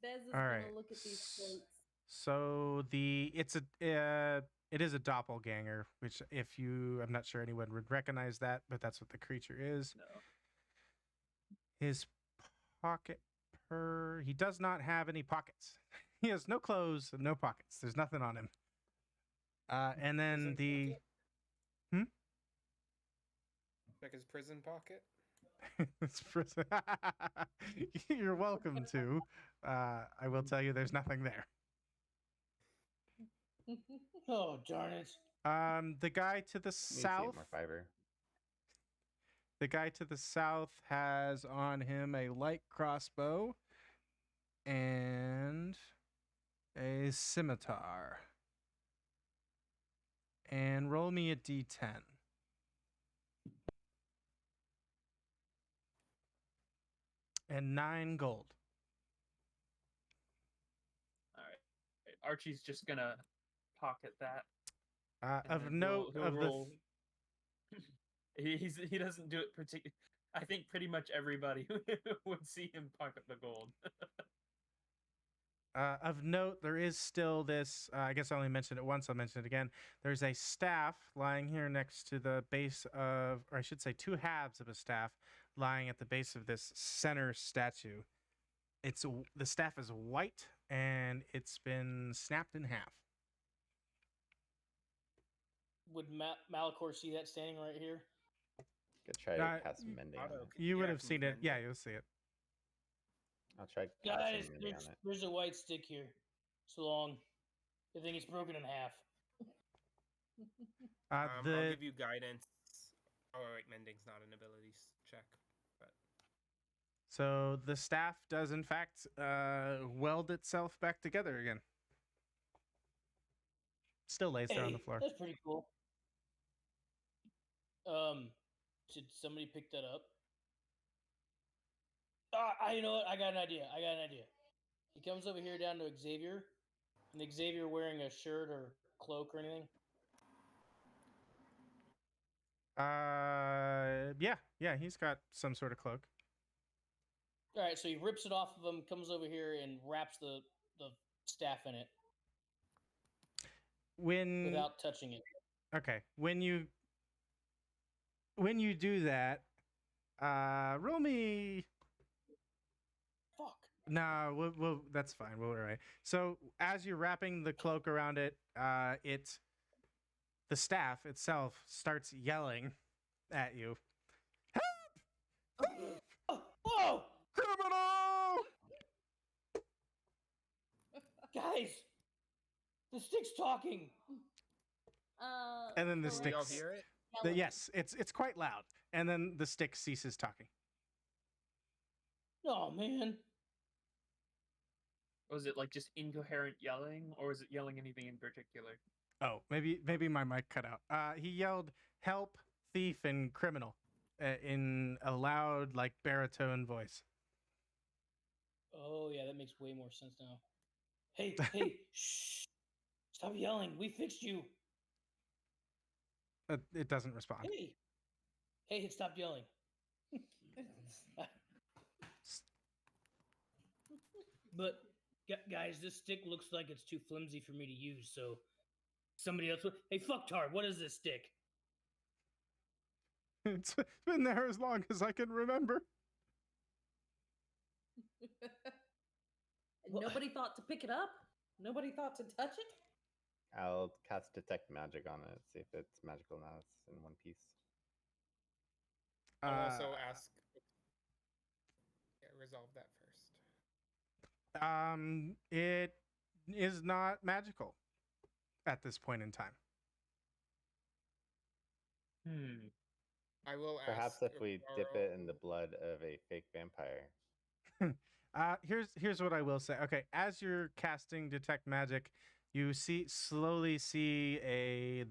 Bez is All gonna right. look at these plates. So it is a doppelganger, which I'm not sure anyone would recognize that, but that's what the creature is. No. His he does not have any pockets. He has no clothes and no pockets. There's nothing on him. And then Check his prison pocket. You're welcome to. I will tell you there's nothing there. Oh, darn it. The guy to the Need to see south. more fiber. The guy to the south has on him a light crossbow and a scimitar. And roll me a d10. And 9 gold. All right. Archie's just gonna pocket that. Of and note, he'll roll. He doesn't do it particularly. I think pretty much everybody would see him pocket the gold. Of note, there is still this. I guess I only mentioned it once. I'll mention it again. There's a staff lying here next to the base of, or I should say, 2 halves of a staff lying at the base of this center statue. The staff is white and it's been snapped in half. Would Malachor see that standing right here? Could try to cast mending on it. You would have seen it. Yeah, you'll see it. I'll try Guys, casting mending on it. there's a white stick here. So long. I think it's broken in half. I'll give you guidance. Oh, wait, mending's not an abilities check. But So the staff does, in fact, weld itself back together again. Still lays there on the floor. That's pretty cool. Should somebody pick that up? You know what? I got an idea. He comes over here down to Xavier, and Xavier wearing a shirt or cloak or anything. Yeah, he's got some sort of cloak. All right, so he rips it off of him, comes over here, and wraps the staff in it without touching it. Okay, when you do that, roll me. Fuck. No, we'll that's fine. We'll all right. So as you're wrapping the cloak around it, the staff itself starts yelling at you. Help! Whoa! Criminal! Guys, the stick's talking. And then the Can stick. we all hear it? Yes, it's quite loud. And then the stick ceases talking. Oh man. Was it like just incoherent yelling, or was it yelling anything in particular? Oh, maybe my mic cut out. He yelled, "Help, thief, and criminal," in a loud, like baritone voice. Oh yeah, that makes way more sense now. Hey, shh! Stop yelling. We fixed you. It doesn't respond. Hey, it stopped yelling. But guys, this stick looks like it's too flimsy for me to use. So somebody else. Hey, fucktard! What is this stick? It's been there as long as I can remember. Nobody thought to pick it up? Nobody thought to touch it? I'll cast detect magic on it, see if it's magical now. It's in one piece. I'll also ask. Yeah, resolve that first. It is not magical at this point in time. I will Perhaps ask. if we dip it in the blood of a fake vampire. Here's what I will say. Okay, as you're casting detect magic, you slowly see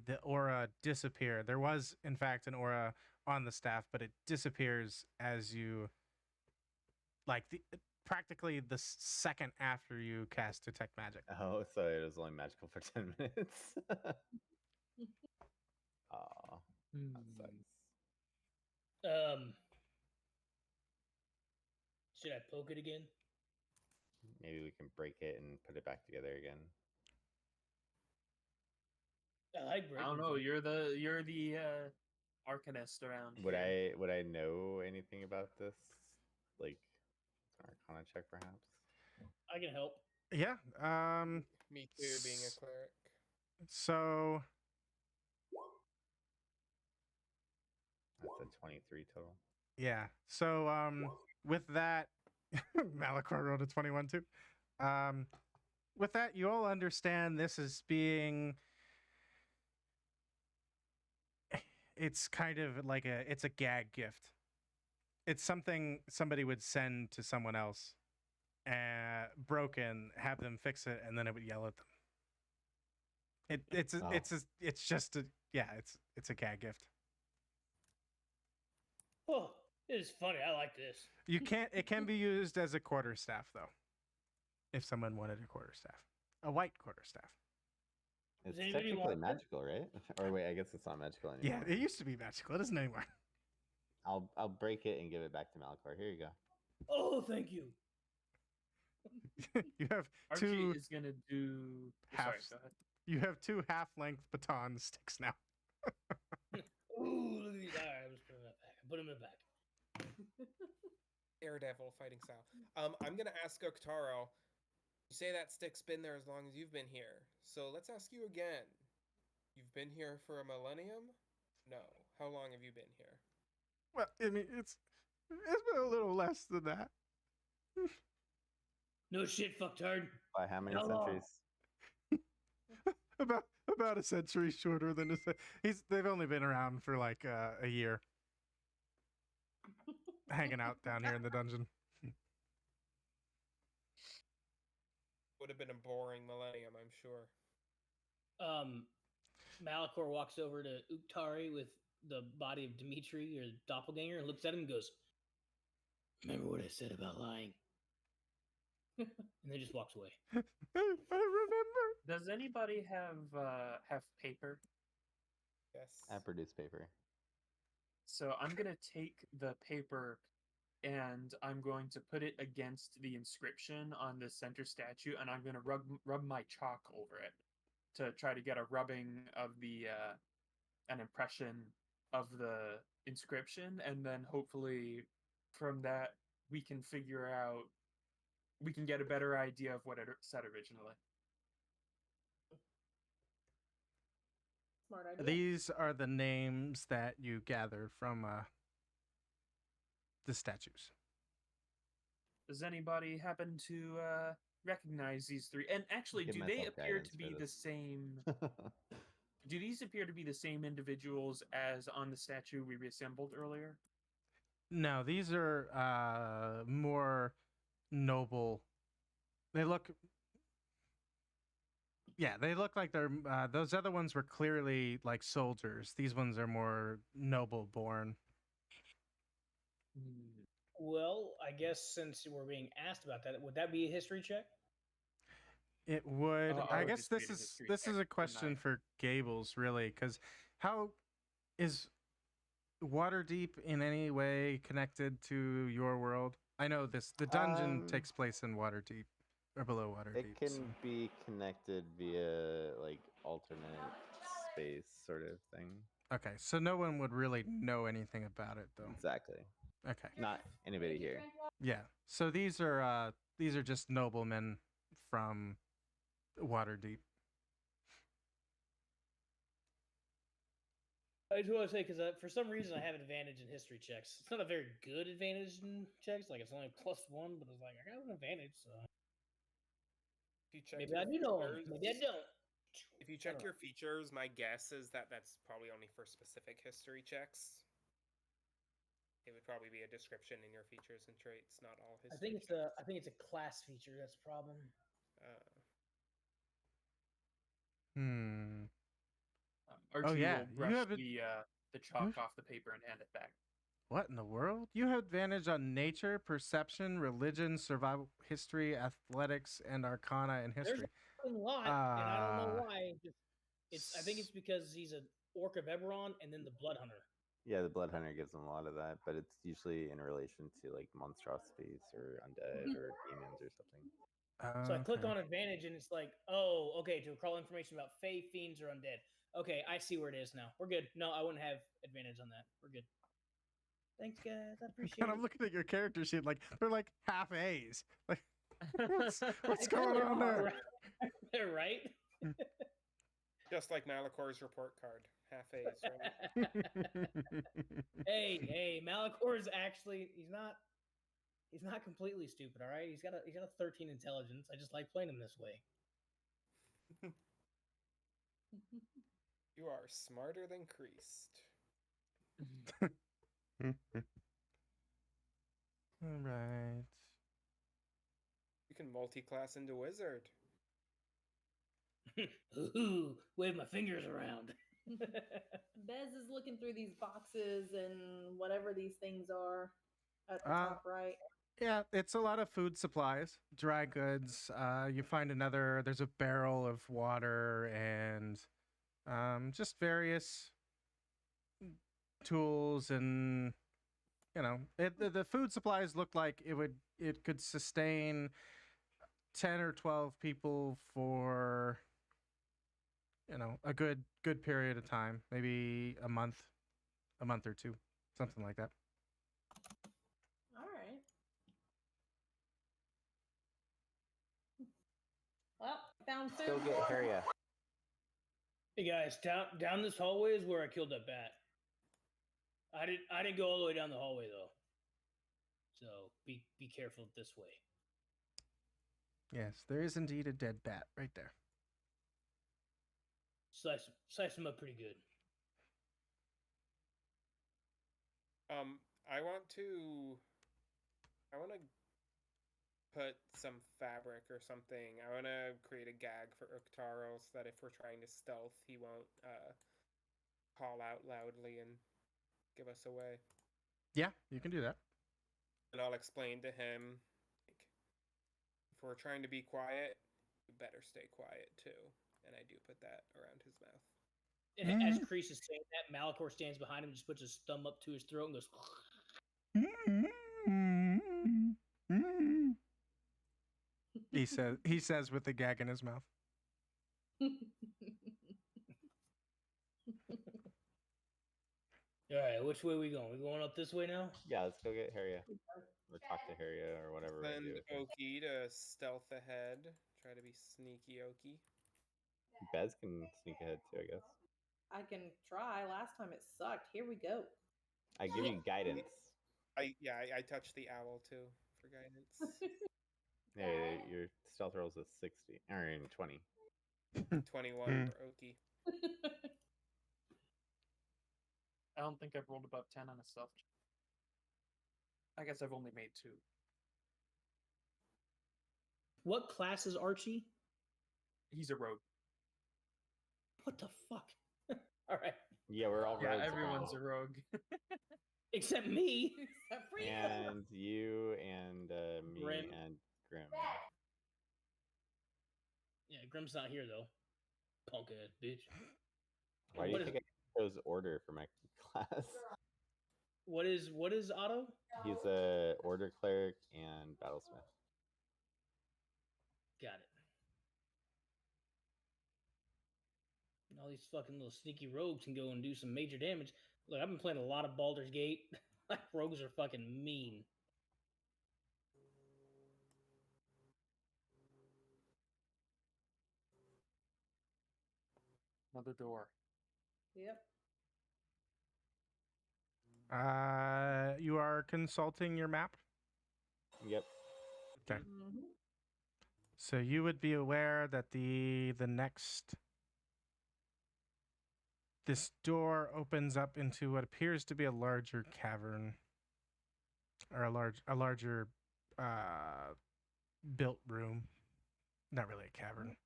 the aura disappear. There was in fact an aura on the staff, but it disappears as you practically the second after you cast detect magic. Oh, so it was only magical for 10 minutes. Aw, that sucks. Should I poke it again? Maybe we can break it and put it back together again. I like breaking. I don't know. You're the arcanist around. Would here. I know anything about this? Like an Arcana check, perhaps? I can help. Yeah. Me too, being a cleric. So That's a 23 total. yeah. So with that, Malachor rolled a 21 too. With that, you all understand this as being. It's kind of like it's a gag gift. It's something somebody would send to someone else, broken, have them fix it, and then it would yell at them. It's just a it's a gag gift. Oh, it is funny. I like this. It can be used as a quarterstaff though, if someone wanted a quarterstaff, a white quarterstaff. It's technically magical, right? Or wait, I guess it's not magical anymore. Yeah, it used to be magical. It isn't anymore. I'll break it and give it back to Malachor. Here you go. Oh, thank you. You have Archie two is gonna do half. Sorry, go ahead. You have two half-length baton sticks now. Ooh, look at these. All right, I'm just putting that back. I put them in the back. Daredevil fighting style. I'm gonna ask Oktaro. You say that stick's been there as long as you've been here. So let's ask you again. You've been here for a millennium? No. How long have you been here? Well, I mean, it's been a little less than that. No shit, fucktard. By how many centuries? about a century shorter than they've only been around for like a year, hanging out down here in the dungeon. Would have been a boring millennium, I'm sure. Malachor walks over to Uktari with the body of Dimitri, or doppelganger, and looks at him and goes, "Remember what I said about lying?" And then just walks away. I remember. Does anybody have paper? Yes. I produce paper. So I'm gonna take the paper and I'm going to put it against the inscription on the center statue, and I'm gonna rub my chalk over it to try to get a rubbing of an impression of the inscription, and then hopefully from that we can get a better idea of what it said originally. Smart idea. These are the names that you gathered from the statues. Does anybody happen to recognize these three? And actually, do they appear to be the same? Do these appear to be the same individuals as on the statue we reassembled earlier? No, these are more noble. They look like they're those other ones were clearly like soldiers. These ones are more noble born. Well, I guess since we're being asked about that, would that be a history check? It would. I guess this is a question tonight. for Gables, really, because how is Waterdeep in any way connected to your world? I know the dungeon takes place in Waterdeep or below Waterdeep. It can be connected via like alternate space sort of thing. Okay, so no one would really know anything about it, though. Exactly. Okay. Not anybody here. Yeah. So these are just noblemen from Waterdeep. I just want to say, because for some reason I have an advantage in history checks. It's not a very good advantage in checks. Like, it's only +1, but it's like, I got an advantage, so. If you check Maybe your I do know them. features- Maybe I don't. If you check your features, my guess is that that's probably only for specific history checks. It would probably be a description in your features and traits, not all his. I think it's a class feature. That's the problem. Archie yeah, will you brush have the chalk off the paper and hand it back. What in the world? You have advantage on nature, perception, religion, survival, history, athletics, and arcana and history. There's a lot, and I don't know why. I think it's because he's an orc of Eberron and then the Blood Hunter. Yeah, the Blood Hunter gives him a lot of that, but it's usually in relation to like monstrosities or undead or demons or something. So I click on advantage and it's like, oh, okay, to recall information about Fae, fiends, or undead. Okay, I see where it is now. We're good. No, I wouldn't have advantage on that. We're good. Thanks, guys. I appreciate it. I'm looking at your character sheet, like they're like half A's. Like, what's going on there? They're right. Just like Malicor's report card, half A's, right? Hey, Malicor's actually he's not completely stupid, all right? He's got a 13 intelligence. I just like playing him this way. You are smarter than Creased. All right. You can multi-class into wizard. Ooh, wave my fingers around. Bez is looking through these boxes and whatever these things are at the top right. Yeah, it's a lot of food supplies, dry goods. You find there's a barrel of water and just various tools, and the food supplies look like it could sustain 10 or 12 people for a good period of time, maybe a month or two, something like that. All right. Well, found food. Go get Harriet. Hey guys, down this hallway is where I killed that bat. I didn't go all the way down the hallway though. So be careful this way. Yes, there is indeed a dead bat right there. Slice him up pretty good. I want to put some fabric or something. I want to create a gag for Uktaro so that if we're trying to stealth, he won't call out loudly and give us away. Yeah, you can do that. And I'll explain to him, like, if we're trying to be quiet, you better stay quiet too. And I do put that around his mouth. And as Kreese is saying that, Malicor stands behind him and just puts his thumb up to his throat and goes. He says with the gag in his mouth. All right, which way are we going? We going up this way now? Yeah, let's go get Harriet. Or talk to Harriet or whatever. Send Oki to stealth ahead. Try to be sneaky Oki. Bez can sneak ahead too, I guess. I can try. Last time it sucked. Here we go. I give you guidance. I touched the owl too for guidance. Yeah, your stealth rolls is 60 or 20. 21 for Oki. I don't think I've rolled above 10 on a stealth check. I guess I've only made 2. What class is Archie? He's a rogue. What the fuck? All right. Yeah, we're all rogues. Yeah, everyone's a rogue. Except me. Except for you. And you and me Grim. and Grim. Yeah, Grim's not here though. Punk ass bitch. Why do you think I chose order for my class? What is Otto? He's a order cleric and battlesmith. Got it. And all these fucking little sneaky rogues can go and do some major damage. Look, I've been playing a lot of Baldur's Gate. Like, rogues are fucking mean. Another door. Yep. You are consulting your map? Yep. Okay. Mm-hmm. So you would be aware that this door opens up into what appears to be a larger cavern. or a larger built room. Not really a cavern.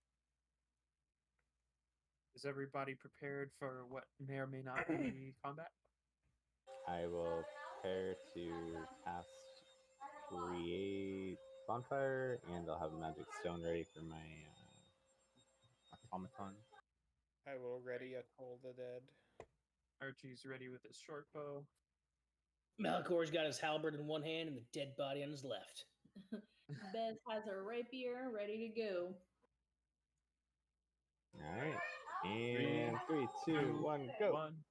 Is everybody prepared for what may or may not be combat? I will prepare to cast create bonfire, and I'll have a magic stone ready for my automaton. I will ready a Toll the Dead. Archie's ready with his short bow. Malachor's got his halberd in one hand and the dead body on his left. Bez has a rapier ready to go. All right, and 3, 2, 1, go. 1.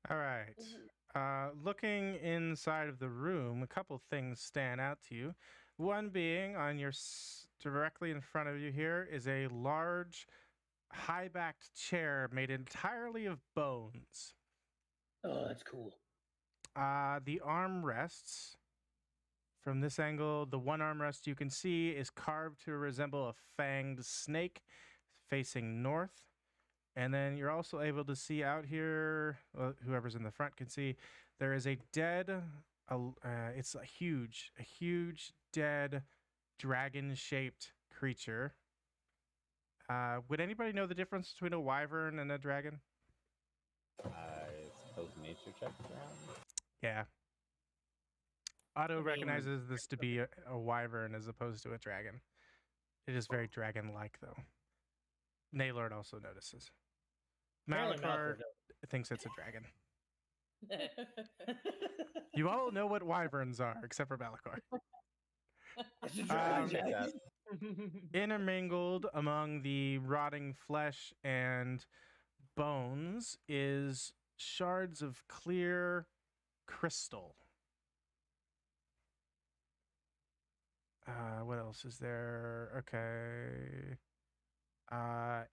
All right. Looking inside of the room, a couple things stand out to you. One being on your directly in front of you here is a large, high-backed chair made entirely of bones. Oh, that's cool. The armrests, from this angle, the one armrest you can see is carved to resemble a fanged snake facing north. And then you're also able to see out here, well, whoever's in the front can see, there is a dead, it's a huge dead dragon-shaped creature. Would anybody know the difference between a wyvern and a dragon? I suppose nature checks around. Yeah. Otto recognizes this to be a wyvern as opposed to a dragon. It is very dragon-like, though. Naylord also notices. Malachor thinks it's a dragon. You all know what wyverns are, except for Malachor. It's a dragon. Intermingled among the rotting flesh and bones is shards of clear crystal. What else is there? Okay.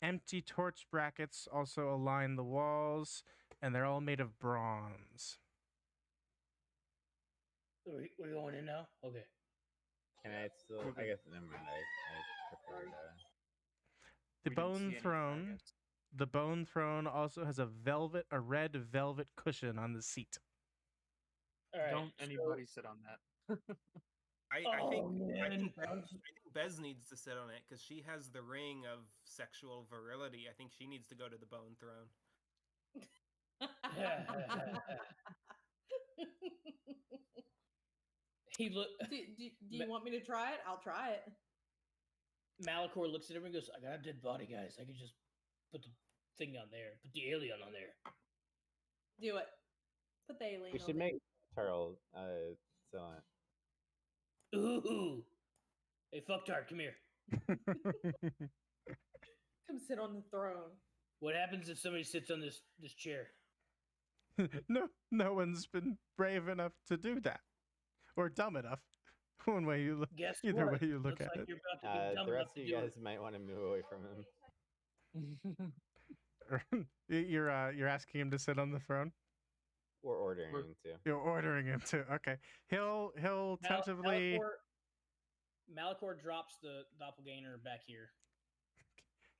Empty torch brackets also align the walls, and they're all made of bronze. We're going in now? Okay. Can I still? I guess never mind. I prepared. The bone throne. The bone throne also has a red velvet cushion on the seat. All right, Don't anybody sit on that. I think Bez needs to sit on it because she has the ring of sexual virility. I think she needs to go to the bone throne. He look. Do you want me to try it? I'll try it. Malachor looks at him and goes, "I got a dead body, guys. I could just put the thing on there, put the alien on there." Do it. Put the alien. We should make Turtle sit on it. Ooh. Hey, fucktard, come here. Come sit on the throne. What happens if somebody sits on this chair? No one's been brave enough to do that, or dumb enough. One way you look, either way you look at it. The rest of you guys might want to move away from him. You're asking him to sit on the throne. Or ordering him to. You're ordering him to. Okay, he'll tentatively. Malachor drops the doppelganger back here,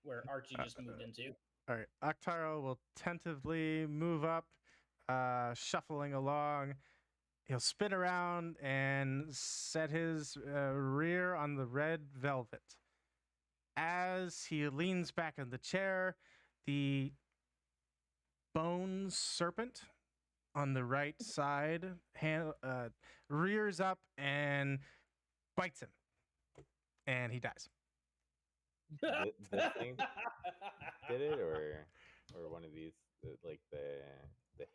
where Archie just moved into. All right, Octaro will tentatively move up, shuffling along. He'll spin around and set his rear on the red velvet. As he leans back in the chair, the bone serpent on the right side rears up and bites him, and he dies. This thing did it, or one of these, like the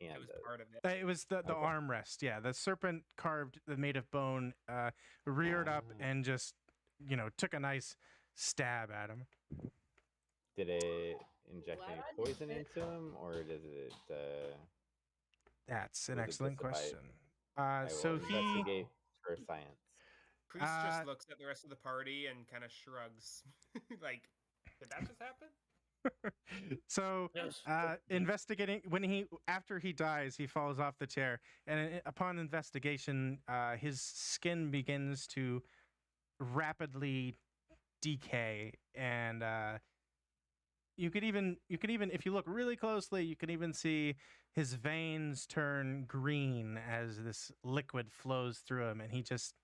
hand. It was part of it. It was the armrest. Yeah, the serpent carved, made of bone, reared up and just took a nice stab at him. Did it inject any poison into him, or does it? That's an excellent question. So he investigate for science. Priest just looks at the rest of the party and kind of shrugs, like, "Did that just happen?" So, investigating after he dies, he falls off the chair, and upon investigation, his skin begins to rapidly decay, and you could even if you look really closely, you can even see his veins turn green as this liquid flows through him, and he just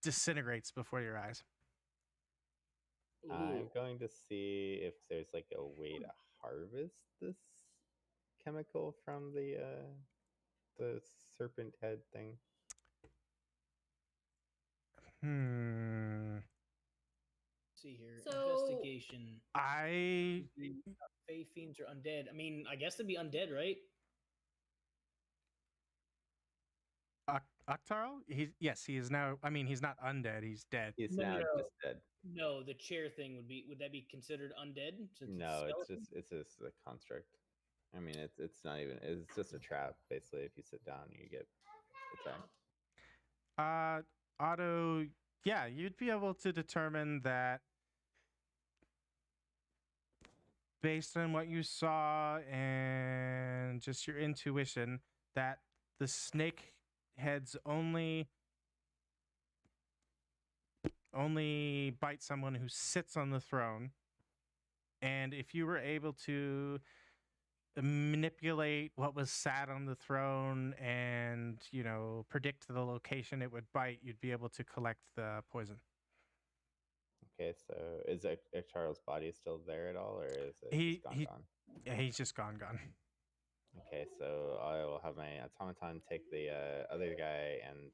disintegrates before your eyes. I'm Ooh. going to see if there's like a way to harvest this chemical from the serpent head thing. See here, So- investigation. I Fey fiends are undead. I mean, I guess they'd be undead, right? Octarl? Yes, he is now. I mean, he's not undead. He's dead. He's No, now no. just dead. No, the chair thing would that be considered undead? Since No, it's skeleton? just a construct. I mean, it's not even. It's just a trap. Basically, if you sit down, you get attacked. Otto, yeah, you'd be able to determine that based on what you saw and just your intuition that the snake heads only bite someone who sits on the throne. And if you were able to manipulate what was sat on the throne and, predict the location it would bite, you'd be able to collect the poison. Okay, so is Charles' body still there at all, or is it just gone? Yeah, he's just gone. Okay, so I will have my automaton take the other guy and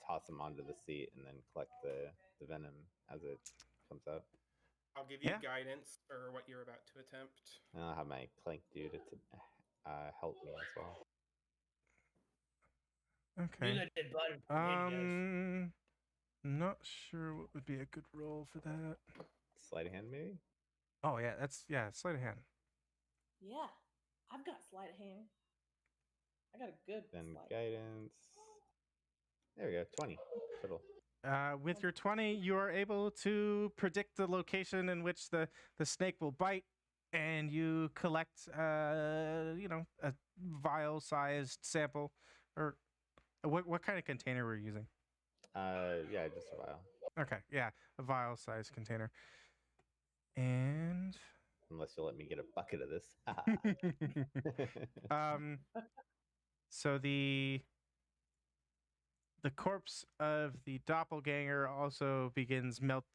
toss him onto the seat, and then collect the venom as it comes out. I'll give you Yeah. guidance for what you're about to attempt. And I'll have my clank dude to help me as well. Okay. Do that dead body for me, guys. Not sure what would be a good roll for that. Sleight of hand, maybe? Oh yeah, sleight of hand. Yeah, I've got sleight of hand. I got a good Then sleight. guidance. There we go, 20 total. With your 20, you are able to predict the location in which the snake will bite, and you collect, a vial-sized sample. Or what kind of container were you using? Yeah, just a vial. Okay, yeah, a vial-sized container. And Unless you'll let me get a bucket of this. so the corpse of the doppelganger also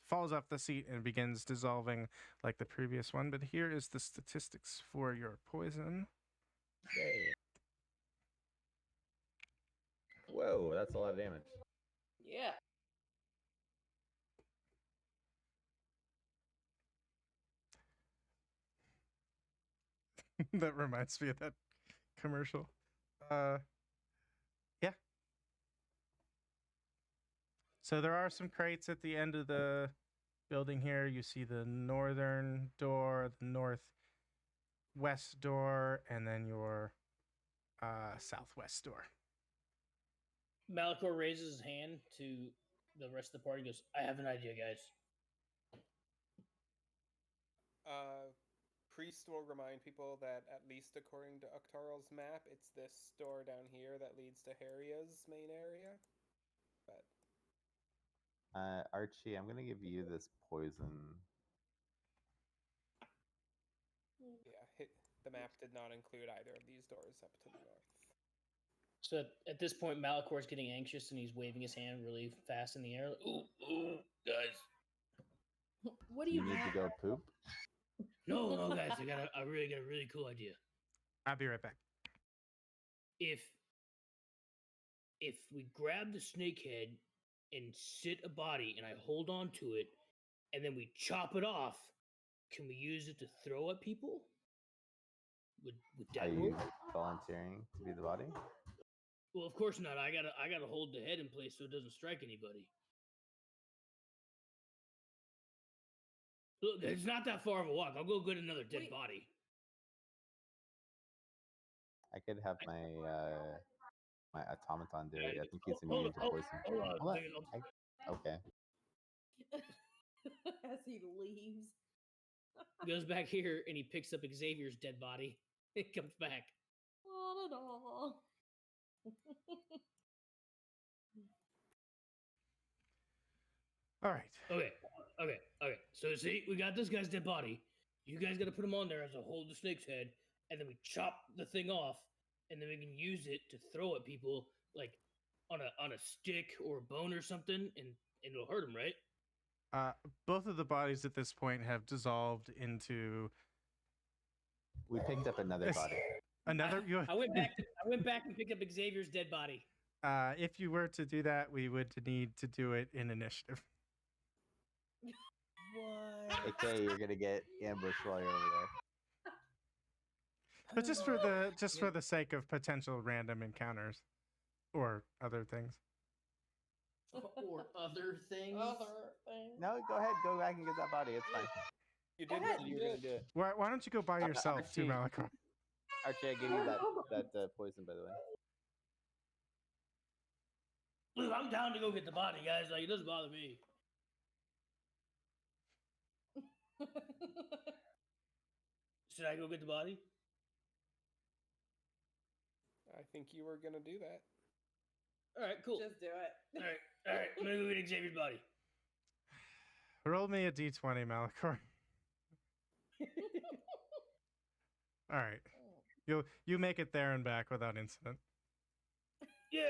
falls off the seat and begins dissolving like the previous one. But here is the statistics for your poison. Yay. Whoa, that's a lot of damage. Yeah. That reminds me of that commercial. Yeah. So there are some crates at the end of the building here. You see the northern door, the northwest door, and then your southwest door. Malachor raises his hand to the rest of the party and goes, I have an idea, guys. Priest will remind people that, at least according to Octarl's map, it's this door down here that leads to Haria's main area. But Archie, I'm gonna give you this poison. yeah, the map did not include either of these doors up to the north. So at this point, Malachor's getting anxious and he's waving his hand really fast in the air. Ooh, guys. What do You you need to go poop? No, guys, I really got a really cool idea. I'll be right back. If we grab the snake head and sit a body and I hold on to it and then we chop it off, can we use it to throw at people? Would that Are work? you volunteering to be the body? Well, of course not. I gotta hold the head in place so it doesn't strike anybody. Look, it's not that far of a walk. I'll go get another dead body. I could have my automaton do it. I think he's Hold immune to poison. on. Okay. As he leaves. He goes back here and he picks up Xavier's dead body. It comes back. Oh, All right. Okay. So see, we got this guy's dead body. you guys got to put him on there as a hold the snake's head, and then we chop the thing off, and then we can use it to throw at people like on a stick or a bone or something, and it'll hurt them, right? Both of the bodies at this point have dissolved into. We picked up another body. I went back and picked up Xavier's dead body. If you were to do that, we would need to do it in initiative. What? Okay, you're gonna get ambushed while you're over there. But just for the sake of potential random encounters, or other things. Or other things. No, go ahead. Go back and get that body. It's fine. You did what you were gonna do. Why don't you go by yourself too, Malachor? Archie, I gave you that poison, by the way. Look, I'm down to go get the body, guys. Like, it doesn't bother me. Should I go get the body? I think you were gonna do that. All right, cool. Just do it. All right. I'm gonna go get Xavier's body. Roll me a d20, Malachor. All right, you make it there and back without incident. Yeah.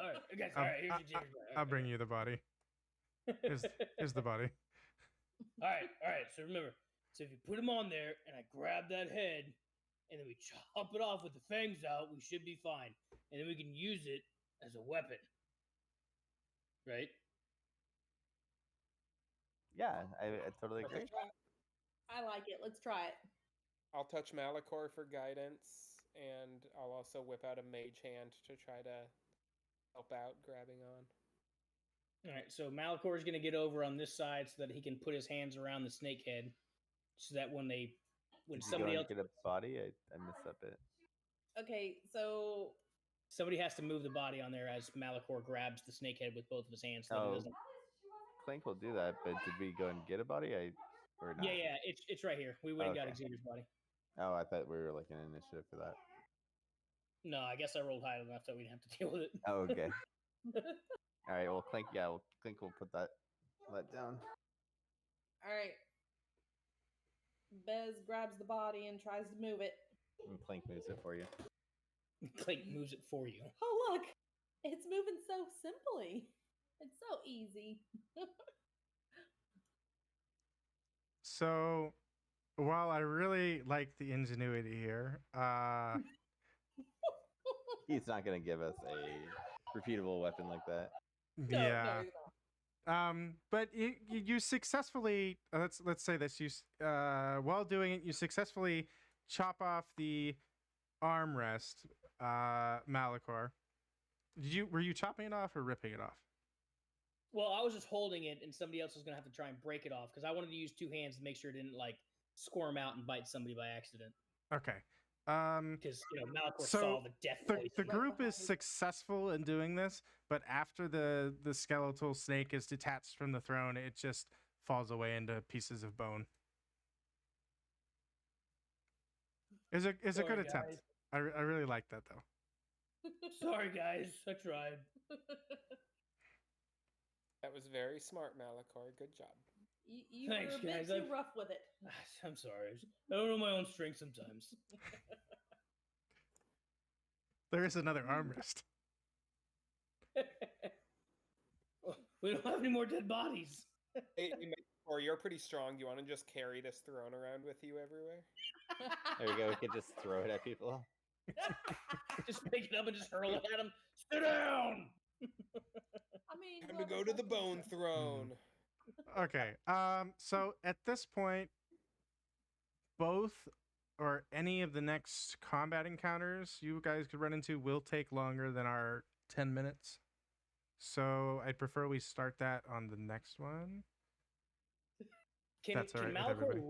All right, guys. All right. Here's your Xavier's body. I'll bring you the body. Here's the body. All right. So remember, if you put him on there and I grab that head and then we chop it off with the fangs out, we should be fine. And then we can use it as a weapon. Right? Yeah, I totally agree. I like it. Let's try it. I'll touch Malachor for guidance, and I'll also whip out a mage hand to try to help out grabbing on. All right, so Malachor is going to get over on this side so that he can put his hands around the snake head, so that when somebody else get a body, I missed that bit. Okay, so somebody has to move the body on there as Malachor grabs the snake head with both of his hands. So that he doesn't... Clank will do that, but did we go and get a body? Or not? Yeah, it's right here. We went and got Xavier's body. Oh, I thought we were like an initiative for that. No, I guess I rolled high enough that we didn't have to deal with it. Oh, okay. All right. Well, Clank will put that down. All right. Bez grabs the body and tries to move it. And Clank moves it for you. Clank moves it for you. Oh, look. It's moving so simply. It's so easy. So, while I really like the ingenuity here, he's not going to give us a repeatable weapon like that. Yeah. But you successfully let's say this, while doing it, you successfully chop off the armrest, Malachor. Were you chopping it off or ripping it off? Well, I was just holding it, and somebody else was gonna have to try and break it off because I wanted to use two hands to make sure it didn't like squirm out and bite somebody by accident. Okay. Because Malachor saw the death. The group is successful in doing this, but after the skeletal snake is detached from the throne, it just falls away into pieces of bone. Is a good attempt. I really like that though. Sorry, guys. I tried. That was very smart, Malachor. Good job. You Thanks, were a bit guys. too rough with it. I'm sorry. I don't know my own strength sometimes. There is another armrest. We don't have any more dead bodies. Hey, or you're pretty strong. Do you want to just carry this throne around with you everywhere? There we go. We could just throw it at people. Just pick it up and just hurl it at them. Sit down! I mean, Time to go to the bone throne. Okay. So at this point, both or any of the next combat encounters you guys could run into will take longer than our 10 minutes. So I'd prefer we start that on the next one. Can Malachor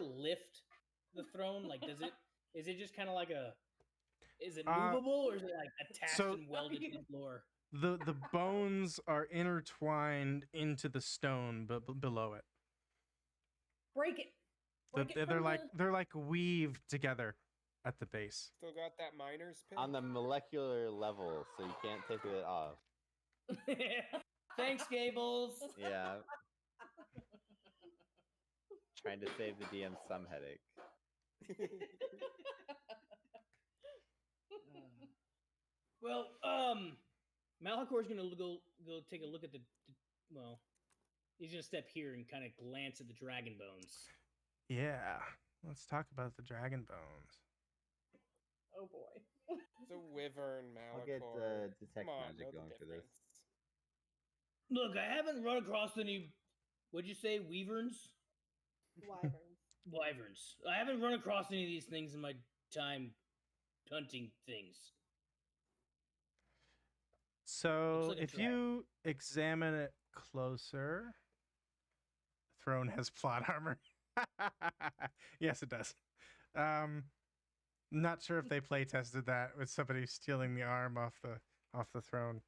lift the throne? Like, is it just kind of like is it movable or is it like attached and welded to the floor? The bones are intertwined into the stone below it. Break it. They're like weaved together at the base. Still got that miner's pick? On the molecular level, so you can't take it off. Thanks, Gables. Yeah. Trying to save the DM some headache. Well, Malachor's gonna go take a look at the well. He's gonna step here and kind of glance at the dragon bones. Yeah, let's talk about the dragon bones. Oh boy. The wyvern I'll get Malachor. detect Come on, magic know the going for this. difference. Look, I haven't run across any. What'd you say, weaverns? Wyverns. I haven't run across any of these things in my time hunting things. So like a if you examine it closer, the throne has plot armor. Yes, it does. Not sure if they play tested that with somebody stealing the arm off the throne.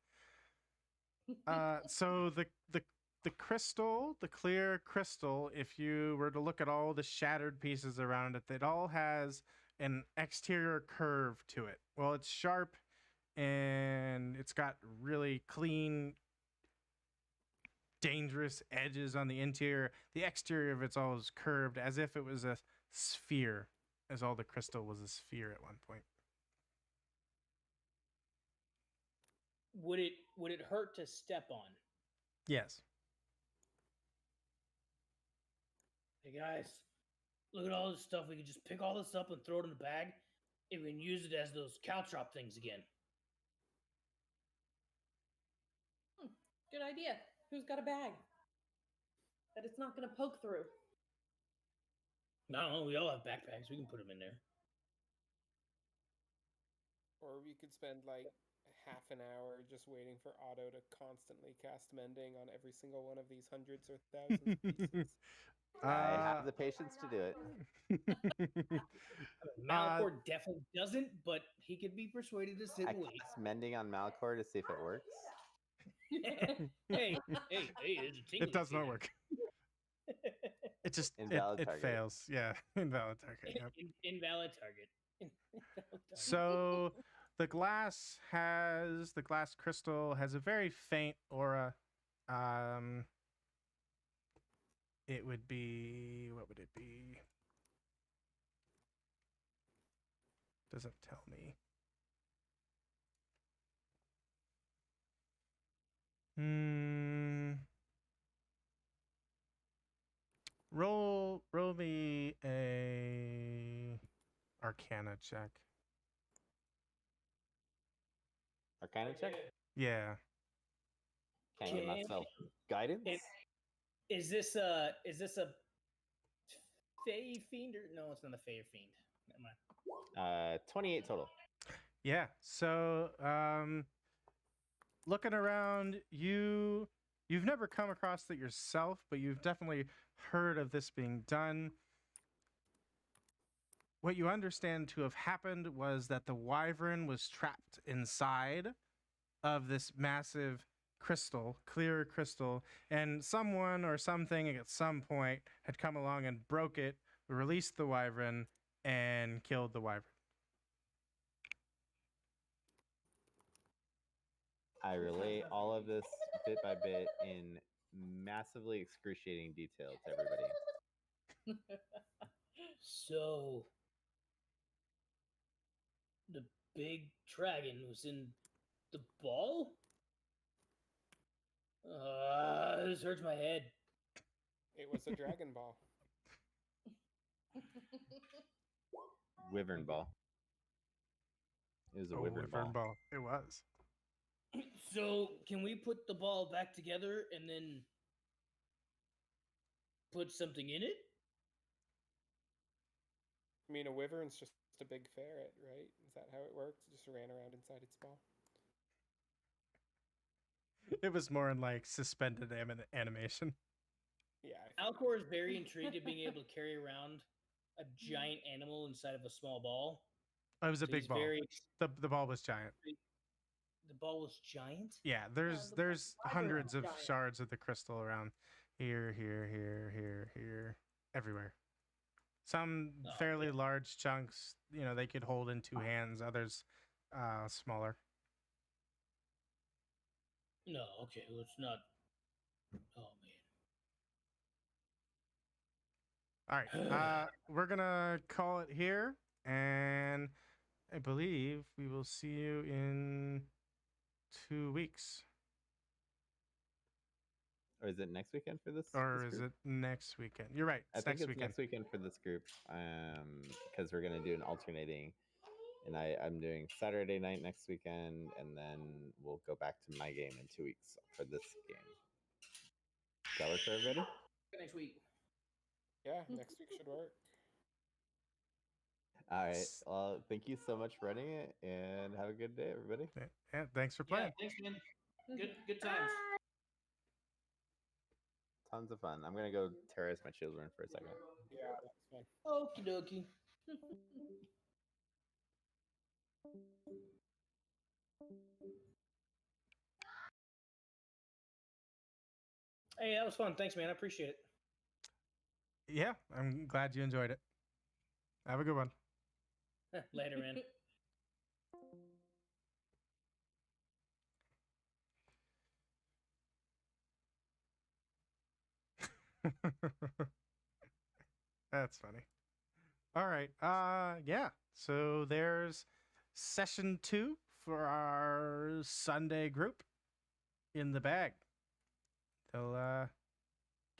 So the crystal, the clear crystal, if you were to look at all the shattered pieces around it, it all has an exterior curve to it. Well, it's sharp and it's got really clean, dangerous edges on the interior. The exterior of it's all curved as if it was a sphere, as all the crystal was a sphere at one point. Would it hurt to step on? Yes. Hey guys, look at all this stuff. We can just pick all this up and throw it in a bag, and we can use it as those caltrop things again. Good idea. Who's got a bag that it's not going to poke through? I don't know. We all have backpacks. We can put them in there. Or we could spend like half an hour just waiting for Otto to constantly cast mending on every single one of these hundreds or thousands of pieces. I have the patience to do it. Malachor definitely doesn't, but he could be persuaded to sit and wait. Cast mending on Malachor to see if it works. hey, there's a it does not work. It just it fails. Yeah, invalid target. Yep. Invalid target. So the glass crystal has a very faint aura. It would be, what would it be? Doesn't tell me. Roll me a Arcana check. Arcana check? Yeah. Can't give myself guidance. Is this a Fey Fiend or no? It's not a Fey or Fiend. Never mind. 28 total. Yeah. So, looking around, you've never come across it yourself, but you've definitely heard of this being done. What you understand to have happened was that the wyvern was trapped inside of this massive crystal, clear crystal, and someone or something at some point had come along and broke it, released the wyvern, and killed the wyvern. I relate all of this bit by bit in massively excruciating detail to everybody. So, the big dragon was in the ball? This hurts my head. It was a dragon ball. Wyvern ball. It was a wyvern ball. It was. So, can we put the ball back together and then put something in it? I mean, a wyvern's just a big ferret, right? Is that how it works? It just ran around inside its ball. It was more in like suspended animation. Yeah. Alcor is very intrigued at being able to carry around a giant animal inside of a small ball. It was a big ball. The ball was giant. The ball was giant? Yeah, there's hundreds of shards of the crystal around here, everywhere. Some fairly large chunks, they could hold in two hands. Others, smaller. No, okay, well, it's not. Oh All right. We're gonna call it here, and I believe we will see you in 2 weeks. Or is it next weekend for this? Or this is group? it next weekend? You're right. I think next it's weekend. next weekend for this group. Because we're gonna do an alternating, and I'm doing Saturday night next weekend, and then we'll go back to my game in 2 weeks for this game. Does that work for everybody? Next week. Yeah, next week should work. All right. Well, thank you so much for running it, and have a good day, everybody. Yeah, thanks for playing. Yeah, thanks, man. Good times. Tons of fun. I'm gonna go terrorize my children for a second. Yeah, that's fun. Okie dokie. Hey, that was fun. Thanks, man. I appreciate it. Yeah, I'm glad you enjoyed it. Have a good one. Later, man. That's funny. All right. Yeah. So there's session 2 for our Sunday group in the bag. They'll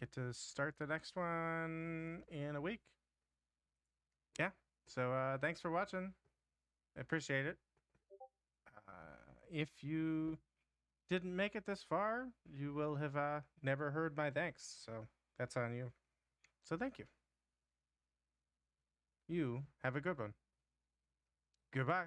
get to start the next one in a week. Yeah. So thanks for watching. I appreciate it. If you didn't make it this far, you will have never heard my thanks. So that's on you. So thank you. You have a good one. Goodbye.